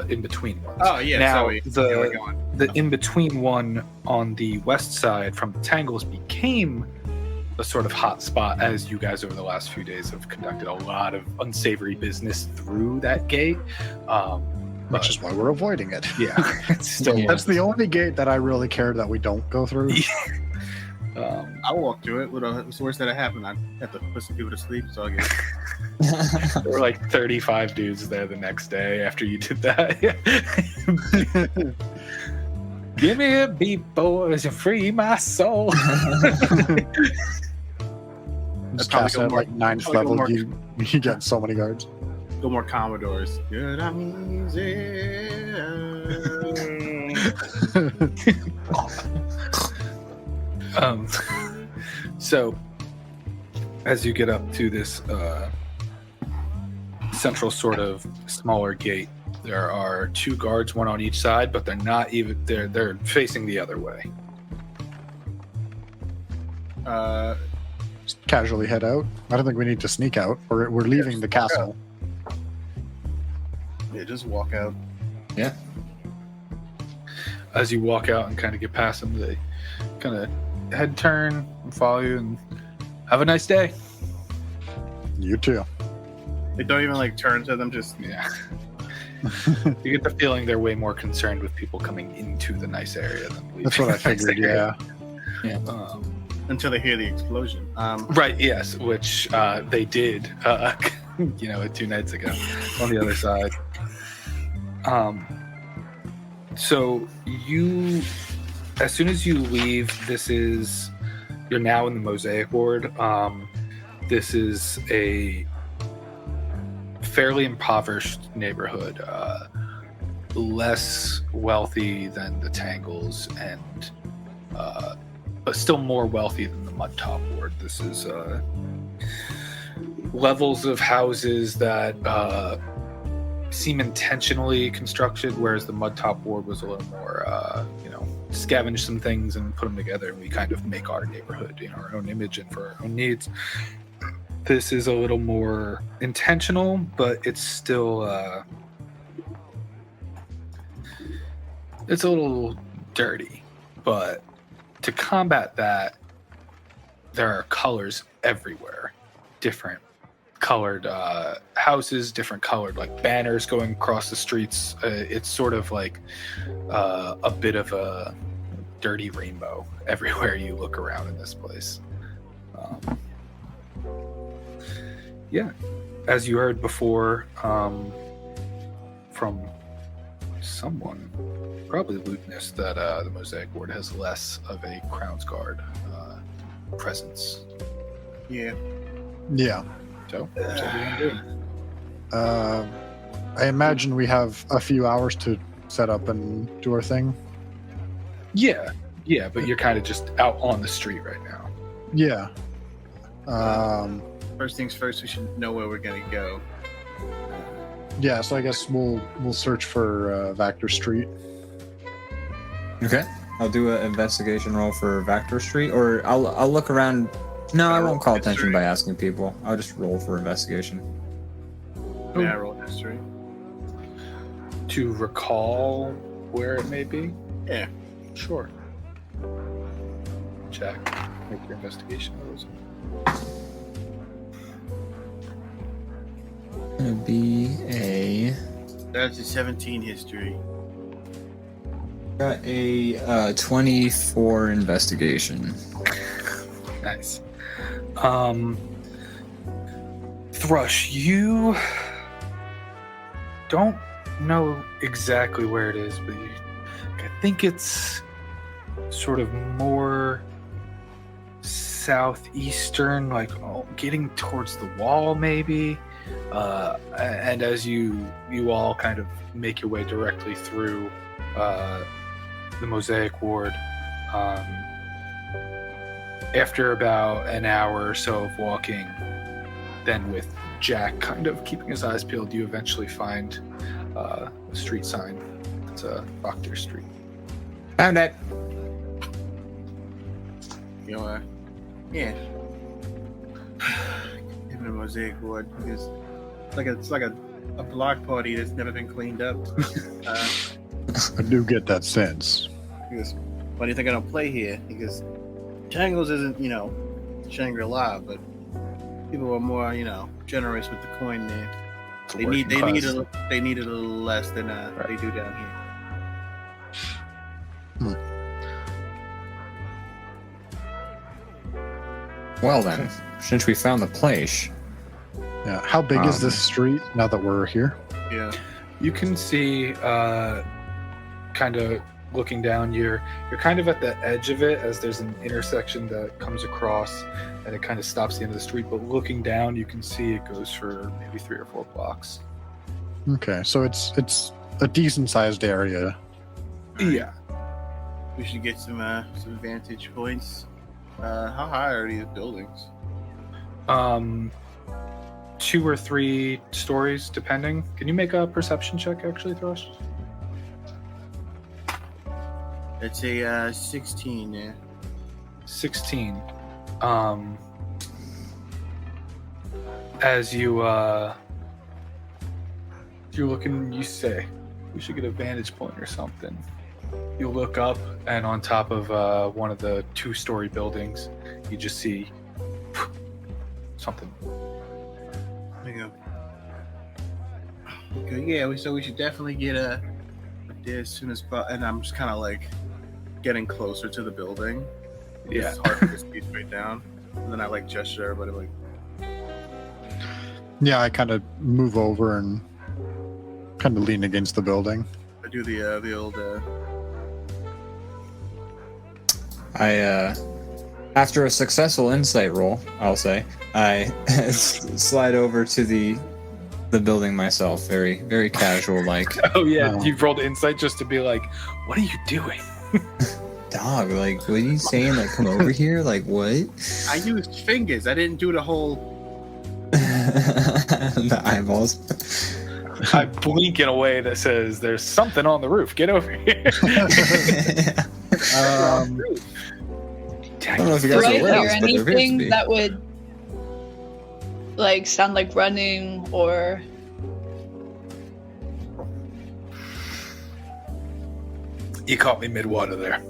in-between ones. Oh, yeah. Now, so we're going. the in-between one on the west side from the Tangles became a sort of hot spot as you guys over the last few days have conducted a lot of unsavory business through that gate. Which is why we're avoiding it. Yeah, it's still. That's the only gate that I really care that we don't go through. I'll walk through it. What's the worst that happened? I have to put some people to sleep, so I guess. There were like 35 dudes there the next day after you did that. Give me a beat, boys, and free my soul. Just probably cast go it at more- like 9th probably go level, more- you get so many guards. Go more Commodores. Good So, as you get up to this central sort of smaller gate, there are 2 guards, one on each side, but they're not even. They're facing the other way. Just casually head out. I don't think we need to sneak out. We're leaving the castle. Yeah, just walk out. Yeah. As you walk out and kind of get past them, they kind of head turn and follow you and have a nice day. You too. They don't even like turn to them. Just Yeah. You get the feeling they're way more concerned with people coming into the nice area than leaving. That's what I the nice figured, area. yeah. until they hear the explosion. Right, yes, which they did, 2 nights ago on the other side. So you, as soon as you leave, you're now in the Mosaic Ward. This is a fairly impoverished neighborhood, less wealthy than the Tangles, and but still more wealthy than the Mudtop Ward. This is levels of houses that seem intentionally constructed, whereas the Mudtop Ward was a little more, scavenge some things and put them together, and we kind of make our neighborhood in our own image and for our own needs. This is a little more intentional, but it's still it's a little dirty. But to combat that, there are colors everywhere, different colored houses, different colored like banners going across the streets. It's sort of like a bit of a dirty rainbow everywhere you look around in this place. Yeah, as you heard before from someone, probably Luteness, that the Mosaic Ward has less of a Crown's Guard presence. Yeah. Yeah. So, what's everyone doing? I imagine we have a few hours to set up and do our thing. Yeah, but you're kind of just out on the street right now. Yeah. First things first, we should know where we're gonna go. Yeah, so I guess we'll search for Vector Street. Okay. I'll do an investigation roll for Vector Street, or I'll look around. No, I won't call attention by asking people. I'll just roll for investigation. May I roll history? To recall where it may be? Yeah. Sure. Check. Make your investigation rolls. Gonna be a That's a 17 history. got a 24 investigation. Nice. Thrush, you don't know exactly where it is, but I think it's sort of more southeastern, like getting towards the wall, maybe. And as you all kind of make your way directly through the Mosaic Ward, after about an hour or so of walking, then with Jack kind of keeping his eyes peeled, you eventually find a street sign. It's a Proctor Street. Found it. You know, yeah. Even a Mosaic Ward, because it's like a block party that's never been cleaned up. I do get that sense. Because why do you think I don't play here? Because Tangles isn't, Shangri-La, but people are more, generous with the coin there. They need a little less than they do down here. Well then, since we found the place, Yeah. How big is this street now that we're here? Yeah. You can see, kind of looking down, you're kind of at the edge of it, as there's an intersection that comes across and it kind of stops the end of the street, but looking down you can see it goes for maybe 3 or 4 blocks. Okay, so it's a decent sized area. Yeah. We should get some vantage points. How high are these buildings? 2 or 3 stories depending. Can you make a perception check actually, Thrush? It's a 16 there. 16. As you're looking, you say, we should get a vantage point or something. You look up, and on top of one of the 2-story buildings, you just see something. There you go. Okay, yeah, so we should definitely get there as soon as possible. And I'm just kind of like getting closer to the building. Yeah. It's hard for this piece right down. And then I like gesture, but I'm like, Yeah, I kind of move over and kind of lean against the building. I do the old. after a successful insight roll, I'll say, I slide over to the building myself, very, very casual, like. Oh yeah, you've rolled insight just to be like, what are you doing? Dog, like, what are you saying? Like, come over here? Like, what? I used fingers. I didn't do the whole. The eyeballs. I blink in a way that says, there's something on the roof. Get over here. I don't know if you guys Do I are aware, hear but there appears to anything be. that would sound like running or You caught me mid-water there.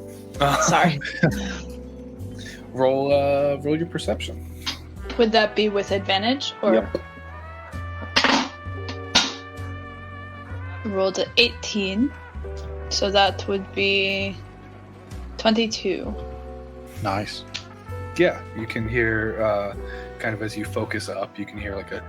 sorry. Roll your perception. Would that be with advantage or Yep. rolled an 18? So that would be 22. Nice. Yeah, you can hear, kind of as you focus up, you can hear like a.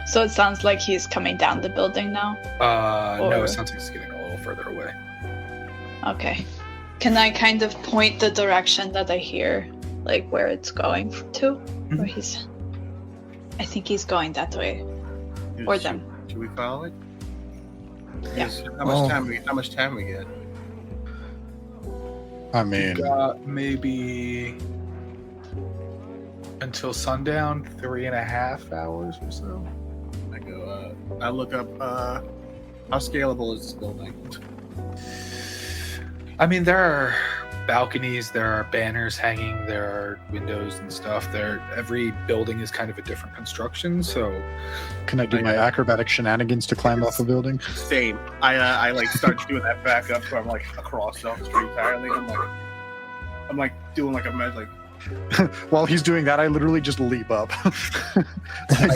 So it sounds like he's coming down the building now. No, Or- it sounds like it's getting a little further away. Okay. Can I kind of point the direction that I hear, like where it's going to? Where he's. I think he's going that way. Or them. Should we follow it? Yeah. How much time we get? I mean, Got maybe until sundown, 3.5 hours or so. I go. I look up. How scalable is this building? I mean, there are balconies, there are banners hanging, there are windows and stuff. Every building is kind of a different construction, so Can I do my acrobatic shenanigans to climb off a building? Same. I like start doing that back up, so I'm like across the street entirely. I'm like doing like a like. While he's doing that, I literally just leap up,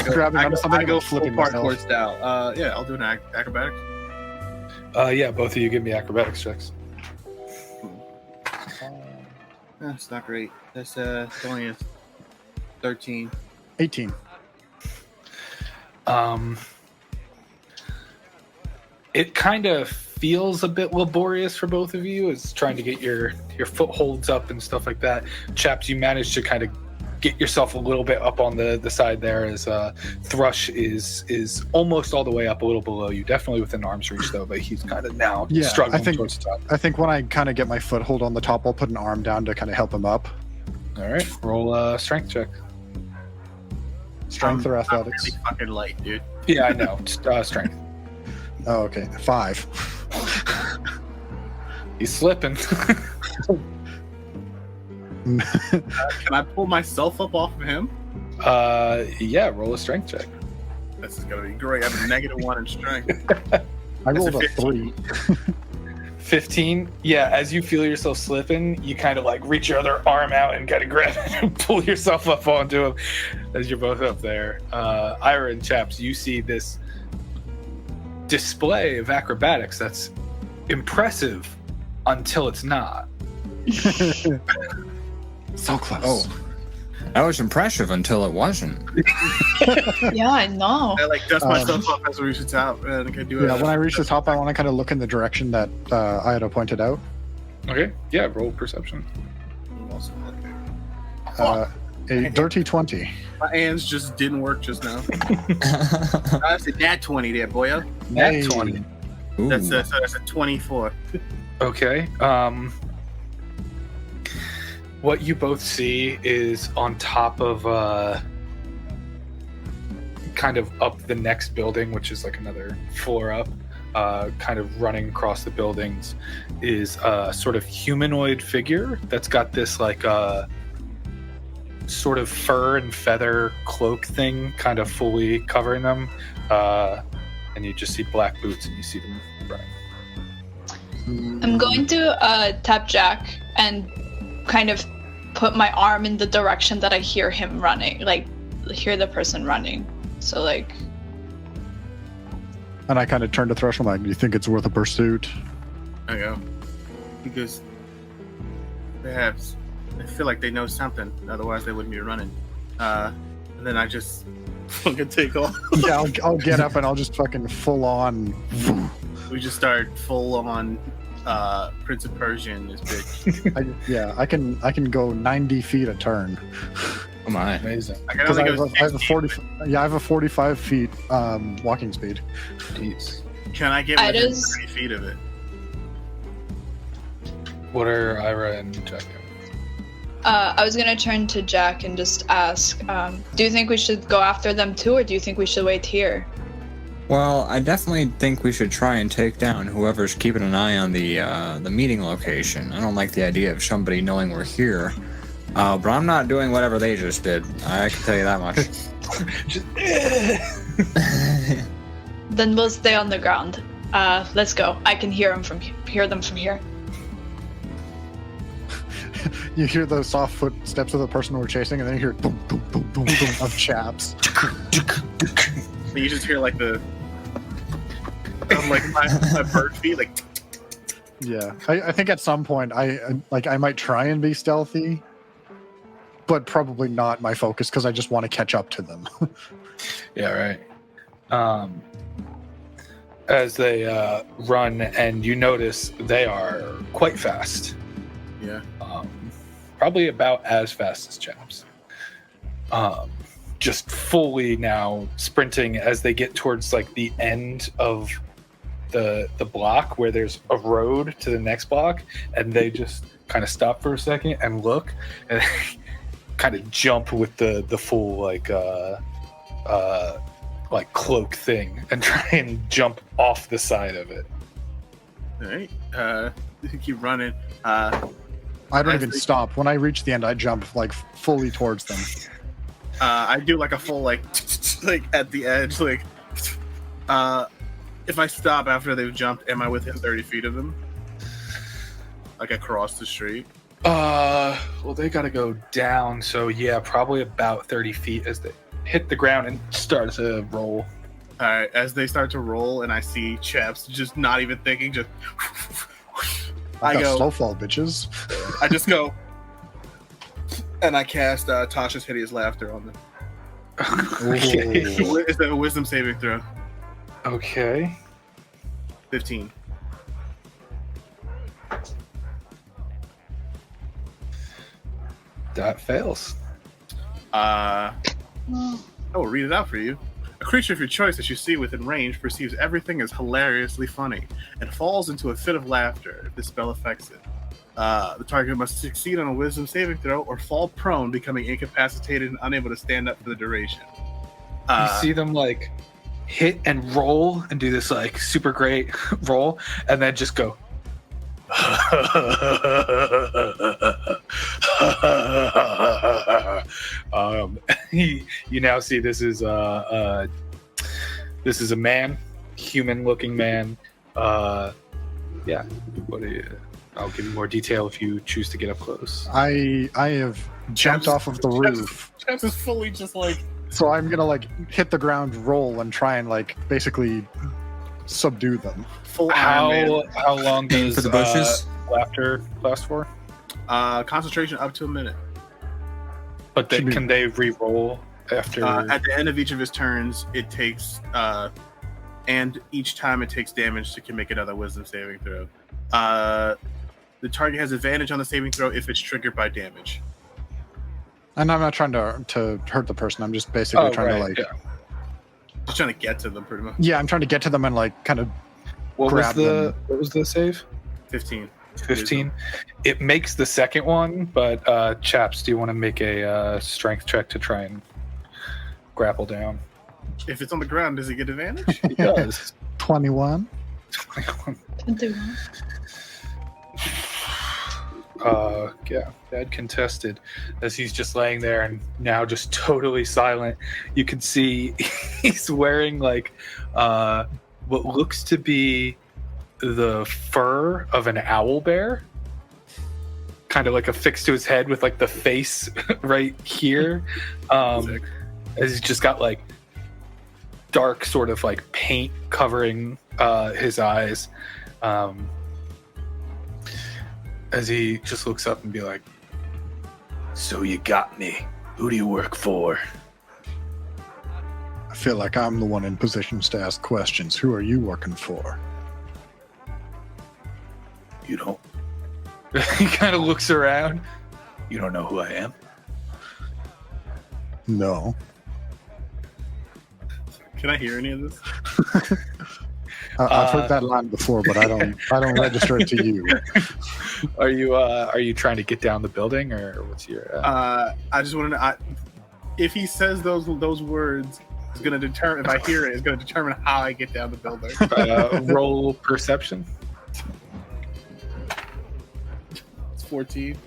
grabbing onto something. I go and full flipping parkour myself. style. Yeah, I'll do an acrobatics. yeah, both of you give me acrobatics checks. That's not great. That's only a 13. 18. It kind of feels a bit laborious for both of you. It's trying to get your footholds up and stuff like that. Chaps, you managed to kind of get yourself a little bit up on the side there, as Thrush is almost all the way up, a little below you. Definitely within arm's reach though, but he's kind of now struggling towards the top. I think when I kind of get my foothold on the top, I'll put an arm down to kind of help him up. All right, roll a strength check. Strength or athletics? I'm really fucking light, dude. Yeah, I know. Just strength. Oh, okay. 5. He's slipping. Can I pull myself up off of him? Yeah, roll a strength check. This is gonna be great. I have a -1 in strength. I rolled a 3. 15. Yeah, as you feel yourself slipping, you kind of like reach your other arm out and kind of grab it and pull yourself up onto him as you're both up there. Ira and Chaps, you see this display of acrobatics that's impressive until it's not. So close. Oh, that was impressive until it wasn't. Yeah, I know. I like dust myself up as I reach the top, and I can do it. Yeah, when I reach the top, I want to kind of look in the direction that Ida pointed out. Okay, yeah, roll perception. A dirty 20. My hands just didn't work just now. That's a nat 20 there, boyo. Nat Hey. 20. Ooh. That's a 24. Okay. What you both see is on top of kind of up the next building, which is like another floor up, kind of running across the buildings, is a sort of humanoid figure that's got this like sort of fur and feather cloak thing kind of fully covering them, and you just see black boots and you see them running. I'm going to tap Jack and kind of put my arm in the direction that I hear him running, like hear the person running. So like, And I kind of turn to Thrush. I'm like, do you think it's worth a pursuit? I go. Because perhaps I feel like they know something, otherwise they wouldn't be running. And then I just fucking take off. Yeah, I'll get up and I'll just fucking full on. We just start full on Prince of Persia in this bitch. I can go 90 feet a turn. Oh my. Amazing. I can Because only I go have a 60. 40. Yeah, I have a 45 feet walking speed. Jeez. Can I get I within just- 30 feet of it? What are Ira and Jack doing? I was gonna turn to Jack and just ask, do you think we should go after them too, or do you think we should wait here? Well, I definitely think we should try and take down whoever's keeping an eye on the meeting location. I don't like the idea of somebody knowing we're here. But I'm not doing whatever they just did. I can tell you that much. Then we'll stay on the ground. Let's go. I can hear them from here. You hear the soft footsteps of the person we're chasing, and then you hear boom, boom, boom, boom, boom of chaps. You just hear like the like my bird feet, like. Yeah, I think at some point I might try and be stealthy, but probably not my focus because I just want to catch up to them. Yeah, right. As they run, and you notice they are quite fast. Yeah. Probably about as fast as Chaps. Just fully now sprinting as they get towards like the end of the block where there's a road to the next block, and they just kind of stop for a second and look and kind of jump with the full like cloak thing and try and jump off the side of it. All right. Keep running. I don't even stop. When I reach the end, I jump like fully towards them. I do like a full like at the edge. Like, if I stop after they've jumped, am I within 30 feet of them? Like across the street? Well, they gotta go down, so yeah, probably about 30 feet as they hit the ground and start to roll. Alright, as they start to roll and I see Chaps just not even thinking, just I got go slow fall, bitches. I just go and I cast Tasha's Hideous Laughter on them. Okay. Is that a wisdom saving throw? Okay. 15. That fails. I will read it out for you. A creature of your choice that you see within range perceives everything as hilariously funny and falls into a fit of laughter if the spell affects it. The target must succeed on a wisdom saving throw or fall prone, becoming incapacitated and unable to stand up for the duration. You see them like hit and roll and do this like super great roll and then just go. You now see this is a man, human-looking man. Yeah. What do you? I'll give you more detail if you choose to get up close. I have jumped off of the roof. Chaps is fully just like. So I'm gonna like hit the ground, roll, and try and like basically subdue them. Full Iron Man. How long does for the bushes? Laughter last for? Concentration up to a minute. But then, can they re-roll after? At the end of each of his turns, it takes, and each time it takes damage, so it can make another wisdom saving throw. The target has advantage on the saving throw if it's triggered by damage. And I'm not trying to hurt the person. I'm just basically trying to like. Yeah. Just trying to get to them, pretty much. Yeah, I'm trying to get to them and like kind of What grab them. What was the save? 15. 15. It makes the second one, but Chaps, do you want to make a strength check to try and grapple down? If it's on the ground, does it get advantage? He does. 21. 21. Yeah, bad contested. As he's just laying there and now just totally silent. You can see he's wearing like what looks to be the fur of an owl bear, kind of like affixed to his head with like the face right here. As he's just got like dark sort of like paint covering his eyes. As he just looks up and be like, "So you got me. Who do you work for?" I feel like I'm the one in positions to ask questions. Who are you working for? You don't. He kind of looks around. You don't know who I am? No. Can I hear any of this? I've heard that line before, but I don't register it to you. Are you trying to get down the building, or what's your? I just want to know if he says those words. It's going to determine if I hear it. It's going to determine how I get down the building. Roll perception. It's 14.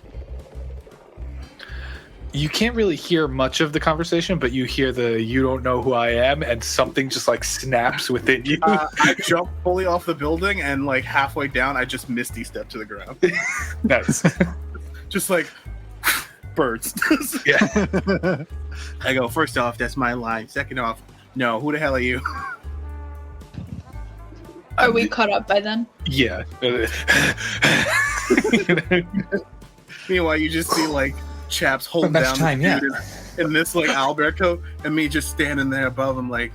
You can't really hear much of the conversation, but you hear the "you don't know who I am" and something just like snaps within you. I jump fully off the building and like halfway down, I just misty step to the ground. Nice. Just like birds. Yeah. I go, first off, that's my line. Second off, no, who the hell are you? Are we caught up by then? Yeah. Meanwhile, you just see like Chaps holding down the dude in this like owlbear coat, and me just standing there above him like,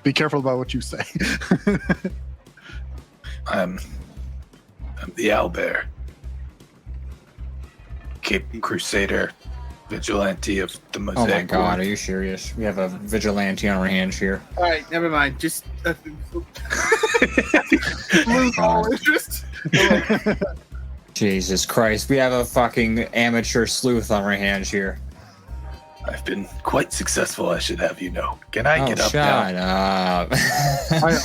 be careful about what you say. I'm the owlbear, Cape Crusader, vigilante of the Mosaic Oh my god, Ward. are you serious? We have a vigilante on our hands here. all right, never mind. Just lose all interest. Jesus Christ, we have a fucking amateur sleuth on our hands here. I've been quite successful, I should have you know. Can I get up shut now? up.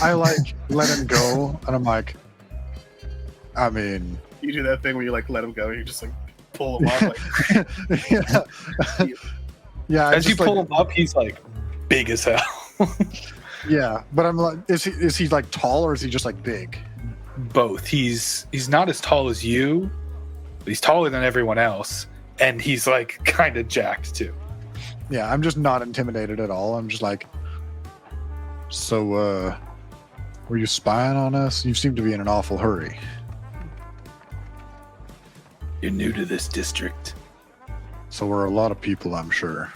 I like let him go, and I'm like, I mean, You do that thing where you like let him go, you just like pull him off. Like, yeah. As you pull him up, he's like big as hell. Yeah, but I'm like, is he like tall or is he just like big? Both. He's not as tall as you, but he's taller than everyone else, and he's like kind of jacked too. Yeah, I'm just not intimidated at all. I'm just like, so, were you spying on us? You seem to be in an awful hurry. You're new to this district. So we're a lot of people, I'm sure.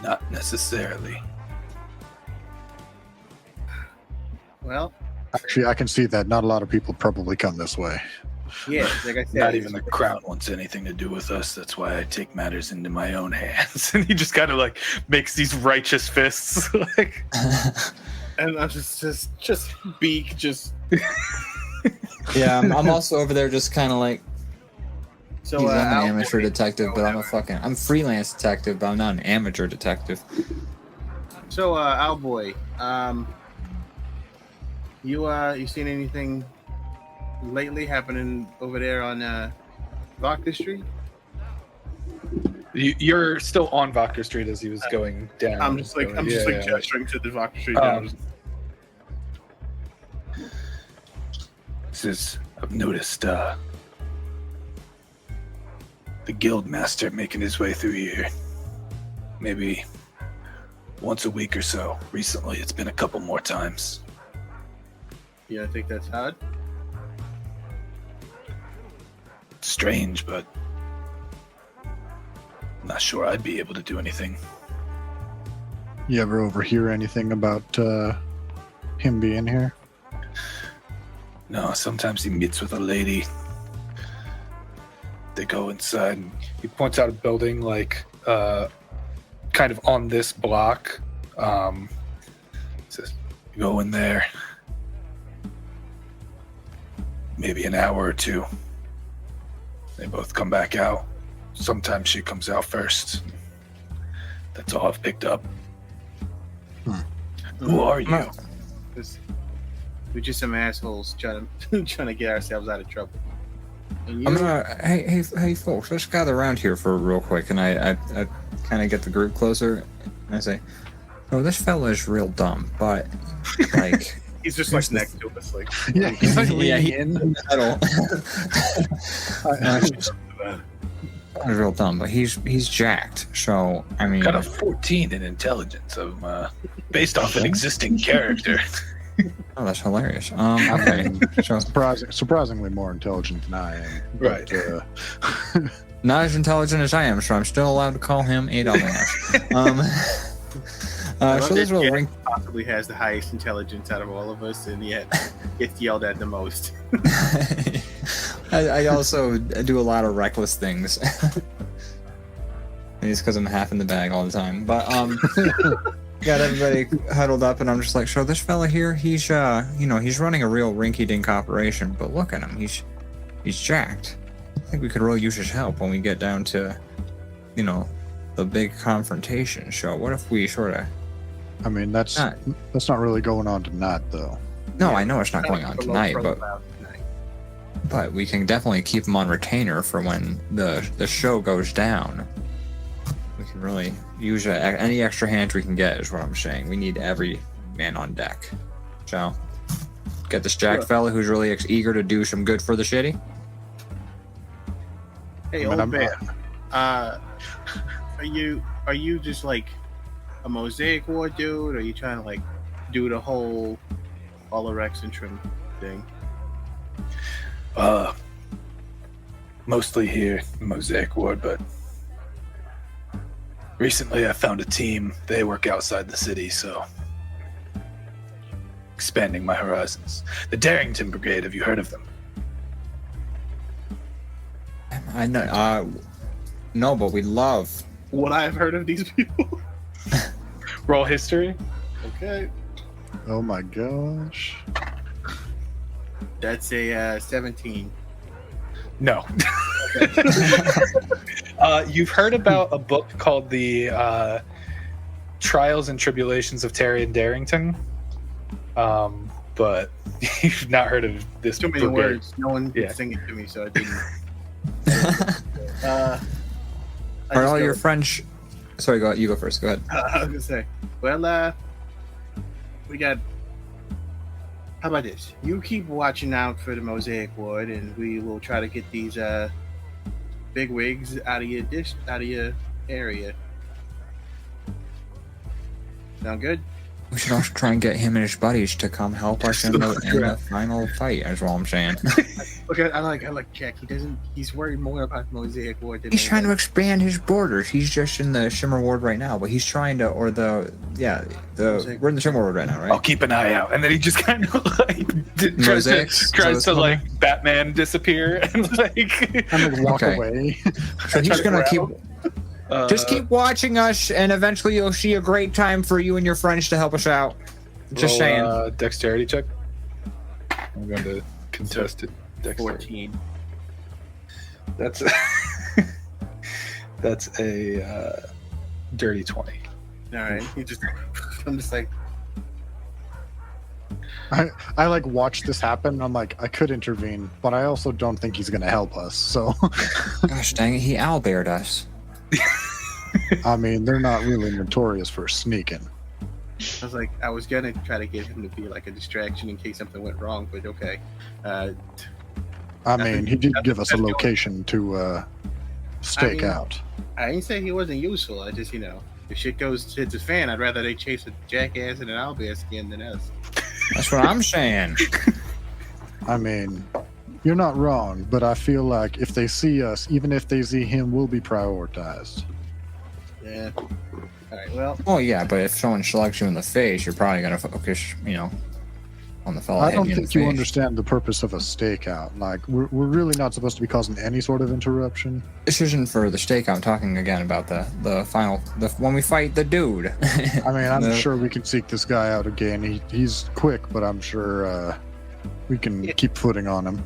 Not necessarily. well, Actually, I can see that not a lot of people probably come this way. yeah, like I said, Not even the crown wants anything to do with us. That's why I take matters into my own hands. And he just kind of like makes these righteous fists. Like, and I'm just beak, just. Yeah, I'm also over there just kind of like, So I'm an Al- amateur detective, but I'm freelance detective, but I'm not an amateur detective. So Owlboy, you seen anything lately happening over there on Vodka Street? you're still on Vodka Street as he was going down. I'm just like gesturing to the Vodka Street. I've noticed the guild master making his way through here. Maybe once a week or so. Recently, it's been a couple more times. Yeah, I think that's odd. Strange, but I'm not sure I'd be able to do anything. You ever overhear anything about him being here? No, sometimes he meets with a lady. They go inside and he points out a building like kind of on this block. Says, you go in there. Maybe an hour or two. They both come back out. Sometimes she comes out first. That's all I've picked up. Who are you? We're just some assholes trying to get ourselves out of trouble. And I'm gonna, hey, folks, let's gather around here for real quick, and I kind of get the group closer, and I say, "Oh, this fella is real dumb, but like." He's just like next to us, like Yeah, he's like Yeah, leaning he- in. He's real dumb, but he's jacked. So I mean, Got a 14 in intelligence. I'm based off an existing character. oh, that's hilarious. Okay, so Surprisingly more intelligent than I am. Right. not as intelligent as I am, so I'm still allowed to call him a dumbass. So this little ring. Possibly has the highest intelligence out of all of us, and yet gets yelled at the most. I also do a lot of reckless things. It's because I'm half in the bag all the time. But got everybody huddled up, and I'm just like, so this fella here, he's he's running a real rinky-dink operation, but look at him, he's jacked. I think we could really use his help when we get down to, the big confrontation. So what if we sort of? I mean, that's not really going on tonight, though. No, I know it's not going on tonight, but we can definitely keep him on retainer for when the show goes down. We can really use any extra hands we can get, is what I'm saying. We need every man on deck. So, get this jacked fella who's really eager to do some good for the city. Hey, I mean, old man. Are you just like a Mosaic Ward dude, or are you trying to like do the whole all the Rexxentrum thing? Mostly here in Mosaic Ward, but recently I found a team. They work outside the city, so expanding my horizons. The Darrington Brigade, have you heard of them? I know. No, but we love. What I have heard of these people? Roll history. Okay. Oh my gosh. That's a 17. No. You've heard about a book called The Trials and Tribulations of Terry and Darrington, but you've not heard of this. Too many brigade. words. No one Yeah. could sing it to me, so I didn't. I Are just all go- your French? Sorry, you go first. Go ahead. I was gonna say, well, we got. How about this? You keep watching out for the Mosaic Ward, and we will try to get these big wigs out of your area. Sound good? We should also try and get him and his buddies to come help us in the final fight. Is what I'm saying. Look, I like Jack. He's worried more about Mosaic Ward than He's trying to expand his borders. He's just in the Shimmer Ward right now, but he's trying to, we're in the Shimmer Ward right now, right? I'll keep an eye out, and then he just kind of like Mosaics? tries to So like Batman disappear and like. I'm gonna walk Okay. away. So he's gonna keep. Uh, Just keep watching us, and eventually you'll see a great time for you and your friends to help us out. Just roll, saying. Dexterity check. I'm going to contest it. Dexterity. 14. That's that's a dirty 20. All right. I'm just like, I like watch this happen. And I'm like, I could intervene, but I also don't think he's gonna help us. So, Gosh dang it, he owlbeared us. I mean, they're not really notorious for sneaking. I was gonna try to get him to be like a distraction in case something went wrong, but okay. I mean, he did give us a That's the location to stake mean- out. I ain't say he wasn't useful. I just, if shit goes hits his fan, I'd rather they chase a jackass in an owlbear skin than us. That's what I'm saying. I mean, you're not wrong, but I feel like if they see us, even if they see him, we'll be prioritized. Yeah. All right. Well, Well, yeah, but if someone slugs you in the face, you're probably gonna focus, on the fellow. I hitting don't in think the you face. understand the purpose of a stakeout. Like, we're really not supposed to be causing any sort of interruption. This isn't for the stake. I'm talking again about the final, when we fight the dude. I mean, I'm The- sure we can seek this guy out again. He's quick, but I'm sure we can keep footing on him.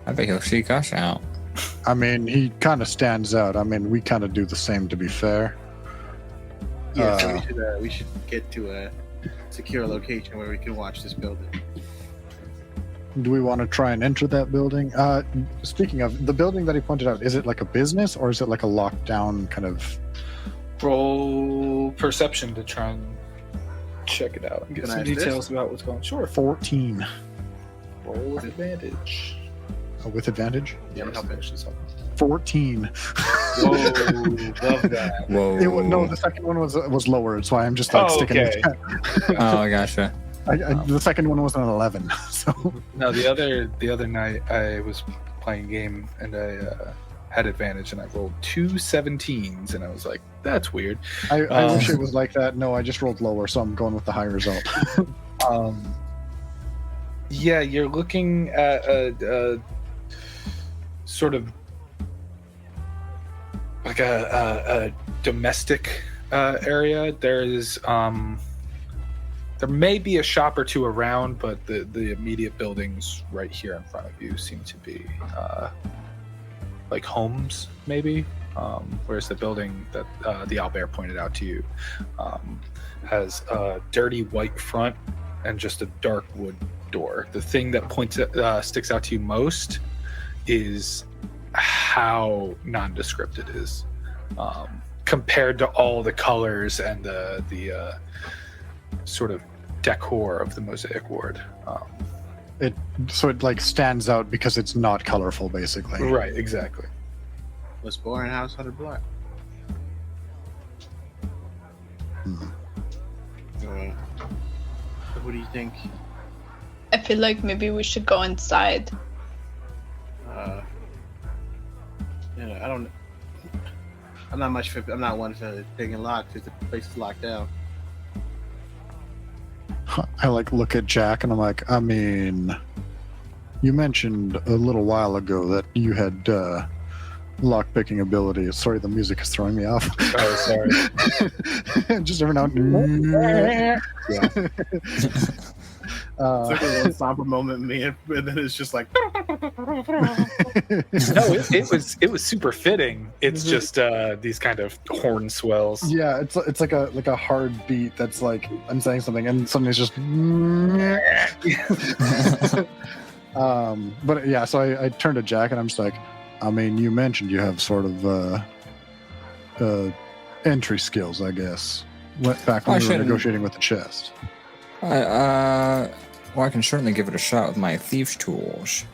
I bet he'll seek us out. I mean, he kind of stands out. I mean, we kind of do the same, to be fair. yeah. So we should get to a secure location where we can watch this building. Do we want to try and enter that building? Speaking of, the building that he pointed out, is it like a business or is it like a lockdown kind of... Roll perception to try and check it out and get Can I some ask this? details about what's going on. Sure. 14 Roll with advantage. with advantage? Yeah, help finish this up. 14. Whoa, love that. Whoa. No, the second one was lower. That's why I'm just like Oh, sticking okay. with that. Oh, I gotcha. The second one was an 11. So No, the other night I was playing a game and I had advantage and I rolled 2 17s and I was like, that's weird. I wish it was like that. No, I just rolled lower, so I'm going with the high result. Yeah, you're looking at a sort of like a domestic area. There's there may be a shop or two around, but the immediate buildings right here in front of you seem to be like homes, maybe. Whereas the building that the owlbear pointed out to you has a dirty white front and just a dark wood door. The thing that sticks out to you most is how nondescript it is compared to all the colors and the sort of decor of the Mosaic Ward. It like stands out because it's not colorful, basically. Right, exactly. Was boring house on the block. What do you think? I feel like maybe we should go inside. I don't. I'm not much for. I'm not one for taking locks because the place is locked down. I like look at Jack and I'm like, I mean, you mentioned a little while ago that you had lock-picking ability. Sorry, the music is throwing me off. Oh, sorry. Just every now and It's like a one somber moment in me, and then it's just like. No, it was super fitting. It's just these kind of horn swells. Yeah, it's like a hard beat that's like I'm saying something and something's just. But yeah, so I turned to Jack and I'm just like, I mean, you mentioned you have sort of entry skills, I guess. Went back when we were negotiating with the chest. Well, I can certainly give it a shot with my thieves' tools.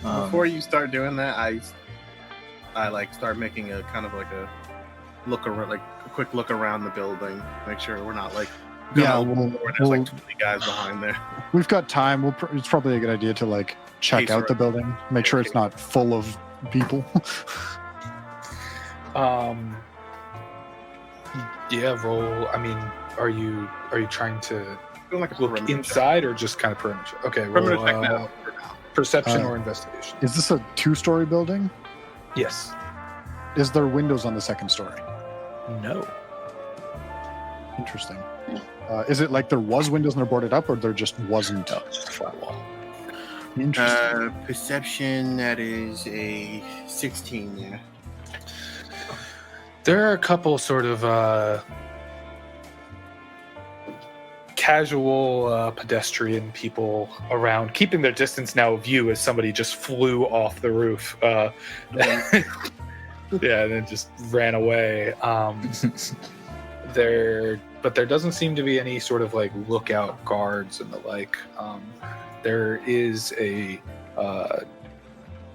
Before you start doing that, I like start making a kind of like a look around, like a quick look around the building, make sure we're not like there's like 20 guys behind there. We've got time. It's probably a good idea to like check out the building, make sure it's not full of people. Yeah, roll. I mean, are you trying to Like a look inside or just kind of perimeter? Okay, perimeter roll, check now. For now. Perception or investigation. Is this a 2-story building? Yes. Is there windows on the second story? No. Interesting. Is it like there was windows and they're boarded up, or there just wasn't? No, it's just a flat wall. Interesting. Perception, that is a 16, yeah. There are a couple sort of casual pedestrian people around, keeping their distance now of you as somebody just flew off the roof. Yeah, and then just ran away. But there doesn't seem to be any sort of like lookout guards and the like. There is a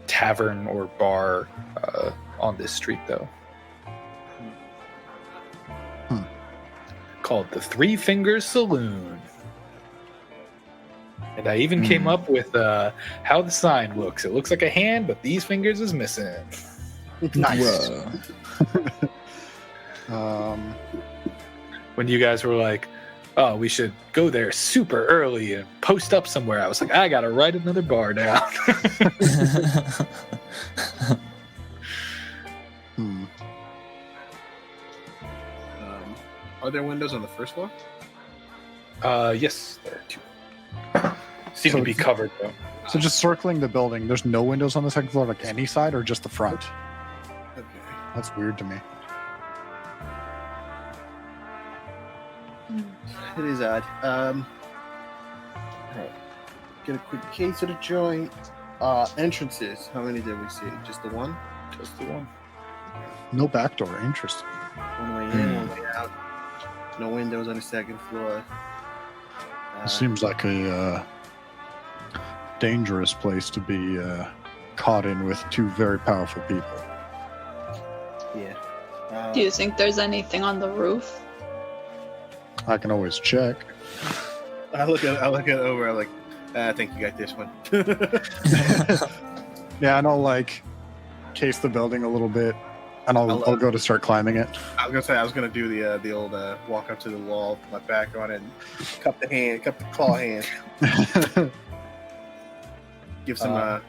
tavern or bar on this street, though. Called the Three Fingers Saloon. And I even came up with how the sign looks. It looks like a hand, but these fingers is missing. Nice. When you guys were like, oh, we should go there super early and post up somewhere, I was like, I gotta write another bar down. Are there windows on the first floor? Yes, there are 2. Seem to be covered, though. So just circling the building, there's no windows on the second floor, like any side, or just the front? Okay. That's weird to me. It is odd. Alright. Get a quick case of the joint. Entrances. How many did we see? Just the one? Just the one. No back door. Interesting. One way in, one way out. No windows on the second floor. Seems like a dangerous place to be caught in with 2 very powerful people. Yeah. Do you think there's anything on the roof? I can always check. I look it over. I'm like, I think you got this one. Yeah, and I'll like case the building a little bit, and I'll go to start climbing it. I was gonna say I was gonna do the old walk up to the wall, put my back on it, and cup the claw hand. Give some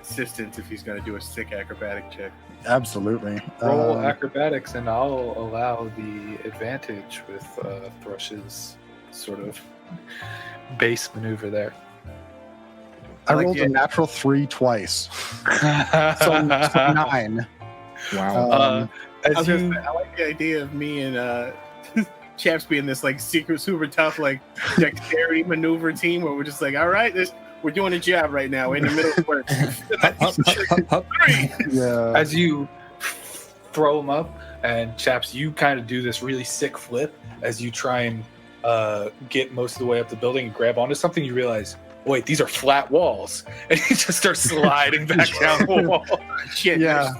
assistance if he's gonna do a sick acrobatic check. Absolutely. Roll acrobatics, and I'll allow the advantage with Thrush's sort of base maneuver there. I rolled a natural 3 twice, so 9. Wow. I like the idea of me and Chaps being this like secret, super tough, like dexterity maneuver team where we're just like, all right, we're doing a job right now. We're in the middle of work. Yeah. As you throw them up, and Chaps, you kind of do this really sick flip as you try and get most of the way up the building and grab onto something. You realize, wait, these are flat walls, and you just start sliding back down the wall. Shit. Yeah.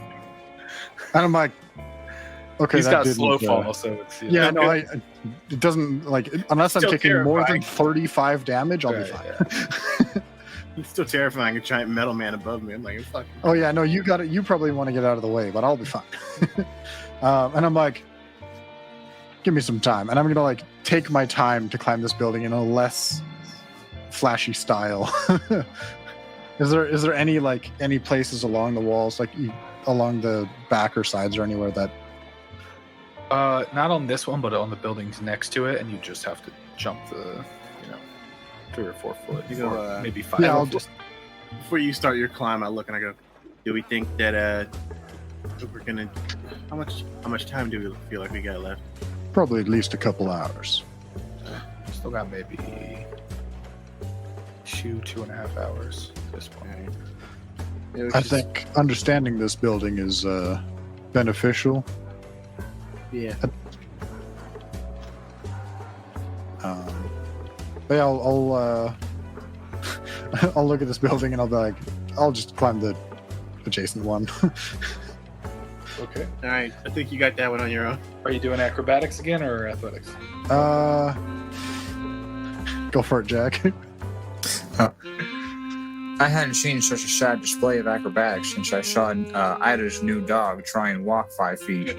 And I'm like, okay, He's that got didn't, slow fall, so it's yeah, no, it doesn't like unless I'm Still taking more than terrifying. 35 damage, I'll be Right, fine. yeah. It's still terrifying. A giant metal man above me. I'm like, fuck. Oh yeah, no, you got it. You probably want to get out of the way, but I'll be fine. And I'm like, give me some time, and I'm gonna like take my time to climb this building in a less flashy style. Is there any places along the walls, like along the back or sides or anywhere that Not on this one, but on the buildings next to it, and you just have to jump the, 3 or 4 foot, You go, or maybe 5. Yeah, I'll just Before you start your climb, I look and I go, do we think that we're gonna? How much time do we feel like we got left? Probably at least a couple hours. still got maybe 2.5 hours at this point. I think understanding this building is beneficial. Yeah. But yeah, I'll I'll look at this building and I'll be like, I'll just climb the adjacent one. Okay. All right. I think you got that one on your own. Are you doing acrobatics again or athletics? Go for it, Jack. I hadn't seen such a sad display of acrobatics since I saw Ida's new dog try and walk 5 feet.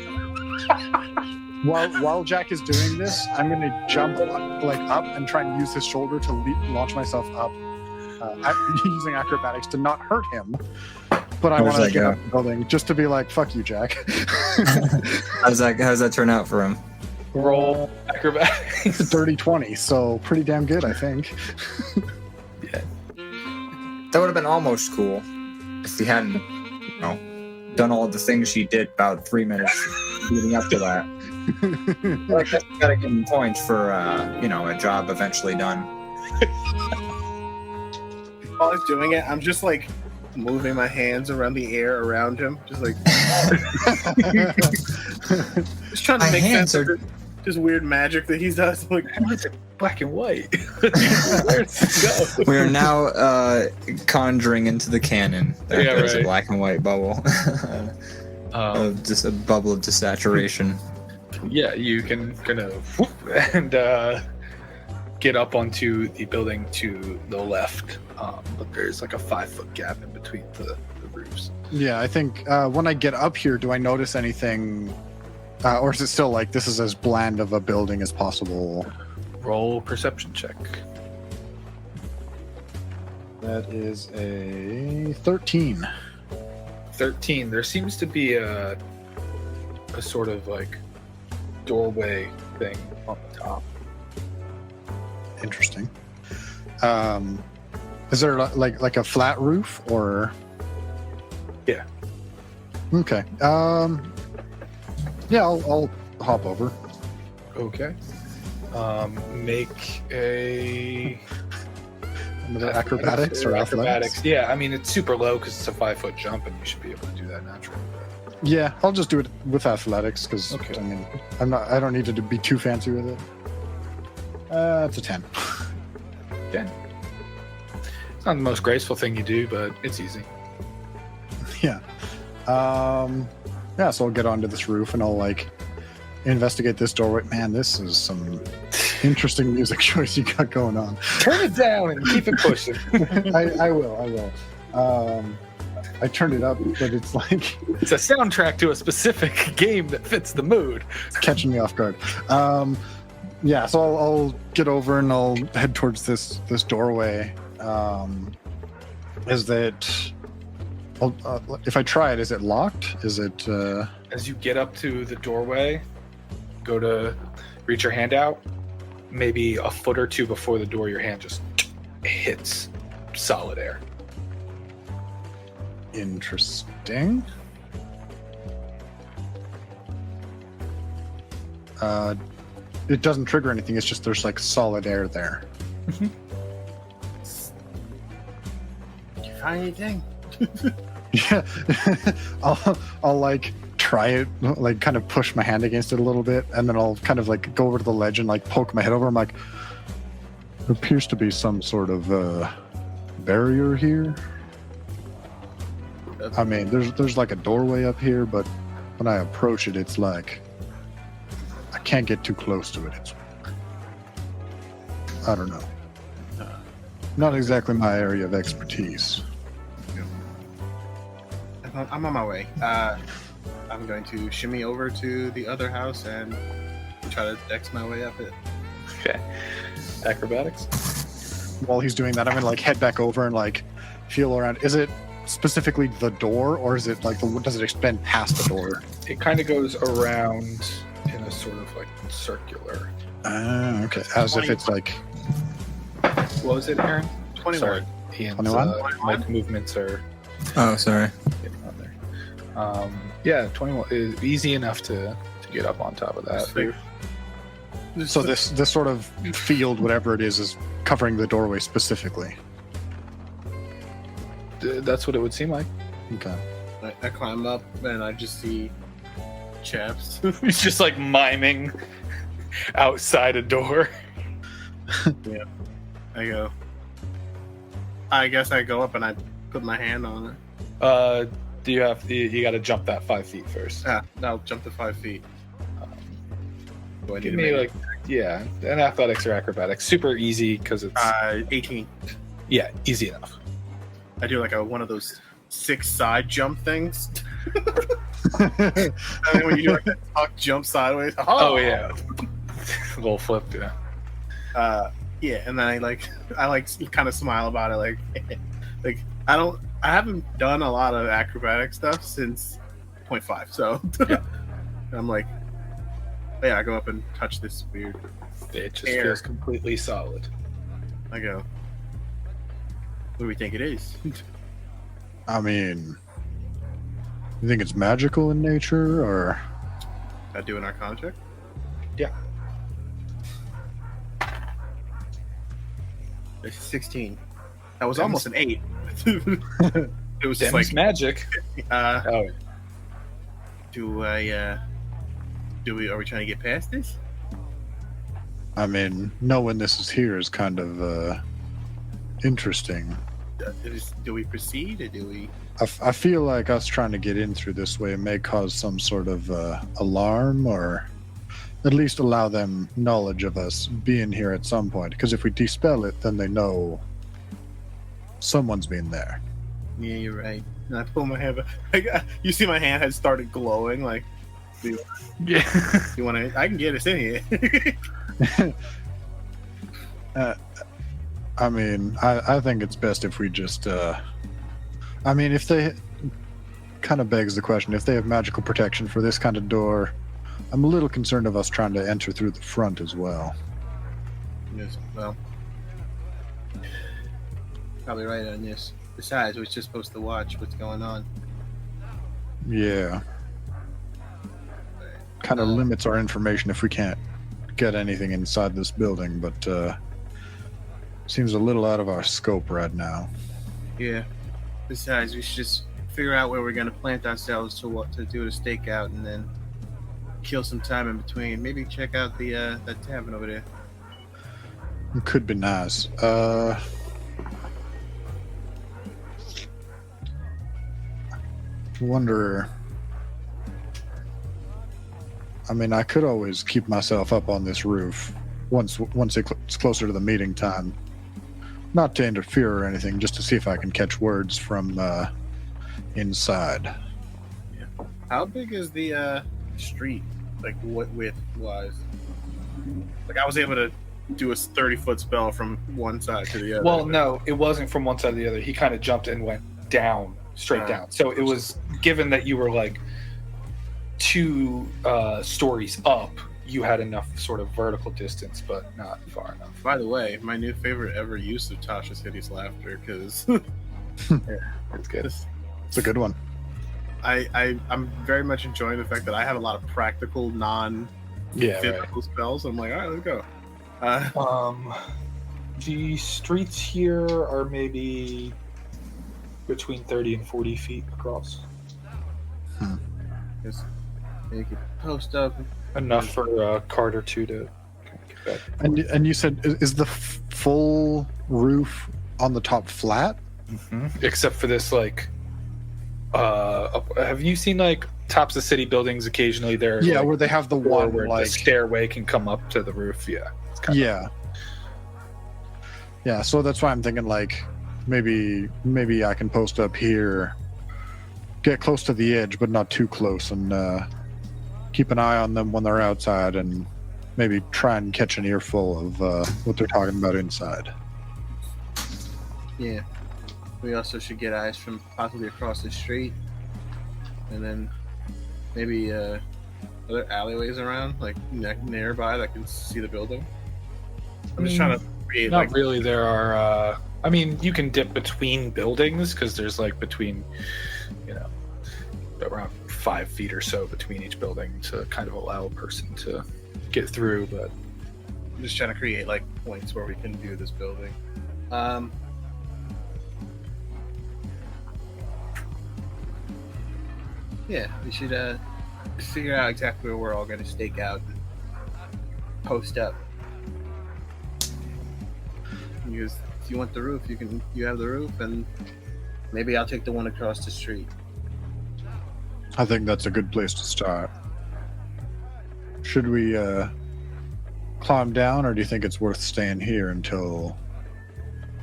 While Jack is doing this, I'm going to jump up and try and use his shoulder to launch myself up. Using acrobatics to not hurt him. But I want to get up the building just to be like, fuck you, Jack. How's that turn out for him? Roll acrobatics. It's a dirty 20, so pretty damn good, I think. Yeah. That would have been almost cool if he hadn't, done all the things he did about 3 minutes leading up to that. Like, that's gotta give him points for, a job eventually done. While I was doing it, I'm just like moving my hands around the air around him, just like just trying to make sense of this weird magic that he does. Like, why is it black and white? Where's it go? We are now conjuring into the canon. There's a black and white bubble. Just a bubble of desaturation. Yeah, you can kind of whoop, and get up onto the building to the left, but there's like a 5-foot gap in between the roofs. Yeah, I think when I get up here, do I notice anything, or is it still like this is as bland of a building as possible? Roll perception check. That is a 13. 13. There seems to be a sort of like doorway thing on the top. Interesting. Is there like a flat roof or? Yeah. Okay. Yeah, I'll hop over. Okay. Make a acrobatics or athletics? Yeah, I mean it's super low because it's a 5-foot jump, and you should be able to do that naturally. Yeah, I'll just do it with athletics because Okay. I mean I don't need it to be too fancy with it. It's a 10. 10. It's not the most graceful thing you do, but it's easy. Yeah. Yeah, so I'll get onto this roof and I'll investigate this doorway. Man, this is some interesting music choice you got going on. Turn it down and keep it pushing. I will. I turned it up, but it's like It's a soundtrack to a specific game that fits the mood. it's catching me off guard. Yeah, so I'll get over and I'll head towards this doorway. Is that? If I try it, is it locked? Is it? As you get up to the doorway, go to reach your hand out. Maybe a foot or two before the door, your hand just hits solid air. Interesting. It doesn't trigger anything. It's just there's solid air there. did you find anything? Yeah, I'll try it, kind of push my hand against it a little bit, and then I'll kind of go over to the ledge and poke my head over. I'm like, there appears to be some sort of barrier here. I mean, there's a doorway up here, but when I approach it, it's I can't get too close to it. I don't know. Not exactly my area of expertise. I'm on my way. I'm going to shimmy over to the other house and try to dex my way up it. Okay. Acrobatics. While he's doing that, I'm gonna head back over and feel around. Is it specifically the door, or is it like does it extend past the door? It kind of goes around in a sort of like circular. Okay. As if it's like. What was it, Aaron? 21. Sorry, Ian's 21? mic movements are Oh, sorry. getting on there. Yeah, 21 is easy enough to get up on top of that. So this sort of field, whatever it is covering the doorway specifically. That's what it would seem like. Okay. I climb up and I just see chaps. He's just like miming outside a door. I guess I go up and I put my hand on it. Do you have you got to jump that 5 feet first? I'll jump to 5 feet. Do I need Give to me make an athletics or acrobatics. Super easy because it's 18. yeah, easy enough. I do like one of those 6 side jump things. I mean, when you do like that tuck jump sideways. Oh yeah, a little flip, yeah. Yeah, and then I kind of smile about it, like I haven't done a lot of acrobatic stuff since 0.5, so Yeah. I'm like, yeah, I go up and touch this weird. It just Air. feels completely solid. I go, what do we think it is? I mean, you think it's magical in nature, or? I do an Arcana check. Yeah. It's 16. That was almost an 8. It was just Dem's like, magic. Oh, are we trying to get past this? I mean, knowing this is here is kind of interesting. Do we proceed or do we? I feel like us trying to get in through this way may cause some sort of alarm, or at least allow them knowledge of us being here at some point. Because if we dispel it, then they know someone's been there. Yeah, you're right. And I pull my hand back. You see my hand has started glowing. Like, yeah. you want to? I can get us in here. I mean, I think it's best if we just. I mean, if they kind of begs the question, if they have magical protection for this kind of door, I'm a little concerned of us trying to enter through the front as well. Yes, well, probably right on this. Besides, we're just supposed to watch what's going on. Yeah. Kind of limits our information if we can't get anything inside this building, but seems a little out of our scope right now. Yeah. Besides, we should just figure out where we're going to plant ourselves to do a stakeout, and then kill some time in between. Maybe check out the that tavern over there. It could be nice. Wonder. I mean, I could always keep myself up on this roof once it's closer to the meeting time. Not to interfere or anything, just to see if I can catch words from inside. Yeah. How big is the street? Like, what width wise? Like, I was able to do a 30-foot spell from one side to the other. Well, no, it wasn't from one side to the other. He kind of jumped and went down, straight down. So it was, given that you were like 2 stories up, you had enough sort of vertical distance, but not far enough. By the way, my new favorite ever use of Tasha's hideous laughter, because It's good. It's a good one. I'm very much enjoying the fact that I have a lot of practical, non-physical spells. I'm like, all right, let's go. The streets here are maybe between 30 and 40 feet across. Just make it post up. Enough for a cart or two to get that. And you said, is the full roof on the top flat? Mm-hmm. Except for this, like, have you seen like tops of city buildings occasionally? There, Yeah, like, where they have the one where like the stairway can come up to the roof. Yeah, it's yeah. So that's why I'm thinking like maybe I can post up here, get close to the edge, but not too close, and keep an eye on them when they're outside, and maybe try and catch an earful of what they're talking about inside. Yeah. We also should get eyes from possibly across the street, and then maybe other alleyways around, like nearby that can see the building. I'm just trying to create. Not really. There are. I mean, you can dip between buildings because there's like between, around 5 feet or so between each building to kind of allow a person to get through. But I'm just trying to create like points where we can do this building. Yeah, we should figure out exactly where we're all going to stake out and post up. Because if you want the roof, you have the roof, and maybe I'll take the one across the street. I think that's a good place to start. Should we climb down, or do you think it's worth staying here until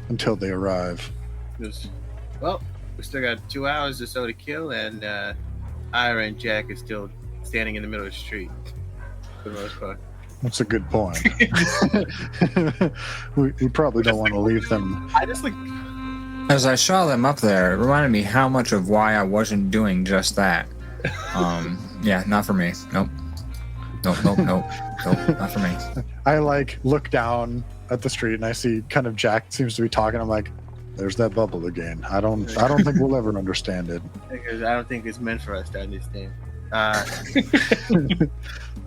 they arrive? Because, well, we still got 2 hours or so to kill, and Ira and Jack is still standing in the middle of the street for the most part. That's a good point. we probably don't want to leave them. I just like. As I saw them up there, it reminded me how much of why I wasn't doing just that. Yeah, not for me. Nope, not for me. I look down at the street and I see kind of Jack seems to be talking. I'm like, there's that bubble again. I don't think we'll ever understand it. Because I don't think it's meant for us to understand.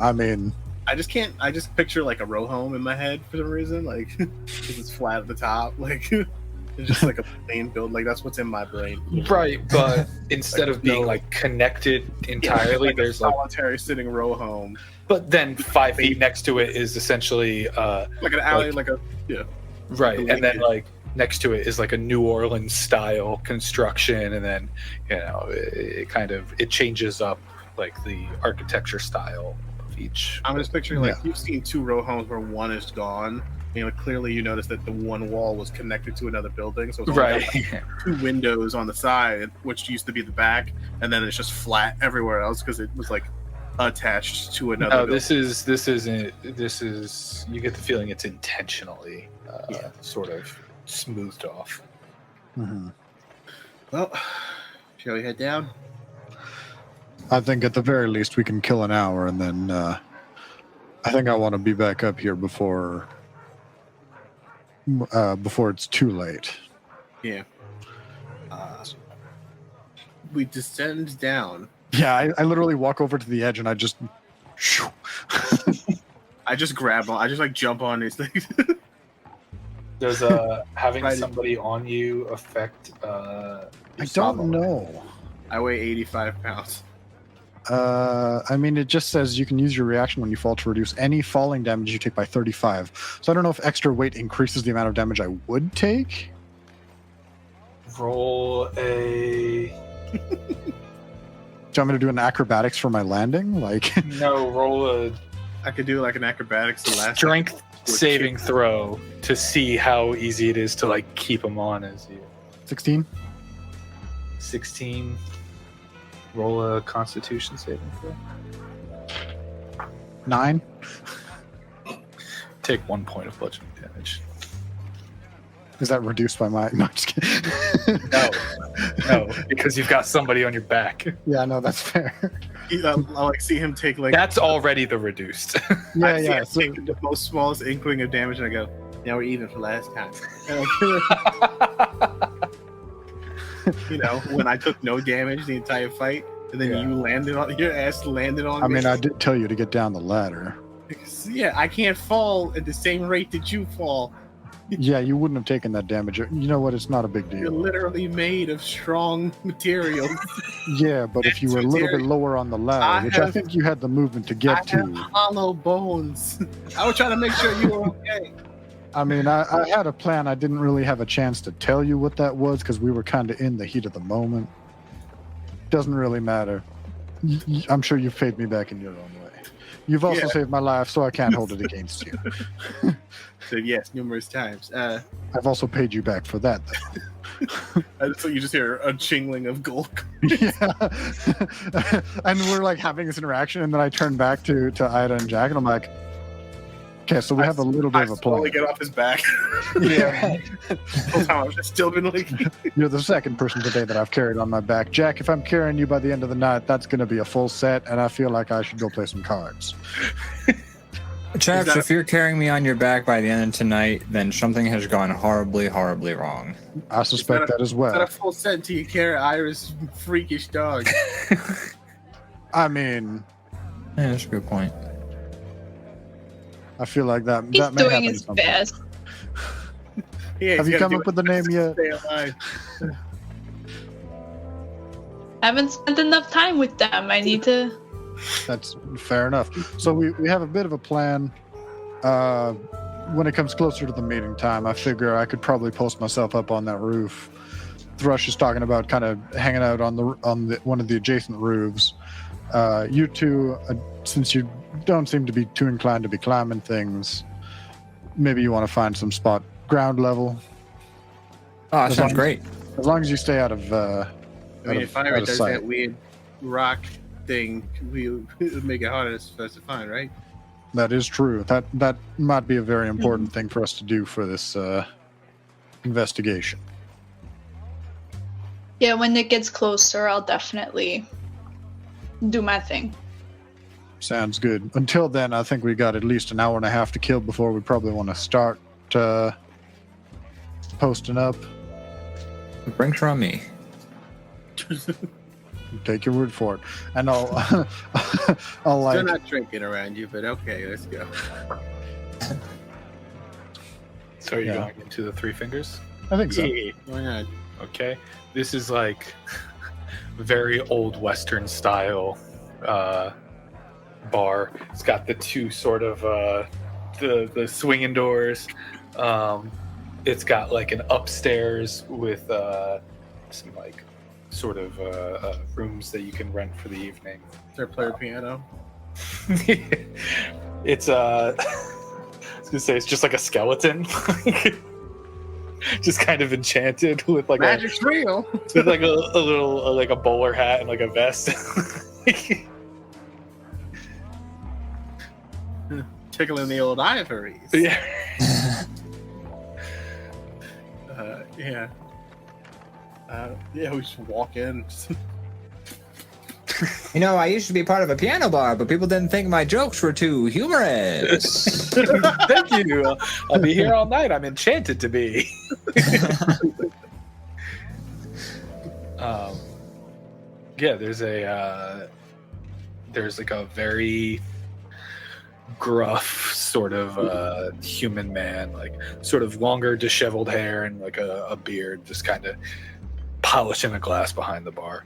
I mean, I just can't. I just picture like a row home in my head for some reason, like because it's flat at the top, like it's just like a plain build. Like that's what's in my brain. right, but instead of being like connected entirely, like there's a solitary sitting row home. But then 5 feet next to it is essentially like an alley, like a right, and then like next to it is like a New Orleans style construction, and then it changes up like the architecture style of each. I'm just picturing like you've seen 2 row homes where one is gone. Clearly you noticed that the one wall was connected to another building, so it's only got, like, 2 windows on the side, which used to be the back, and then it's just flat everywhere else because it was like attached to another. No, this isn't. This is. You get the feeling it's intentionally sort of smoothed off. mm-hmm. Well, shall we head down? I think at the very least we can kill an hour, and then I think I want to be back up here before it's too late. Yeah. We descend down. Yeah, I literally walk over to the edge and I just I just grab on. I just jump on these things. Does having somebody on you affect? I don't know. I weigh 85 pounds. I mean, it just says you can use your reaction when you fall to reduce any falling damage you take by 35. So I don't know if extra weight increases the amount of damage I would take. Roll a. Do you want me to do an acrobatics for my landing? No, roll a. I could do like an acrobatics. Strength saving throw to see how easy it is to keep them on as you. 16. 16. Roll a Constitution saving throw. 9. Take 1 point of bludgeoning damage. Is that reduced by my? No, I'm just kidding. No, because you've got somebody on your back. Yeah, no, that's fair. I see him take That's already the reduced. Yeah. So, take the most smallest inkling of damage, and I go, "Now we're even for last time." When I took no damage the entire fight, and then your ass landed on me. I mean, I did tell you to get down the ladder. I can't fall at the same rate that you fall. Yeah, you wouldn't have taken that damage. You know what? It's not a big You're deal. literally made of strong material. Yeah, but if you were a little bit lower on the ladder, I think you had the movement to get to. I have hollow bones. I was trying to make sure you were okay. I mean, I had a plan. I didn't really have a chance to tell you what that was because we were kind of in the heat of the moment. Doesn't really matter. I'm sure you've paid me back in your own way. You've also saved my life, so I can't hold it against you. So yes, numerous times. I've also paid you back for that, though. So you just hear a jingling of gold. Yeah. And we're having this interaction, and then I turn back to Ida and Jack, and I'm like, Okay, so we have a little bit of a plan. slowly get off his back. Yeah. The whole time I've just still been like, You're the second person today that I've carried on my back. Jack, if I'm carrying you by the end of the night, that's going to be a full set, and I feel like I should go play some cards. Chaps, if you're carrying me on your back by the end of tonight, then something has gone horribly, horribly wrong. I suspect that as Is that a well. full set until you carry Iris' freakish dog? I mean, Yeah, that's a good point. I feel like that He's may doing happen his sometime. best. Yeah, Have he's you gotta come do up with the name yet? Stay alive. I haven't spent enough time with them. I need to. That's fair enough. So we have a bit of a plan. When it comes closer to the meeting time, I figure I could probably post myself up on that roof. Thrush is talking about kind of hanging out on the one of the adjacent roofs. You two, since you don't seem to be too inclined to be climbing things, maybe you want to find some spot ground level. Oh, that As sounds long- great. As long as you stay out of I mean, if out Iris of does sight. that weird rock thing, it would make it harder for us to find, right? That is true. That might be a very important thing for us to do for this investigation. Yeah, when it gets closer, I'll definitely do my thing. Sounds good. Until then, I think we got at least an hour and a half to kill before we probably want to start posting up. Drinks are on me. Take your word for it. And I'll They're like not drinking around you, but okay, let's go. So are you Yeah. going into the Three Fingers? I think so. Yeah, why not? Okay. This is like very old Western style bar. It's got the two sort of the swinging doors. It's got like an upstairs with some like sort of rooms that you can rent for the evening. Is there a player piano? It's I was gonna say it's just like a skeleton. Just kind of enchanted with like Magic's real. with like a little like a bowler hat and like a vest. Tickling the old ivories. Yeah. Yeah. Yeah, we just walk in. You know, I used to be part of a piano bar, but people didn't think my jokes were too humorous. Thank you. I'll be here all night. I'm enchanted to be. Yeah, there's like a very gruff sort of human man, like sort of longer disheveled hair and like a beard, just kind of polishing a glass behind the bar.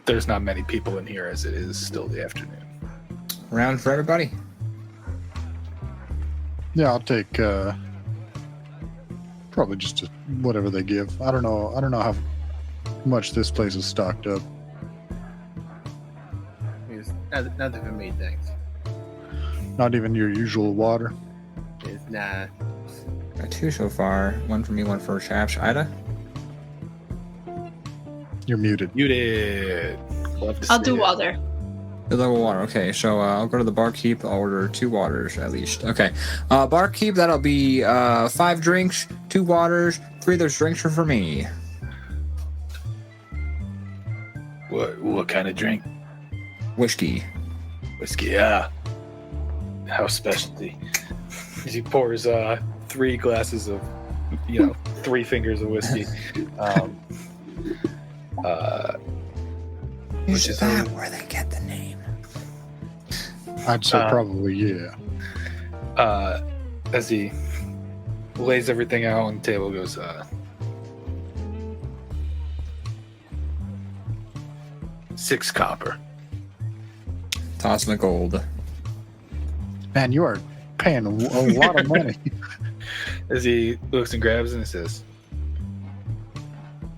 There's not many people in here as it is still the afternoon. Round for everybody. Yeah, I'll take probably just whatever they give. I don't know how much this place is stocked up. It's nothing for me, thanks. Not even your usual water. It's nah. Got two so far. One for me, one for Chaps. Ida? You're muted. You did. Love to I'll see do it. water. Good level water. Okay, so I'll go to the barkeep. I'll order 2 waters at least. Okay. Barkeep, that'll be 5 drinks, 2 waters, 3 of those drinks are for me. What kind of drink? Whiskey. Whiskey, yeah. House specialty. He pours 3 glasses of, 3 fingers of whiskey. Is is that where they get the name? I'd say probably, yeah. As he lays everything out on the table, goes, 6 copper. Toss him a gold. Man, you are paying a lot of money. As he looks and grabs it and says,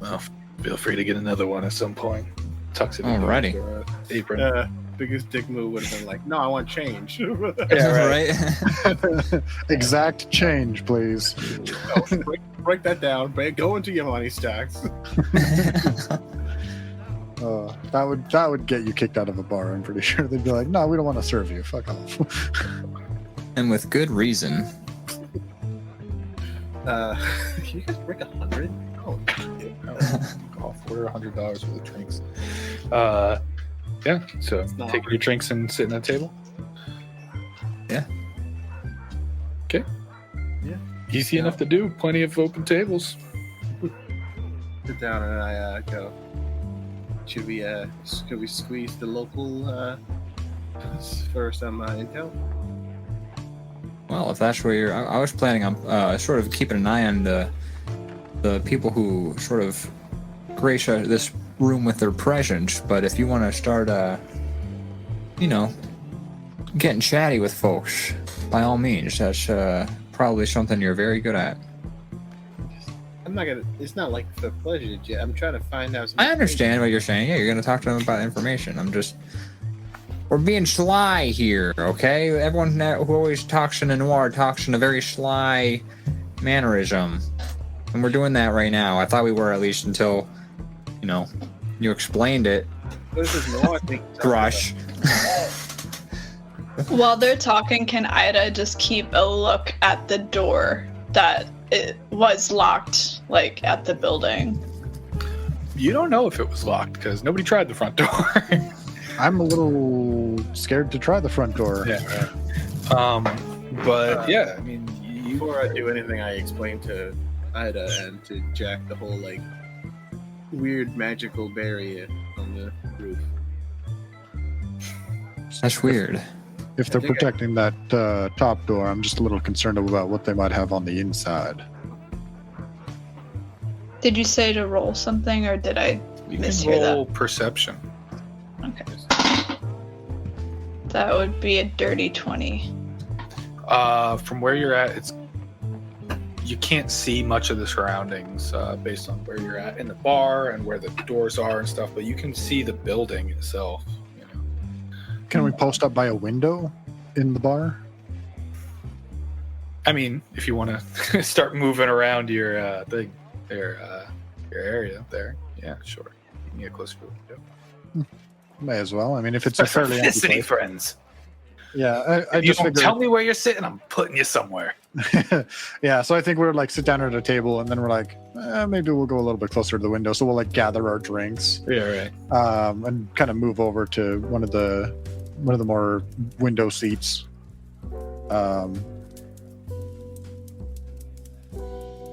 well, feel free to get another one at some point. Tucks it in Alrighty. his apron. Biggest dick move would have been like, no, I want change. Yeah, right. Exact change, please. break that down. Go into your money stacks. That would get you kicked out of a bar. I'm pretty sure they'd be like, "No, we don't want to serve you. Fuck off." And with good reason. Can you guys break 100? Oh, I'll order $100 worth of drinks. Yeah, so not- taking your drinks and sitting at the table? Yeah. Okay. Yeah. Easy enough to do. Plenty of open tables. sit down and I go. Should we squeeze the local for some intel? Well, if that's where I was planning on sort of keeping an eye on the people who sort of grace this room with their presence. But if you want to start, getting chatty with folks, by all means, that's probably something you're very good at. I'm not gonna. It's not like for pleasure, Jet. I'm trying to find out. I understand what you're saying. Yeah, you're going to talk to them about information. We're being sly here, okay? Everyone who always talks in a noir talks in a very sly mannerism. And we're doing that right now. I thought we were, at least until, you explained it. What is this noir thing? Thrush. While they're talking, can Ida just keep a look at the door that it was locked, like, at the building? You don't know if it was locked because nobody tried the front door. I'm a little scared to try the front door. Yeah. But yeah, I mean, Before I do anything, I explain to Ida and to Jack the whole like weird magical barrier on the roof. That's weird. If they're I think protecting that top door, I'm just a little concerned about what they might have on the inside. Did you say to roll something, or did I you can mishear that? roll perception. Okay. That would be a dirty 20. From where you're at, you can't see much of the surroundings based on where you're at in the bar and where the doors are and stuff, but you can see the building itself. Can we post up by a window in the bar? I mean, if you want to start moving around your your area there, yeah, sure. You can get closer to the window. May as well. I mean, if it's a fairly empty Specificity, place. friends. Yeah, I If you just don't figured. tell me where you're sitting, I'm putting you somewhere. Yeah, so I think we're like sit down at a table, and then we're like, maybe we'll go a little bit closer to the window. So we'll like gather our drinks, Yeah, right. and kind of move over to one of the more window seats,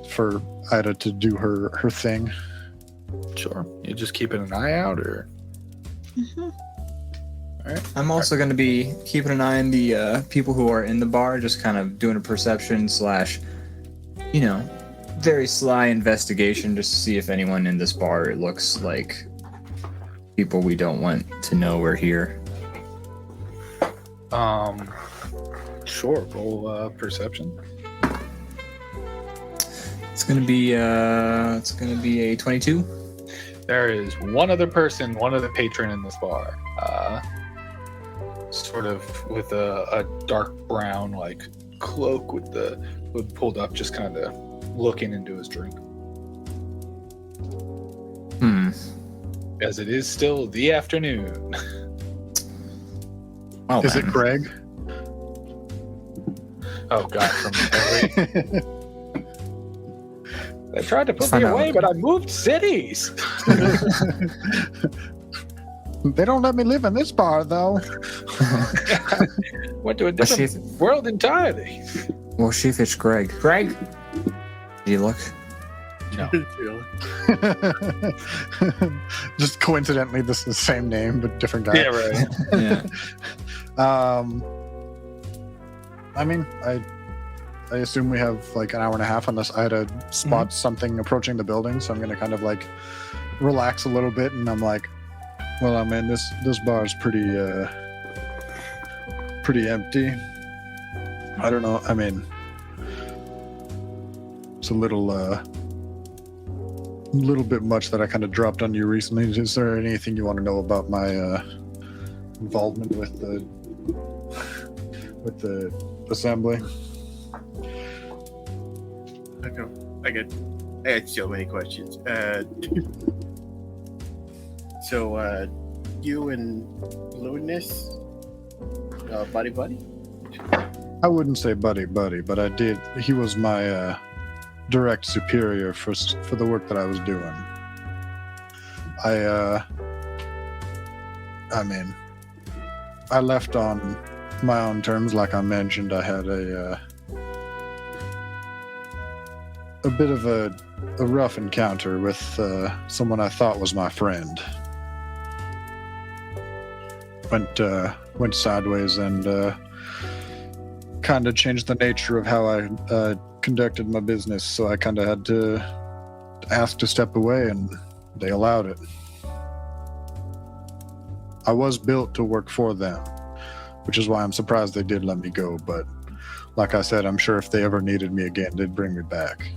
for Ida to do her thing. Sure. You just keeping an eye out, or I'm also going to be keeping an eye on the people who are in the bar, just kind of doing a perception / very sly investigation just to see if anyone in this bar looks like people we don't want to know we're here. sure. Roll perception. It's gonna be a 22. There is one other person, one other patron in this bar, sort of with a dark brown like cloak with the hood pulled up, just kind of looking into his drink. As it is still the afternoon. Well, Is it then. Greg? Oh God! From they tried to put Find me out. away, but I moved cities. They don't let me live in this bar, though. Went to a different world entirely. Well, see if it's Greg. Greg, do you look? No. Just coincidentally, this is the same name but different guy. Yeah, right. Yeah. I mean, I assume we have like an hour and a half unless Ida spots something approaching the building, so I'm gonna kind of like relax a little bit, and I'm like, well, I mean, this bar is pretty empty. I don't know. I mean, it's a little bit much that I kind of dropped on you recently. Is there anything you want to know about my involvement with the assembly? I got so many questions. So, you and Lunas, buddy? I wouldn't say buddy, but I did. He was my direct superior for the work that I was doing. I mean, I left on my own terms, like I mentioned. I had a bit of a rough encounter with someone I thought was my friend. Went sideways and kind of changed the nature of how I conducted my business. So I kind of had to ask to step away, and they allowed it. I was built to work for them, which is why I'm surprised they did let me go. But like I said, I'm sure if they ever needed me again, they'd bring me back.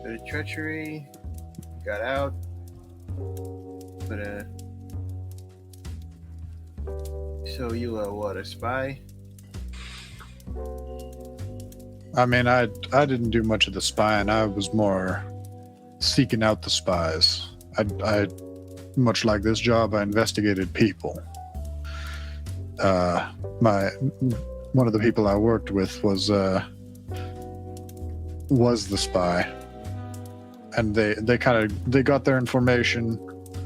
Bit of treachery, got out, but so you what, a spy? I mean, I didn't do much of the spying. I was more seeking out the spies. I much like this job, I investigated people. One of the people I worked with was the spy, and they got their information.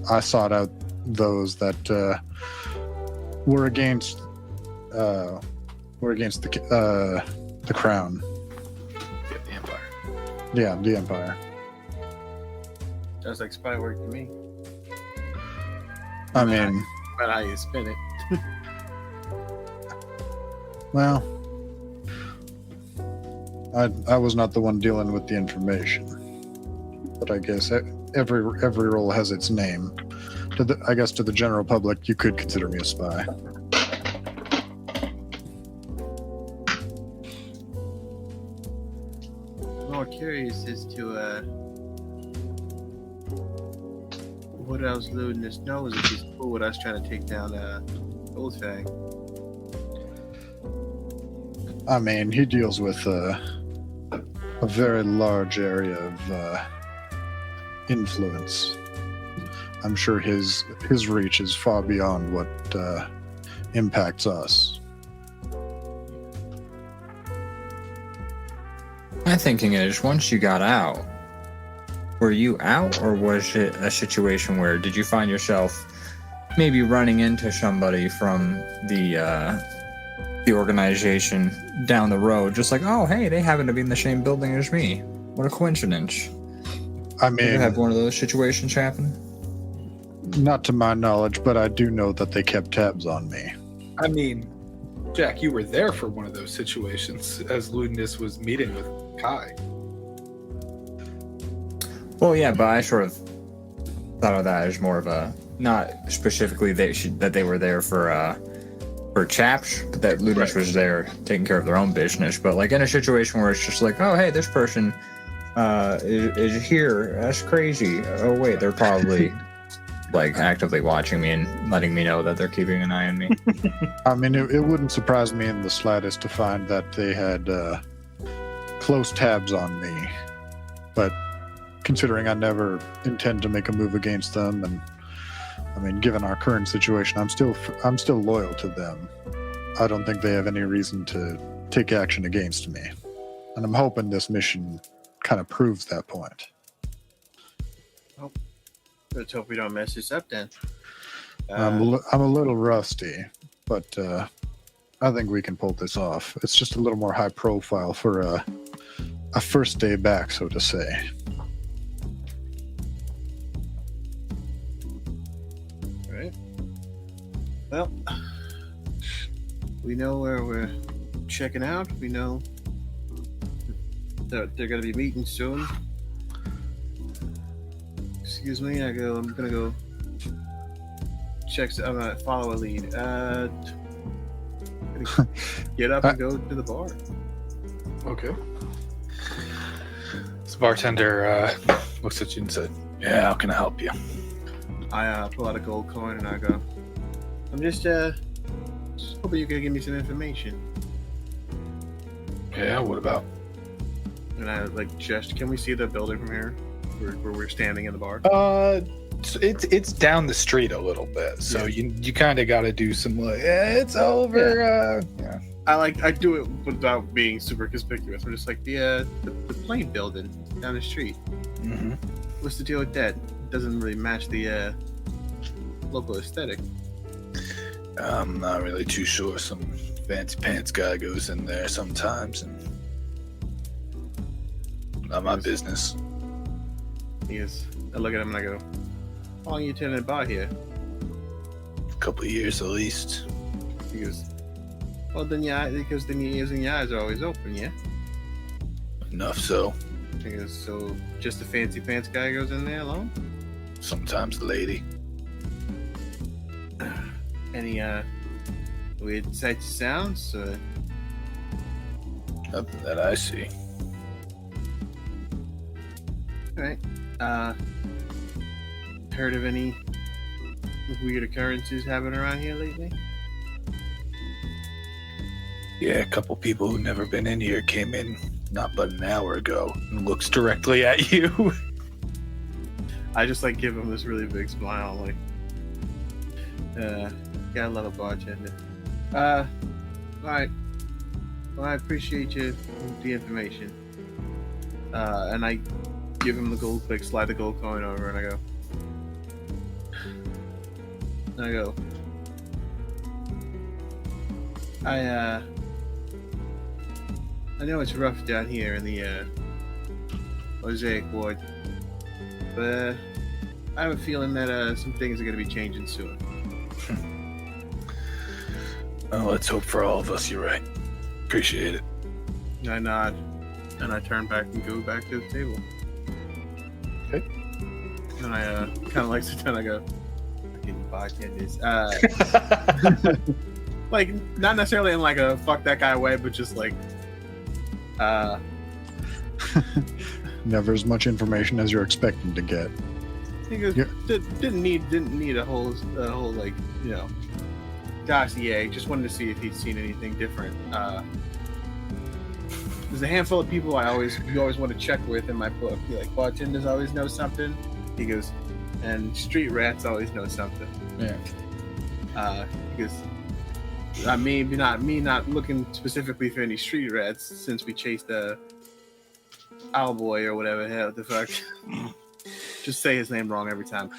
I sought out those that were against the crown. Yeah, the Empire. Yeah, the Empire. Sounds like spy work to me. I mean, About how you spin it. well, I was not the one dealing with the information, but I guess every role has its name. To the general public, you could consider me a spy. I'm more curious as to what else Ludinus knows if he's cool with us trying to take down Goldfang. I mean, he deals with a very large area of influence. I'm sure his reach is far beyond what impacts us. My thinking is, once you got out, were you out, or was it a situation where did you find yourself maybe running into somebody from the organization down the road, just like, oh, hey, they happen to be in the same building as me. What a coincidence. I Did you mean, have one of those situations happen? not to my knowledge, but I do know that they kept tabs on me. I mean, Jack, you were there for one of those situations as Ludinus was meeting with Kai. Well, yeah, but I sort of thought of that as more of a, not specifically that they were there for chaps, but that Ludinus was there taking care of their own business. But like in a situation where it's just like, oh, hey, this person is here. That's crazy. Oh, wait, they're probably like actively watching me and letting me know that they're keeping an eye on me. I mean, it wouldn't surprise me in the slightest to find that they had close tabs on me. But considering I never intend to make a move against them, and I mean, given our current situation, I'm still loyal to them. I don't think they have any reason to take action against me, and I'm hoping this mission kind of proves that point. Let's hope we don't mess this up then. I'm a little rusty, but I think we can pull this off. It's just a little more high profile for a first day back, so to say. Right. Well, we know where we're checking out. We know that they're going to be meeting soon. Excuse me, I'm gonna go check. I'm gonna follow a lead. Get up and go to the bar. Okay. So the bartender looks at you and said, "Yeah, how can I help you?" I pull out a gold coin and I go, I'm just hoping you could give me some information. Yeah, what about? And I just can we see the building from here, where we're standing in the bar? It's down the street a little bit, so you kind of got to do some it's over. Yeah. I do it without being super conspicuous. I'm just like the plane building down the street. Mm-hmm. What's the deal with that? It doesn't really match the local aesthetic. I'm not really too sure. Some fancy pants guy goes in there sometimes, and not my business. Yes. I look at him and I go, "How long you attending a bar here?" A couple of years at least. He goes, "Well, then because then your ears and your eyes are always open, yeah." Enough so. He goes, "So just the fancy pants guy goes in there alone?" Sometimes the lady. Any weird sights or sounds? Nothing that I see. All right. Heard of any weird occurrences happening around here lately? Yeah, a couple people who never been in here came in not but an hour ago and looks directly at you. I just give him this really big smile, gotta love a bartender. All right. Well, I appreciate the information. And I give him the gold, slide the gold coin over, and I go. I know it's rough down here in the Mosaic Ward, but I have a feeling that some things are going to be changing soon. Well, let's hope for all of us you're right. Appreciate it. I nod, and I turn back and go back to the table. Okay. And I kind of sit down and I go, fucking bartenders. Not necessarily in a fuck that guy way, but just never as much information as you're expecting to get. He goes, didn't need a whole dossier. Just wanted to see if he'd seen anything different. There's a handful of people you always want to check with in my book. Bartenders always know something. He goes, and street rats always know something. Yeah. He goes, not looking specifically for any street rats since we chased Owlboy or whatever the hell the fuck. Just say his name wrong every time.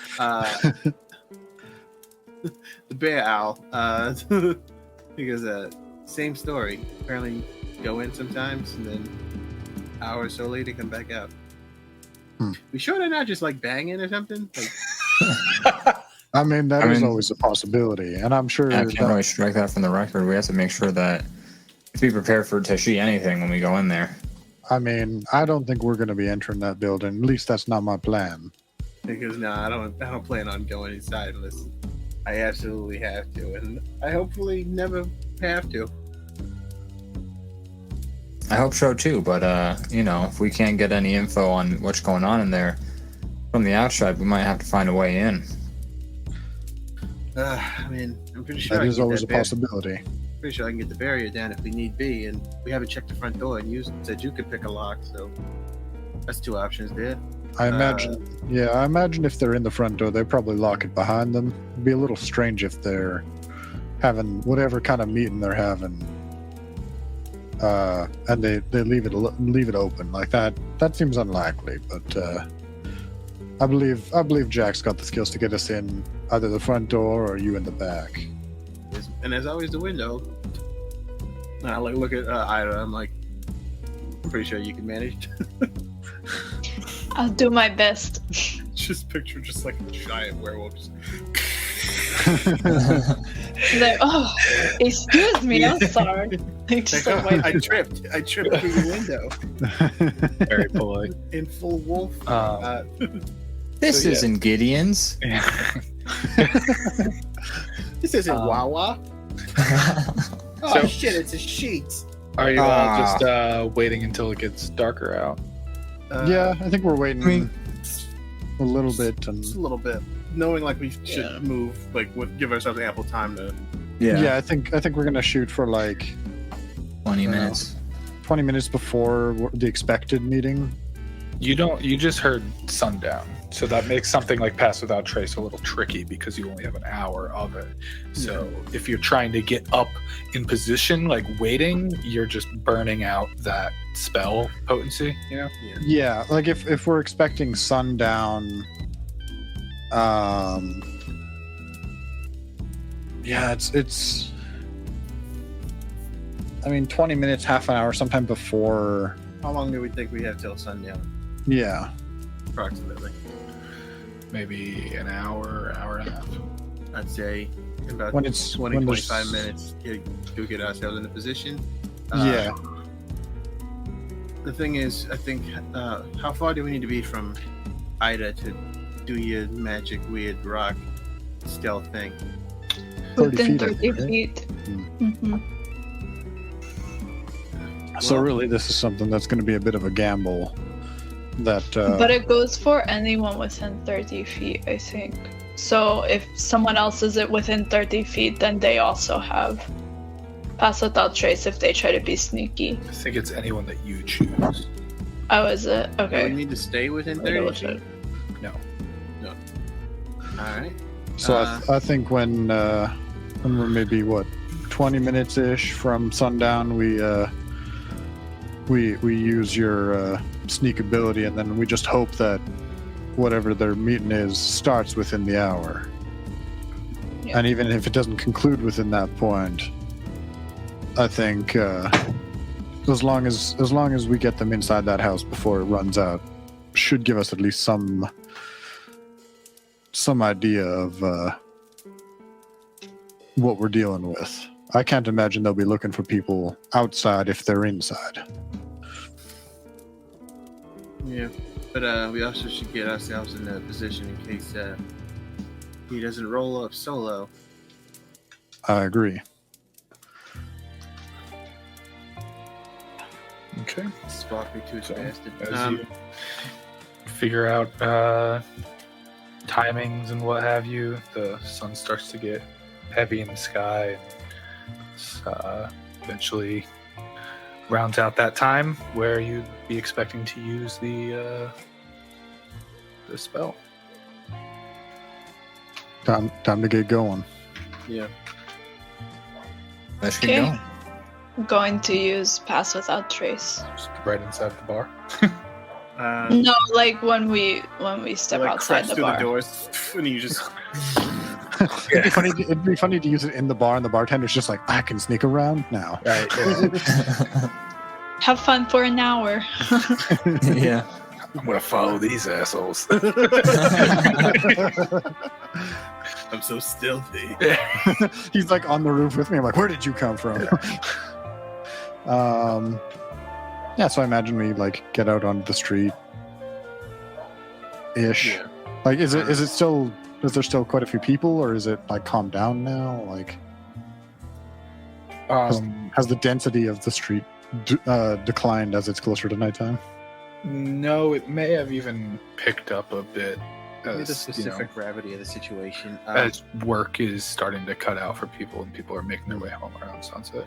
The bear owl. He goes, same story. Apparently go in sometimes and then an hour or so later come back out. We sure they're not just banging or something? I mean, that is always a possibility, and I'm sure I can't really strike that from the record. We have to make sure that to be prepared to see anything when we go in there. I mean, I don't think we're going to be entering that building. At least that's not my plan. Because I don't plan on going inside unless I absolutely have to, and I hopefully never have to. I hope so too, but if we can't get any info on what's going on in there from the outside, we might have to find a way in. I mean, I'm pretty sure that is always a possibility. Pretty sure I can get the barrier down if we need be, and we haven't checked the front door, and you said you could pick a lock, so that's two options there. I imagine if they're in the front door, they probably lock it behind them. It'd be a little strange if they're having whatever kind of meeting they're having, and they leave it open like that. That seems unlikely, but I believe Jack's got the skills to get us in either the front door or you in the back. And there's always the window. And I look at Ira. I'm pretty sure you can manage. I'll do my best. Just picture a giant werewolf. Excuse me, I'm sorry. I tripped through the window. Very polite. In full wolf. This isn't Gideon's. This isn't Wawa. Shit, it's a sheet. Are you all just waiting until it gets darker out? Yeah, I think we're waiting a little bit. Just a little bit. Knowing we should move, give ourselves ample time to Yeah, I think we're gonna shoot for like 20 minutes. 20 minutes before the expected meeting. You just heard sundown, so that makes something like Pass Without Trace a little tricky because you only have an hour of it. So if you're trying to get up in position, like waiting, you're just burning out that spell potency, you know? Yeah, like if we're expecting sundown, yeah, it's. I mean, 20 minutes, half an hour, sometime before. How long do we think we have till sundown? Yeah. Approximately. Maybe an hour, hour and a half. I'd say about When it's 20, when 25 there's- minutes to get ourselves in a position. Yeah. The thing is, I think, how far do we need to be from Ida to do your magic weird rock stealth thing? 30 Within feet, I 30 think, right? feet. Mhm. So really, this is something that's going to be a bit of a gamble. That. But it goes for anyone within 30 feet, I think. So if someone else is within 30 feet, then they also have Pass Without Trace if they try to be sneaky. I think it's anyone that you choose. Oh, is it? Do we Okay. need to stay within I'll double 30 feet? check. No. All right. So I think when we're maybe 20 minutes ish from sundown, we use your sneak ability, and then we just hope that whatever their meeting is starts within the hour. Yeah. And even if it doesn't conclude within that point, I think as long as we get them inside that house before it runs out, should give us at least some idea of what we're dealing with. I can't imagine they'll be looking for people outside if they're inside. Yeah. But we also should get ourselves in a position in case he doesn't roll up solo. I agree. Okay. Sparkly tooth So, bastard. as you figure out timings and what have you, the sun starts to get heavy in the sky. It's, eventually rounds out that time where you'd be expecting to use the spell. Time to get going. Yeah. Let's get Okay. going. I'm going to use Pass Without Trace. Just right inside the bar. No, like when we step like outside crash the through bar. the doors and you just It'd be funny to use it in the bar, and the bartender's just like, I can sneak around now. Right. Have fun for an hour. Yeah. I'm gonna follow these assholes. I'm so stealthy. He's like on the roof with me. I'm like, where did you come from? Yeah, so I imagine we like get out onto the street ish. Yeah. Like, is there still quite a few people, or is it like calmed down now? Like, has the density of the street declined as it's closer to nighttime? No, it may have even picked up a bit Maybe the as, specific gravity of the situation. as work is starting to cut out for people and people are making their way home around sunset.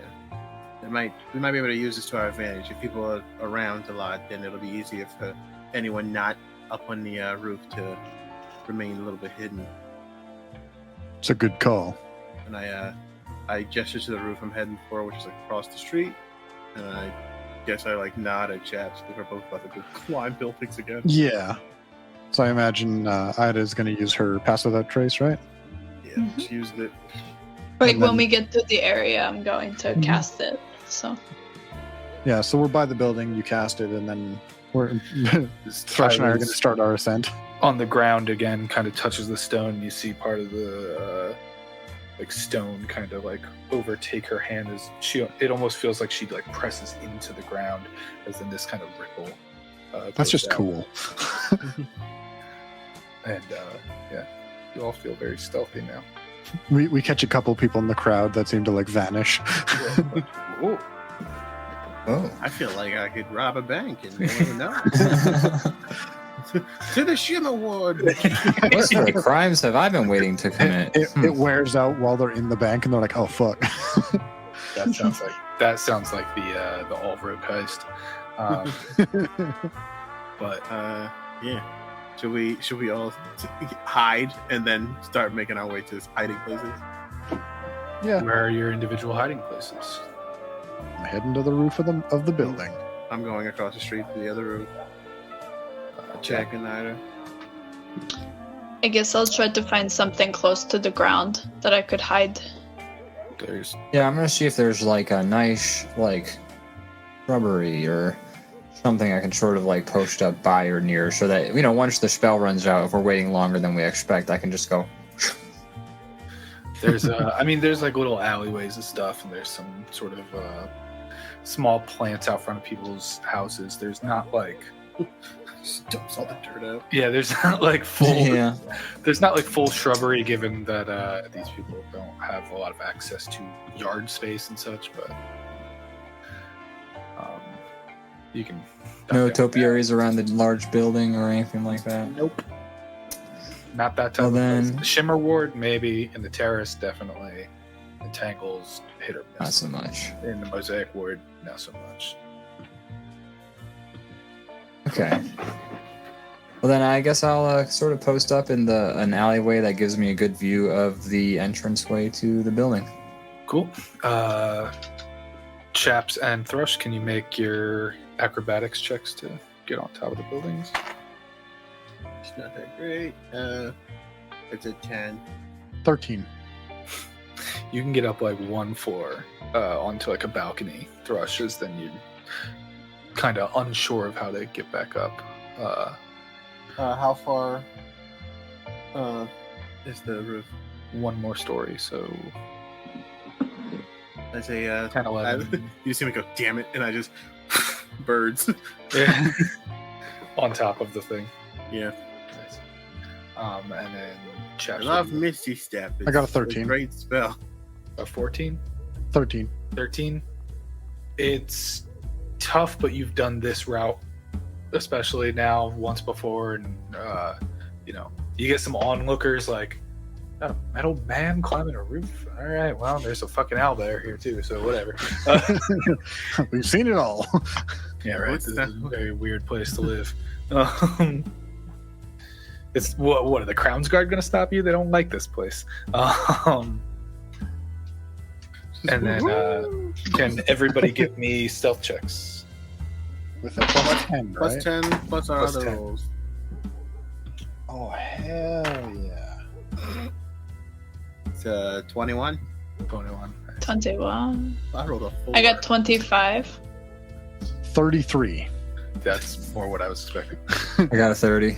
we might be able to use this to our advantage. If people are around a lot, then it'll be easier for anyone not up on the roof to remain a little bit hidden. It's a good call. And I gesture to the roof I'm heading for, which is like across the street. And I guess I like nod at chaps because we're both about to climb buildings again. Yeah. So I imagine Ida is going to use her Pass Without Trace, right? Yeah, Mhm. she used it. Like And when then- we get to the area, I'm going to Mhm. cast it. So Yeah, so we're by the building, you cast it, and then we're Just Thrush and I are going Tyler's to start our ascent. on the ground again, kind of touches the stone, and you see part of the like stone kind of like overtake her hand as it almost feels like she like presses into the ground as then this kind of ripple. That's goes just out. cool. And yeah, you all feel very stealthy now. We catch a couple people in the crowd that seem to like vanish. Ooh. Oh. I feel like I could rob a bank and no one would know. To the Shimmer Ward. What sort of crimes have I been waiting to commit? It wears out while they're in the bank, and they're like, "Oh fuck." That sounds like the all rogue heist. But Yeah. Should we all hide and then start making our way to this hiding places? Yeah. where are your individual hiding places? I'm heading to the roof of the building. I'm going across the street to the other room. Jack and Ida. I guess I'll try to find something close to the ground that I could hide. There's Yeah, I'm gonna see if there's like a nice like shrubbery or something I can sort of like post up by or near, so that once the spell runs out, if we're waiting longer than we expect, I can just go. there's there's like little alleyways and stuff, and there's some sort of small plants out front of people's houses. There's not like Just dumps all the dirt out. there's not like full Yeah. there's not like full shrubbery, given that these people don't have a lot of access to yard space and such, but you can No duck down there. topiaries around the large building or anything like that. Nope. Not that type Well, of place. then- The Shimmer Ward, maybe. In the Terrace, definitely. In Tangles, hit or Not miss. so much. In the Mosaic Ward, not so much. Okay. Well, then I guess I'll sort of post up in an alleyway that gives me a good view of the entranceway to the building. Cool. Chaps and Thrush, can you make your acrobatics checks to get on top of the buildings? It's not that great. It's a 10. 13. You can get up like one floor onto like a balcony. Thrush is then you kind of unsure of how to get back up. How far is the roof? One more story, so I say 10, 11. you see me go, damn it, and I just birds. Yeah. On top of the thing. Yeah. Nice. And then I Chaps. love Misty Step. I got a It's 13. great spell. A 14? 13. 13? It's tough, but you've done this route, especially now, once before, and you get some onlookers like, "Got a metal man climbing a roof? All right, well, there's a fucking owlbear here too, so whatever." We've seen it all. Yeah, right. What's This that? is a very weird place to live. It's what are the Crown's Guard going to stop you? They don't like this place. And then can everybody give me stealth checks? With a plus 10, Plus right? 10 plus our Plus other 10. rolls. Oh, hell yeah. It's 21. 21. 21. I rolled a 4. I got 25. 33. That's more what I was expecting. I got a 30.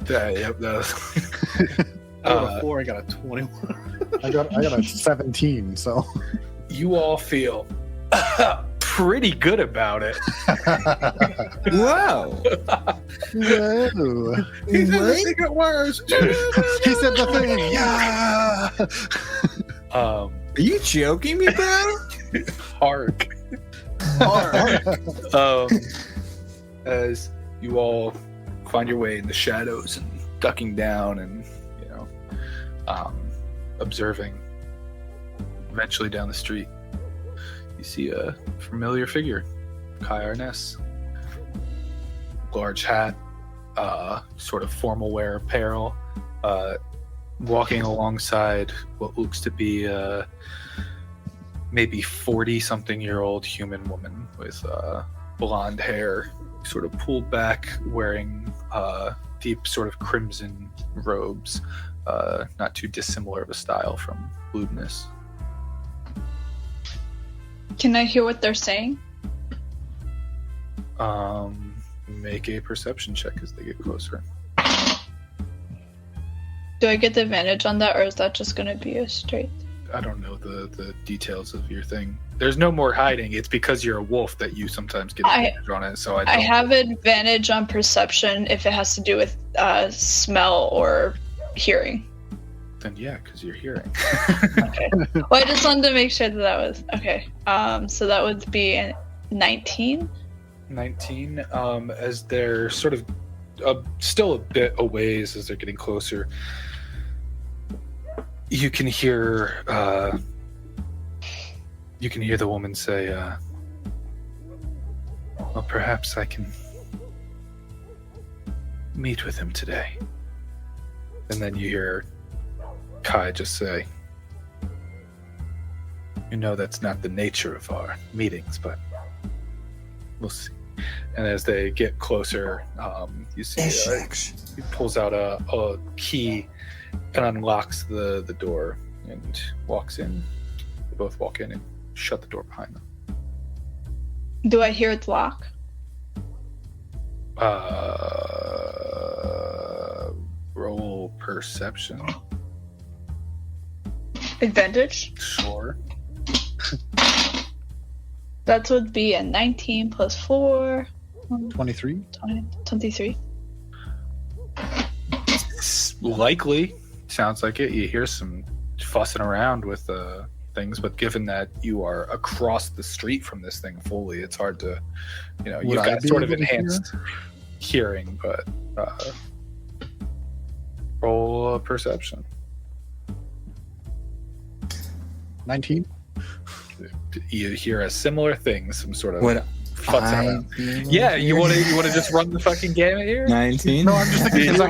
Yeah, yep, that was. I rolled a 4. I got a 21. I got a 17, so. You all feel pretty good about it. Whoa! Whoa. He said the secret words. He said the thing. Yeah. Are you joking me, bro? Hark. As you all find your way in the shadows and ducking down and observing, eventually down the street you see a familiar figure, Kai Arness. Large hat, sort of formal wear apparel, walking alongside what looks to be maybe 40-something-year-old human woman with blonde hair, sort of pulled back, wearing deep sort of crimson robes, not too dissimilar of a style from Ludinus. Can I hear what they're saying? Make a perception check as they get closer. Do I get the advantage on that, or is that just going to be a straight? I don't know the details of your thing. There's no more hiding. It's because you're a wolf that you sometimes get advantage on it. So I don't. have advantage on perception if it has to do with smell or hearing. Then yeah, because you're hearing. Okay. Well, I just wanted to make sure that was okay. So that would be 19. 19. As they're sort of still a bit a ways as they're getting closer. You can hear the woman say, well, perhaps I can meet with him today. And then you hear Kai just say, that's not the nature of our meetings, but we'll see. And as they get closer, you see he pulls out a key and unlocks the door and walks in. They both walk in and shut the door behind them. Do I hear it lock? Roll perception. Advantage? Sure. That would be a 19 plus 4. 23? 23. Likely. Sounds like it. You hear some fussing around with things, but given that you are across the street from this thing fully, it's hard to, you've got sort of enhanced hearing, but roll perception. 19? You hear a similar thing, some sort of Would futzing around. Yeah, you want to just run the fucking gamut here? 19? No, I'm just thinking 'cause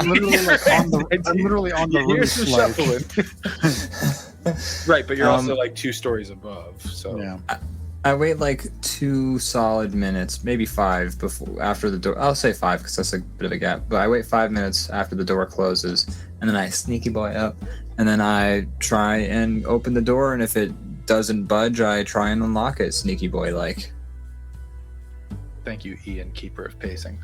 I'm literally on the You hear roof. some shuffling. Right, but you're also like 2 stories above, so Yeah. I wait like 2 solid minutes, maybe 5 after the door. I'll say 5 because that's a bit of a gap. But I wait 5 minutes after the door closes, and then I sneaky boy up, and then I try and open the door. And if it doesn't budge, I try and unlock it, sneaky boy like. Thank you, Ian, keeper of pacing.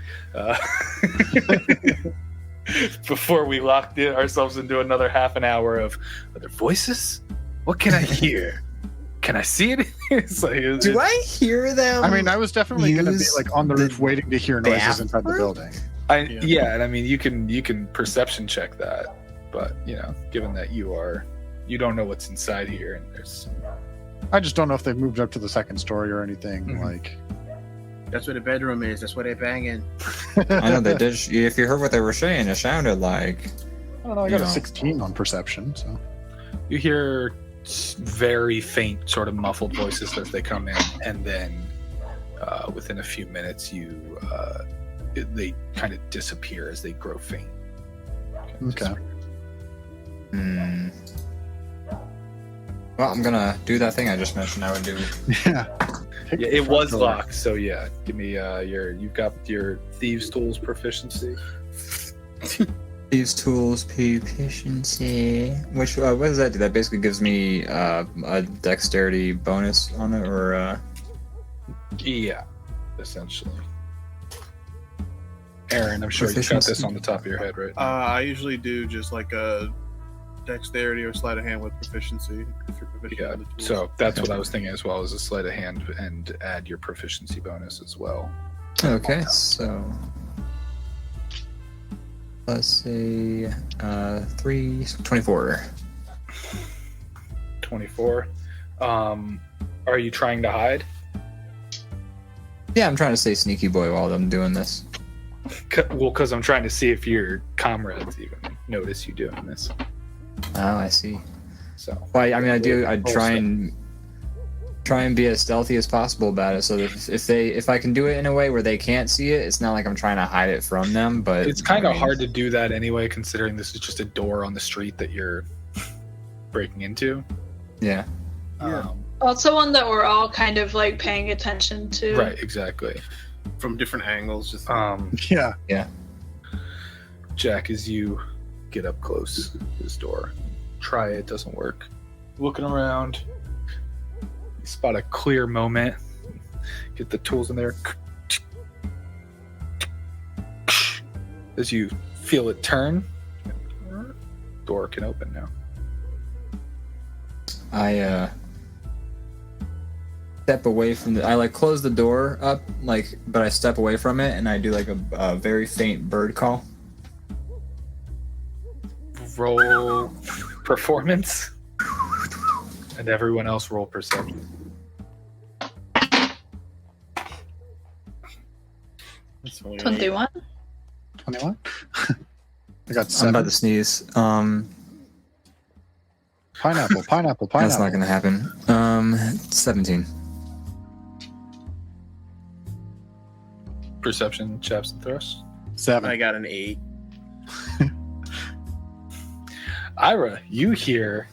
Before we locked ourselves into another half an hour of other voices, what can I hear? Can I see it? Do I hear them? I mean, I was definitely going to be like on the roof waiting to hear noises inside the building. Yeah, and I mean, you can perception check that, but given that you don't know what's inside here, and there's. I just don't know if they've moved up to the second story or anything. Mm-hmm. Like, That's where the bedroom is. That's where they banging. I know they did. If you heard what they were saying, it sounded like. I don't know. I got a 16 on perception, so. You hear very faint, sort of muffled voices as they come in, and then within a few minutes, they kind of disappear as they grow faint. Okay. Well, I'm gonna do that thing I just mentioned I would do. Yeah. Yeah, it was locked, so yeah. Give me you've got your thieves' tools proficiency. Thieves' tools proficiency. Which what does that do? That basically gives me a dexterity bonus on it, or Yeah, essentially. Aaron, I'm sure you've got this on the top of your head, right? I usually do just like a dexterity or sleight of hand with proficiency. If you're proficient Yeah, in the tools. so that's what I was thinking as well, as a sleight of hand, and add your proficiency bonus as well. okay, so let's say 3, so 24. 24. Are you trying to hide? Yeah, I'm trying to stay sneaky boy while I'm doing this. Well, because I'm trying to see if your comrades even notice you doing this. Oh, I see. So, Well, I mean, I try and be as stealthy as possible about it, so that if I can do it in a way where they can't see it, it's not like I'm trying to hide it from them. But it's kind of hard to do that anyway, considering this is just a door on the street that you're breaking into. Yeah. Also one that we're all kind of like paying attention to. Right, exactly. From different angles, just Yeah. Jack, as you get up close to this door, try it, doesn't work. Looking around, you spot a clear moment, get the tools in there. As you feel it turn, door can open now. I step away from I close the door up, but I step away from it and I do like a very faint bird call. Roll performance, and everyone else roll perception. it's only 21. 21? I got I'm 7. about to sneeze. Pineapple. That's not gonna happen. 17. Perception, chaps, and thrusts. 7. I got an 8. Ira, you hear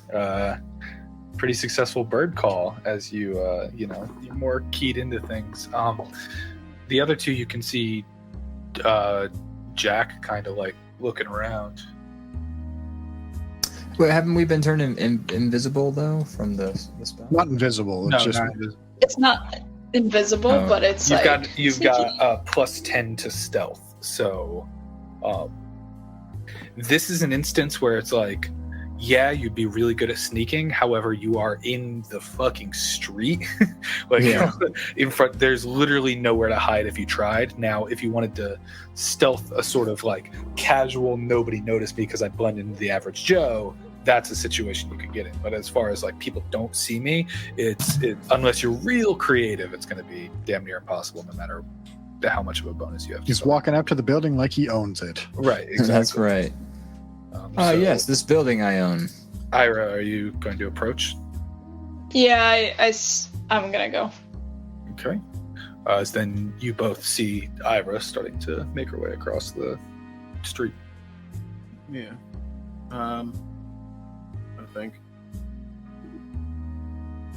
pretty successful bird call as you you're more keyed into things. The other two, you can see Jack kind of like looking around. Wait, haven't we been turned invisible though from the spell? Not invisible. It's just It's not invisible, Oh. but it's You've got plus 10 to stealth. So this is an instance where it's like, yeah, you'd be really good at sneaking. However, you are in the fucking street. In front, there's literally nowhere to hide if you tried. Now, if you wanted to stealth a sort of like casual, nobody noticed me because I blend into the average Joe, that's a situation you could get in. But as far as like people don't see me, it's unless you're real creative, it's going to be damn near impossible, no matter how much of a bonus you have. he's walking up to the building like he owns it. Right, exactly. That's right. Yes, this building I own. Ira, are you going to approach? Yeah, I'm gonna go. Okay. So then you both see Ira starting to make her way across the street. Yeah. I think.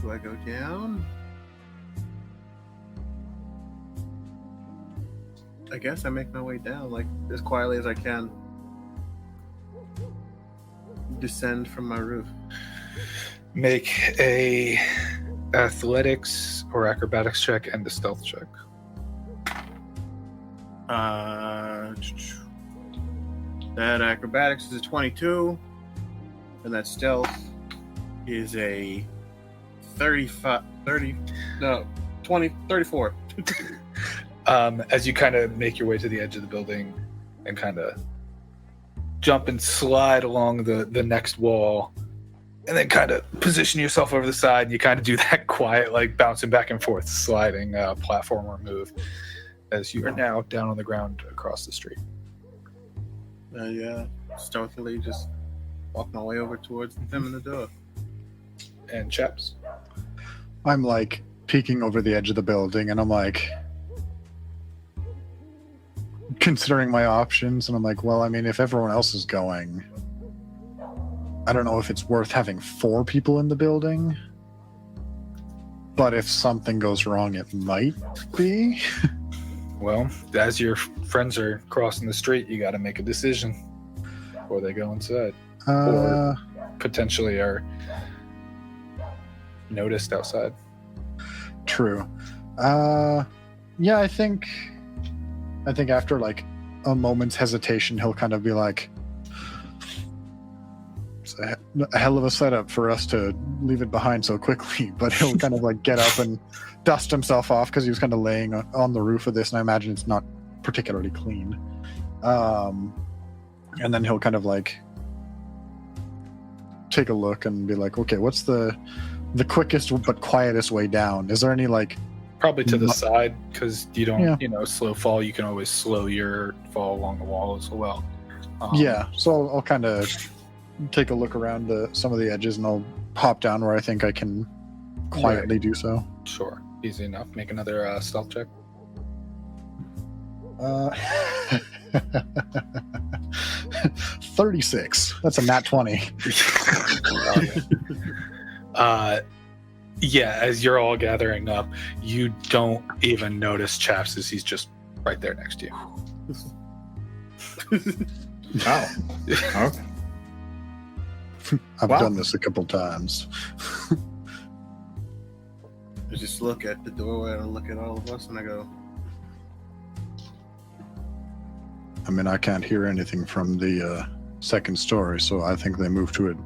Do I go down? I guess I make my way down, like, as quietly as I can. Descend from my roof. Make a athletics or acrobatics check and a stealth check. That acrobatics is a 22, and that stealth is a 34. As you kind of make your way to the edge of the building and kind of jump and slide along the next wall, and then kind of position yourself over the side, and you kind of do that quiet, like bouncing back and forth, sliding platformer move as you are now down on the ground across the street. Stealthily just walk my way over towards them in the door. And chaps. I'm like peeking over the edge of the building, and I'm like considering my options, and I'm like, well, I mean, if everyone else is going, I don't know if it's worth having 4 people in the building, but if something goes wrong, it might be. Well, as your friends are crossing the street, you got to make a decision before they go inside, or potentially are noticed outside. True. Yeah, I think after like a moment's hesitation, he'll kind of be like, it's a hell of a setup for us to leave it behind so quickly, but he'll kind of like get up and dust himself off because he was kind of laying on the roof of this, and I imagine it's not particularly clean. And then he'll kind of like take a look and be like, okay, what's the quickest but quietest way down? Is there any like... Probably to the side, because you don't, slow fall. You can always slow your fall along the wall as well. So I'll kind of take a look around some of the edges, and I'll hop down where I think I can quietly do so. Sure. Easy enough. Make another stealth check. 36. That's a nat 20. As you're all gathering up, you don't even notice Chaps as he's just right there next to you. Oh. Okay. I've done this a couple times. I just look at the doorway and look at all of us, and I go, I mean, I can't hear anything from the second story, so I think they moved to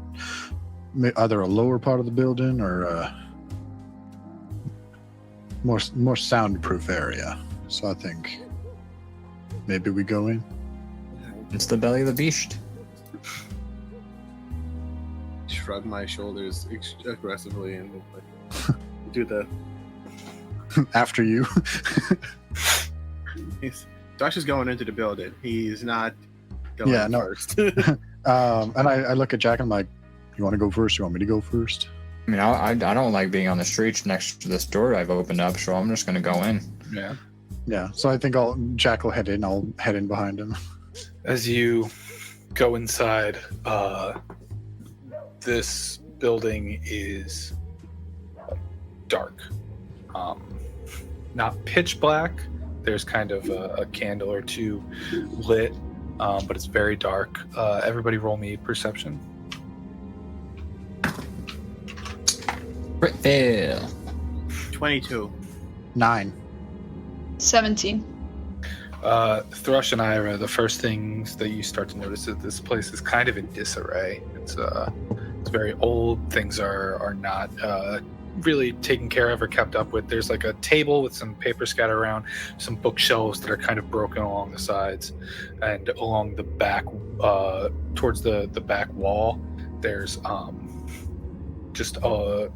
either a lower part of the building or a more soundproof area. So I think maybe we go in. It's the belly of the beast. shrug my shoulders aggressively and like, do the after you. Josh is going into the building. He's not going first. And I look at Jack and I'm like, you want to go first? You want me to go first? I mean, I don't like being on the streets next to this door I've opened up, so I'm just going to go in. Yeah. Yeah, so I think Jack will head in. I'll head in behind him. As you go inside, this building is dark. Not pitch black. There's kind of a candle or two lit, but it's very dark. Everybody roll me perception. Crit fail. 22. 9. 17. Thrush and Ira, the first things that you start to notice is this place is kind of in disarray. It's very old. Things are not really taken care of or kept up with. There's like a table with some paper scattered around, some bookshelves that are kind of broken along the sides, and along the back, towards the back wall, there's just a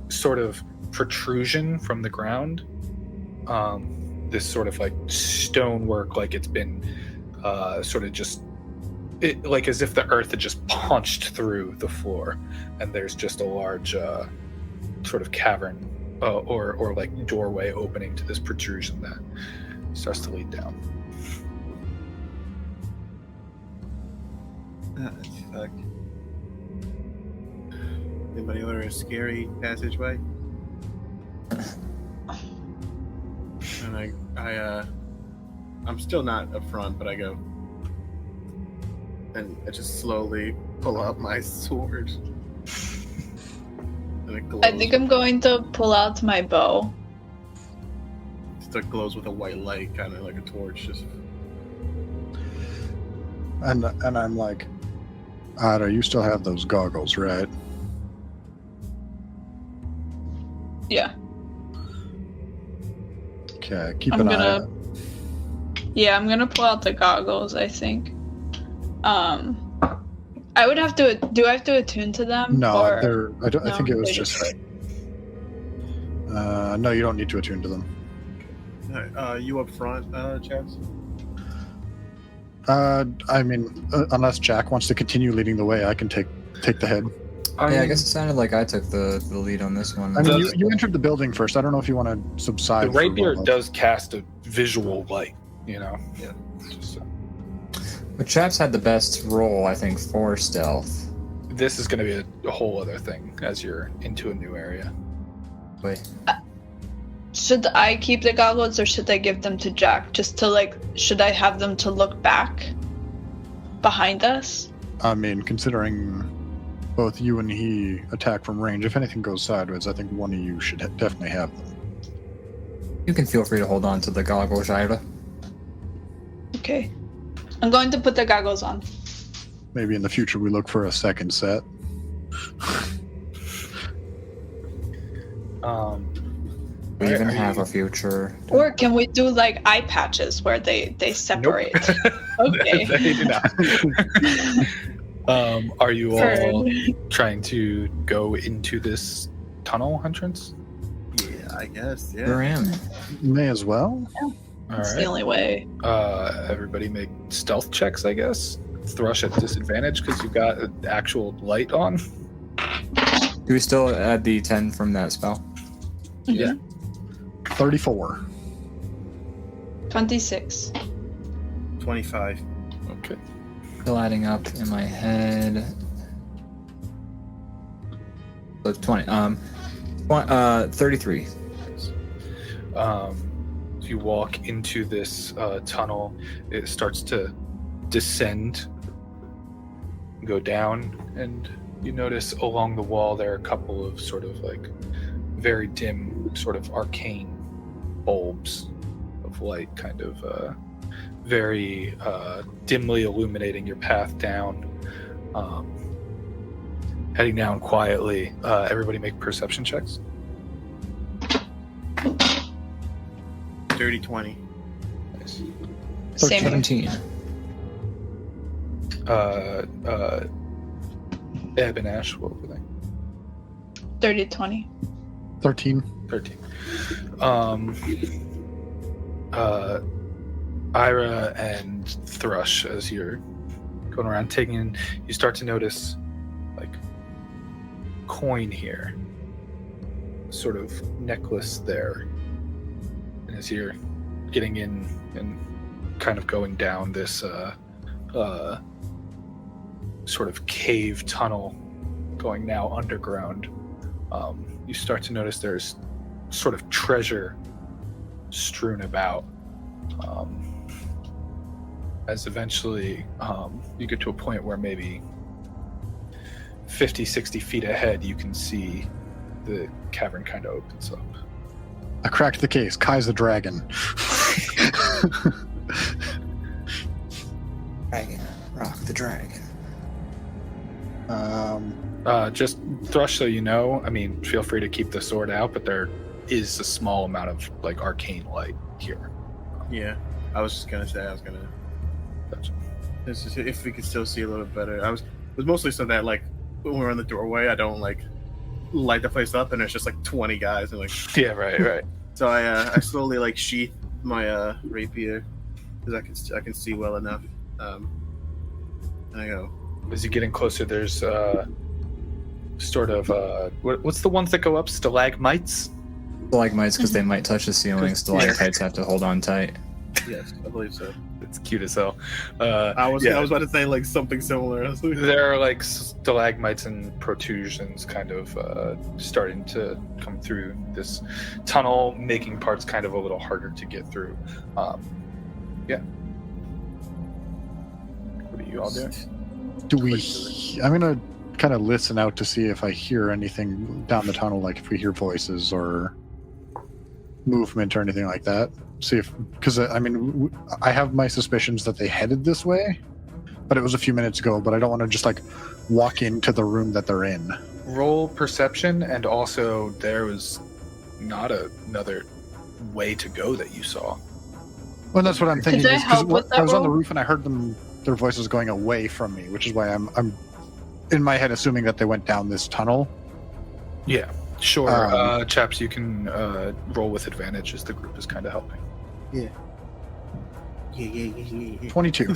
sort of protrusion from the ground. This sort of like stonework, like it's been sort of just like as if the earth had just punched through the floor, and there's just a large sort of cavern or like doorway opening to this protrusion that starts to lead down. That's fucked. Anybody order a scary passageway? And I'm still not up front, but I go and I just slowly pull out my sword. And it glows. I think I'm going to pull out my bow. It glows with a white light, kind of like a torch. Just And I'm like, Ida, you still have those goggles, right? Yeah. Okay, keep an eye out. Yeah, I'm gonna pull out the goggles, I think. I would have to. Do I have to attune to them? No, or... I think it was just. No, you don't need to attune to them. you up front, Chaz? I mean, unless Jack wants to continue leading the way, I can take the head. I guess it sounded like I took the lead on this one. I mean, you entered the building first. I don't know if you want to subside. The rapier does cast a visual light, you know. Yeah. But Chaps had the best roll, I think, for stealth. This is going to be a whole other thing as you're into a new area. Wait. Should I keep the goggles or should I give them to Jack? Just to should I have them to look back behind us? I mean, considering both you and he attack from range, if anything goes sideways, I think one of you should definitely have them. You can feel free to hold on to the goggles, Ira. Okay. I'm going to put the goggles on. Maybe in the future we look for a second set. We even have a future. Or can we do eye patches where they separate? Nope. Okay. They do not. Are you all trying to go into this tunnel entrance? Yeah, I guess. Yeah. Sure am. May as well. Yeah. That's the only way. Everybody make stealth checks, I guess. Thrush at disadvantage because you've got an actual light on. Do we still add the 10 from that spell? Yeah. 34. 26. 25. Okay. Still adding up in my head. So 20. 33. You walk into this tunnel. It starts to descend, go down, and you notice along the wall there are a couple of sort of very dim, sort of arcane bulbs of light, kind of very dimly illuminating your path down. Heading down quietly. Everybody make perception checks. Dirty 20. Nice. Same. 17. Eb and Ash, what were they? 30, 20. 13. 13. Ira and Thrush, as you're going around you start to notice like coin here, sort of necklace there. And as you're getting in and kind of going down this sort of cave tunnel going now underground, you start to notice there's sort of treasure strewn about. As eventually you get to a point where maybe 50, 60 feet ahead, you can see the cavern kind of opens up. I cracked the case. Kai's the dragon. Dragon. Rock the dragon. Just Thrush, so you know, I mean, feel free to keep the sword out, but there is a small amount of like arcane light here. Yeah, I was just gonna say this is, if we could still see a little better. It was mostly so that like when we're in the doorway, I don't like light the place up and it's just like 20 guys and like Yeah, right. So I slowly like sheath my rapier because I can see well enough. And I go. As you get in closer, there's sort of what's the ones that go up? Stalagmites. Stalagmites, because they might touch the ceiling. Stalactites have to hold on tight. Yes, I believe so. It's cute as hell. I was about to say like something similar. There are like stalagmites and protrusions kind of starting to come through this tunnel, making parts kind of a little harder to get through. Yeah. What are you all doing? I'm gonna kind of listen out to see if I hear anything down the tunnel, like if we hear voices or movement or anything like that. See if, because I mean, I have my suspicions that they headed this way, but it was a few minutes ago. But I don't want to just like walk into the room that they're in. Roll perception, and also there was not another way to go that you saw. Well, that's what I'm thinking. Could I help with that I was on the roll? roof and I heard their voices going away from me, which is why I'm in my head assuming that they went down this tunnel. Yeah, sure. Chaps, you can roll with advantage as the group is kind of helping. Yeah. 22.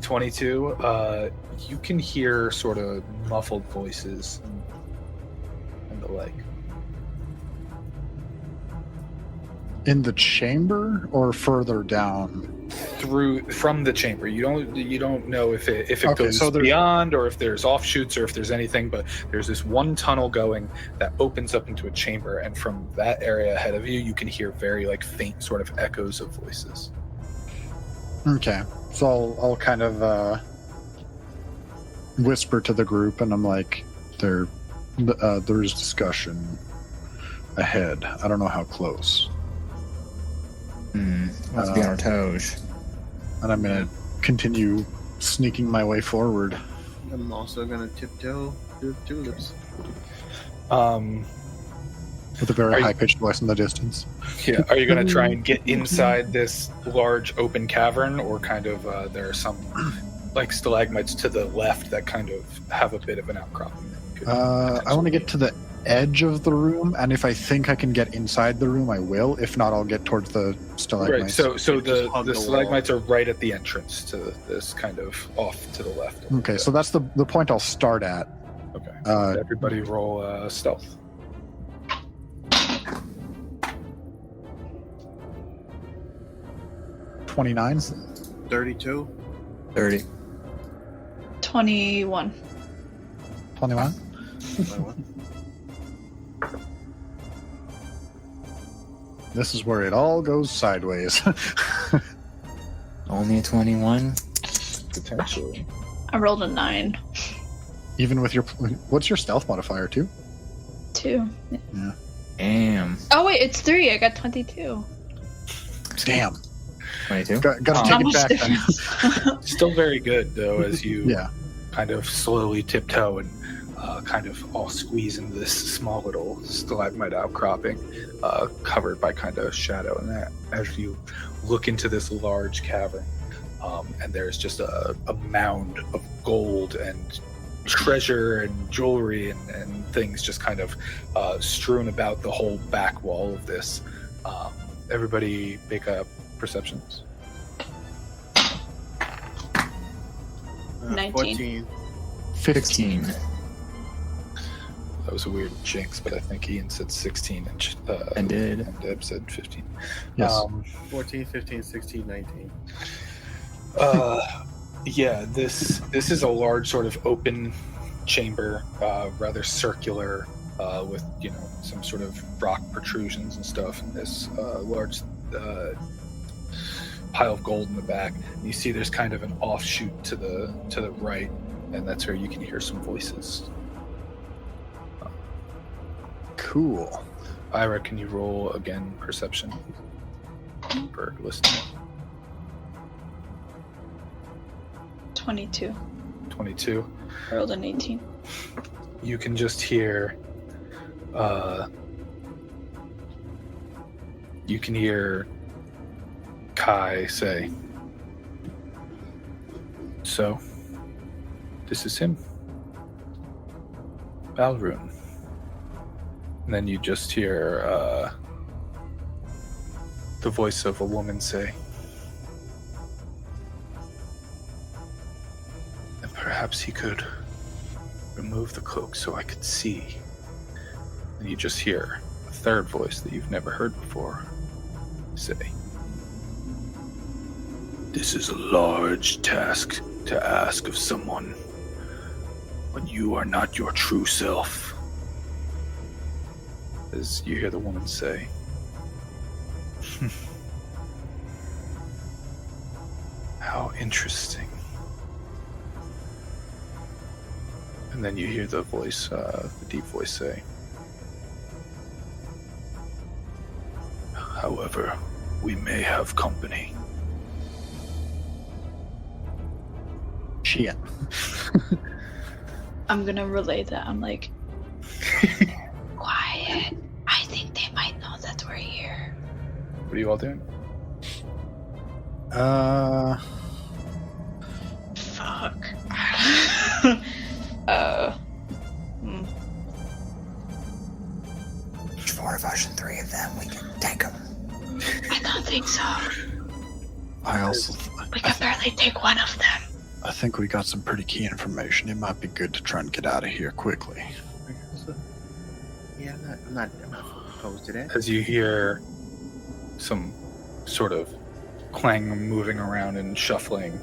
22. You can hear sort of muffled voices and the like. In the chamber or further down? From the chamber. You don't know if it Okay, goes so beyond or if there's offshoots or if there's anything, but there's this one tunnel going that opens up into a chamber, and from that area ahead of you, you can hear very like faint sort of echoes of voices. Okay, so I'll kind of whisper to the group, and I'm like, there's discussion ahead. I don't know how close. Let's be on our toes. And I'm gonna continue sneaking my way forward. I'm also gonna tiptoe through the tulips. With a very high-pitched voice in the distance. Yeah. Are you going to try and get inside this large open cavern, or kind of there are some like stalagmites to the left that kind of have a bit of an outcropping? I want to get to the edge of the room, and if I think I can get inside the room, I will. If not, I'll get towards the stalagmites. Right. So the hug the stalagmites are right at the entrance to this kind of off to the left. Okay, so that's the point I'll start at. Okay. Everybody roll stealth. 29. 32. 30. 21. 21. This is where it all goes sideways. Only a 21? Potentially. I rolled a 9. Even with your, what's your stealth modifier too? 2. Yeah. Damn. Oh wait, it's 3. I got 22. Damn. 22? Gotta Not take it much back then. difference. Still very good though, as you Yeah. kind of slowly tiptoe and kind of all squeeze into this small little stalagmite outcropping, covered by kind of shadow. And that, as you look into this large cavern, and there's just a mound of gold and treasure and jewelry and things just kind of strewn about the whole back wall of this. Everybody make a perceptions. 19. 14. 15. That was a weird jinx, but I think Ian said 16 And did. and Deb said 15. Yes. 14, 15, 16, 19. Yeah, this is a large sort of open chamber, rather circular, with some sort of rock protrusions and stuff, and this large pile of gold in the back. And you see there's kind of an offshoot to the right, and that's where you can hear some voices. Cool. Ira, can you roll again perception for listening? 22. 22. I rolled an 18. You can just hear Kai say, "So, this is him, Balroon." And then you just hear the voice of a woman say, "And perhaps he could remove the cloak so I could see." And you just hear a third voice that you've never heard before say, "This is a large task to ask of someone when you are not your true self." As you hear the woman say, "How interesting." And then you hear the voice, the deep voice say, "However, we may have company." Shit. I'm gonna relay that. I'm like, quiet. I think they might know that we're here. What are you all doing? Fuck. There's 4 of us and 3 of them. We can take them. I don't think so. We can barely take one of them. I think we got some pretty key information. It might be good to try and get out of here quickly. Yeah, I'm not opposed to that. As you hear some sort of clang moving around and shuffling,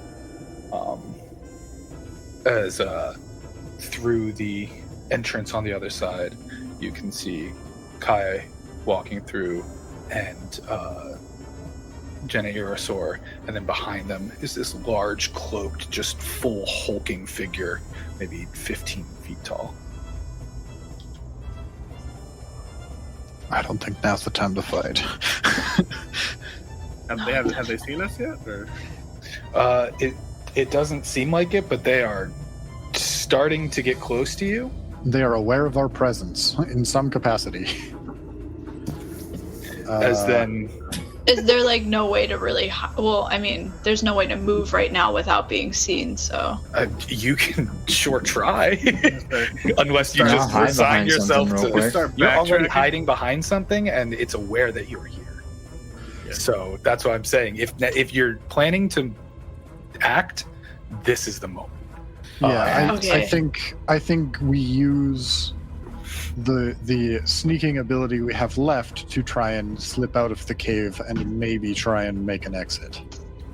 as through the entrance on the other side, you can see Kai walking through, and Jenna Iresor, and then behind them is this large, cloaked, just full hulking figure, maybe 15 feet tall. I don't think now's the time to fight. Have they seen us yet? Or? It doesn't seem like it, but they are starting to get close to you. They are aware of our presence in some capacity. As then, Is there like no way to really? Well, I mean, there's no way to move right now without being seen. So you can sure try, unless you I'll just hide resign behind yourself something real to. quick. Start You're already backtracking. hiding behind something, and it's aware that you're here. Yeah. So that's what I'm saying. If you're planning to act, this is the moment. Yeah, Okay. I think we use the sneaking ability we have left to try and slip out of the cave and maybe try and make an exit.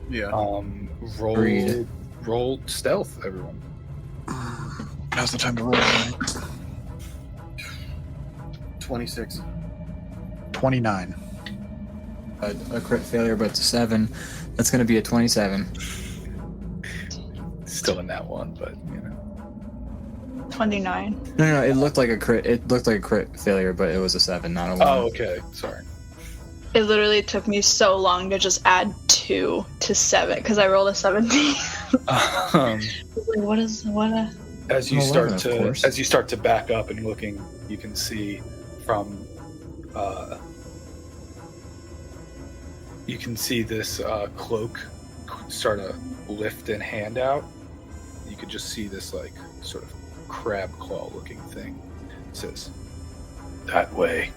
Yeah. Agreed. Roll stealth, everyone. Now's the time to roll. Right? 26. 29. A crit failure, but it's a 7. That's going to be a 27. Still in that one, but 29. No, it looked like a crit. It looked like a crit failure, but it was a 7, not a 1. Oh, okay. Sorry. It literally took me so long to just add 2 to 7 because I rolled a 17. What? As you Well, start 11, of to course. as you start to back up and looking, you can see from you can see this cloak start to lift and hand out. You could just see this like sort of crab claw looking thing. It says, "That way."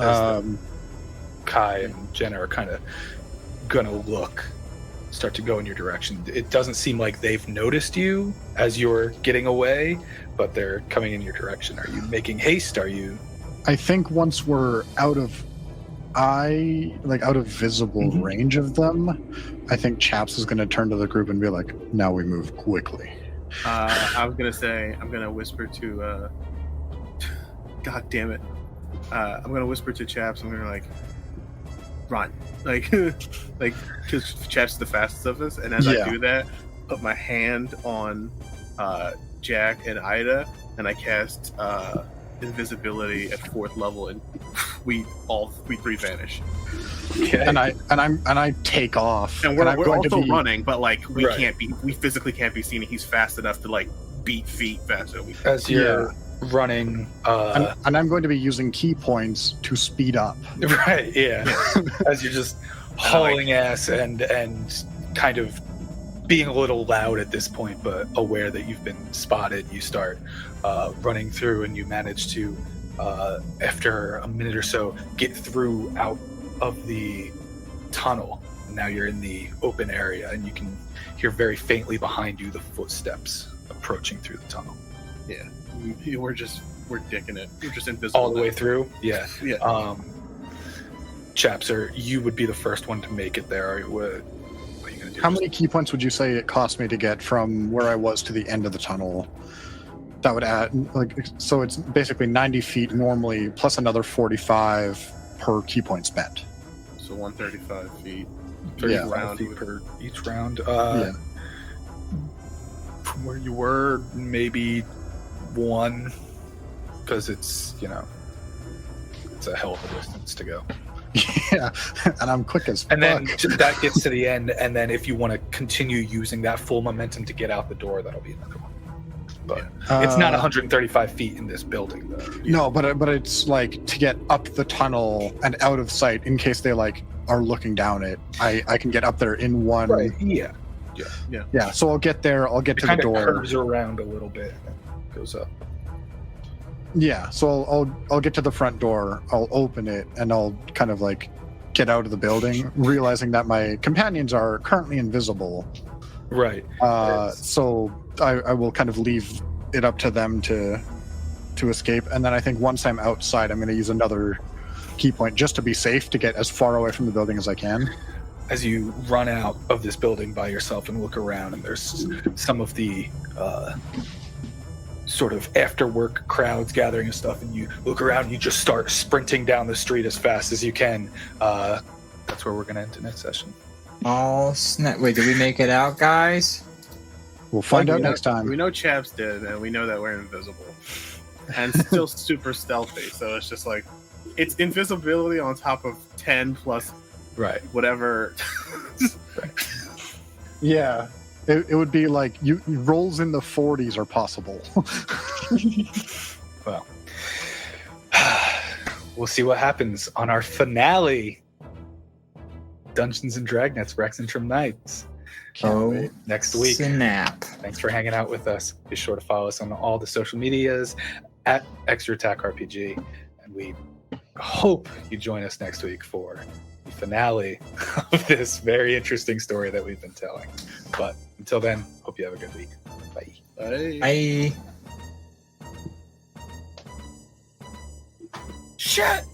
As the Kai and Jenna are kind of gonna start to go in your direction. It doesn't seem like they've noticed you as you're getting away, but they're coming in your direction. Are you making haste? Are you? I think once we're out of visible range of them, I think Chaps is going to turn to the group and be like, now we move quickly. I was gonna say, I'm gonna whisper to God damn it. I'm gonna whisper to Chaps. I'm gonna run, because Chaps is the fastest of us. And as I do that, put my hand on Jack and Ida, and I cast invisibility at 4th level, and we 3 vanish. Okay. And I take off. And we're going also to be running, but we physically can't be seen. He's fast enough to beat feet faster. As you're running, and I'm going to be using key points to speed up. Right, yeah. As you're just hauling ass and kind of being a little loud at this point, but aware that you've been spotted, you start running through, and you manage to, after a minute or so, get through out of the tunnel. Now you're in the open area, and you can hear very faintly behind you the footsteps approaching through the tunnel. Yeah, we're dicking it. We're just invisible all the way through. Yeah. Chaps, you would be the first one to make it there. What are you gonna do? How many key points would you say it cost me to get from where I was to the end of the tunnel? That would add, so it's basically 90 feet normally, plus another 45 per key point spent. So 135 feet. 35 feet per each round. From where you were, maybe 1, because it's a hell of a distance to go. Yeah, and I'm quick as fuck. And then that gets to the end, and then if you want to continue using that full momentum to get out the door, that'll be another one. But it's not 135 feet in this building, though. No, but it's to get up the tunnel and out of sight in case they are looking down it. I can get up there in one. Right. Yeah. So I'll get there. I'll get to the door. It curves around a little bit and goes up. Yeah. So I'll get to the front door. I'll open it and I'll kind of get out of the building, realizing that my companions are currently invisible. Right. So I will kind of leave it up to them to escape, and then I think once I'm outside, I'm going to use another key point just to be safe, to get as far away from the building as I can. As you run out of this building by yourself and look around, and there's some of the sort of after work crowds gathering and stuff, and you look around and you just start sprinting down the street as fast as you can. That's where we're going to end tonight's session. Oh, snap. Wait, did we make it out, guys? We'll find out next time. We know Chaps did, and we know that we're invisible. And still super stealthy, so it's just it's invisibility on top of 10 plus whatever. Yeah. It would be rolls in the 40s are possible. Well, we'll see what happens on our finale. Dungeons and Dragnets, Rexxentrum Nights. Next week. Snap. Thanks for hanging out with us. Be sure to follow us on all the social medias at Extra Attack RPG. And we hope you join us next week for the finale of this very interesting story that we've been telling. But until then, hope you have a good week. Bye. Bye. Shit!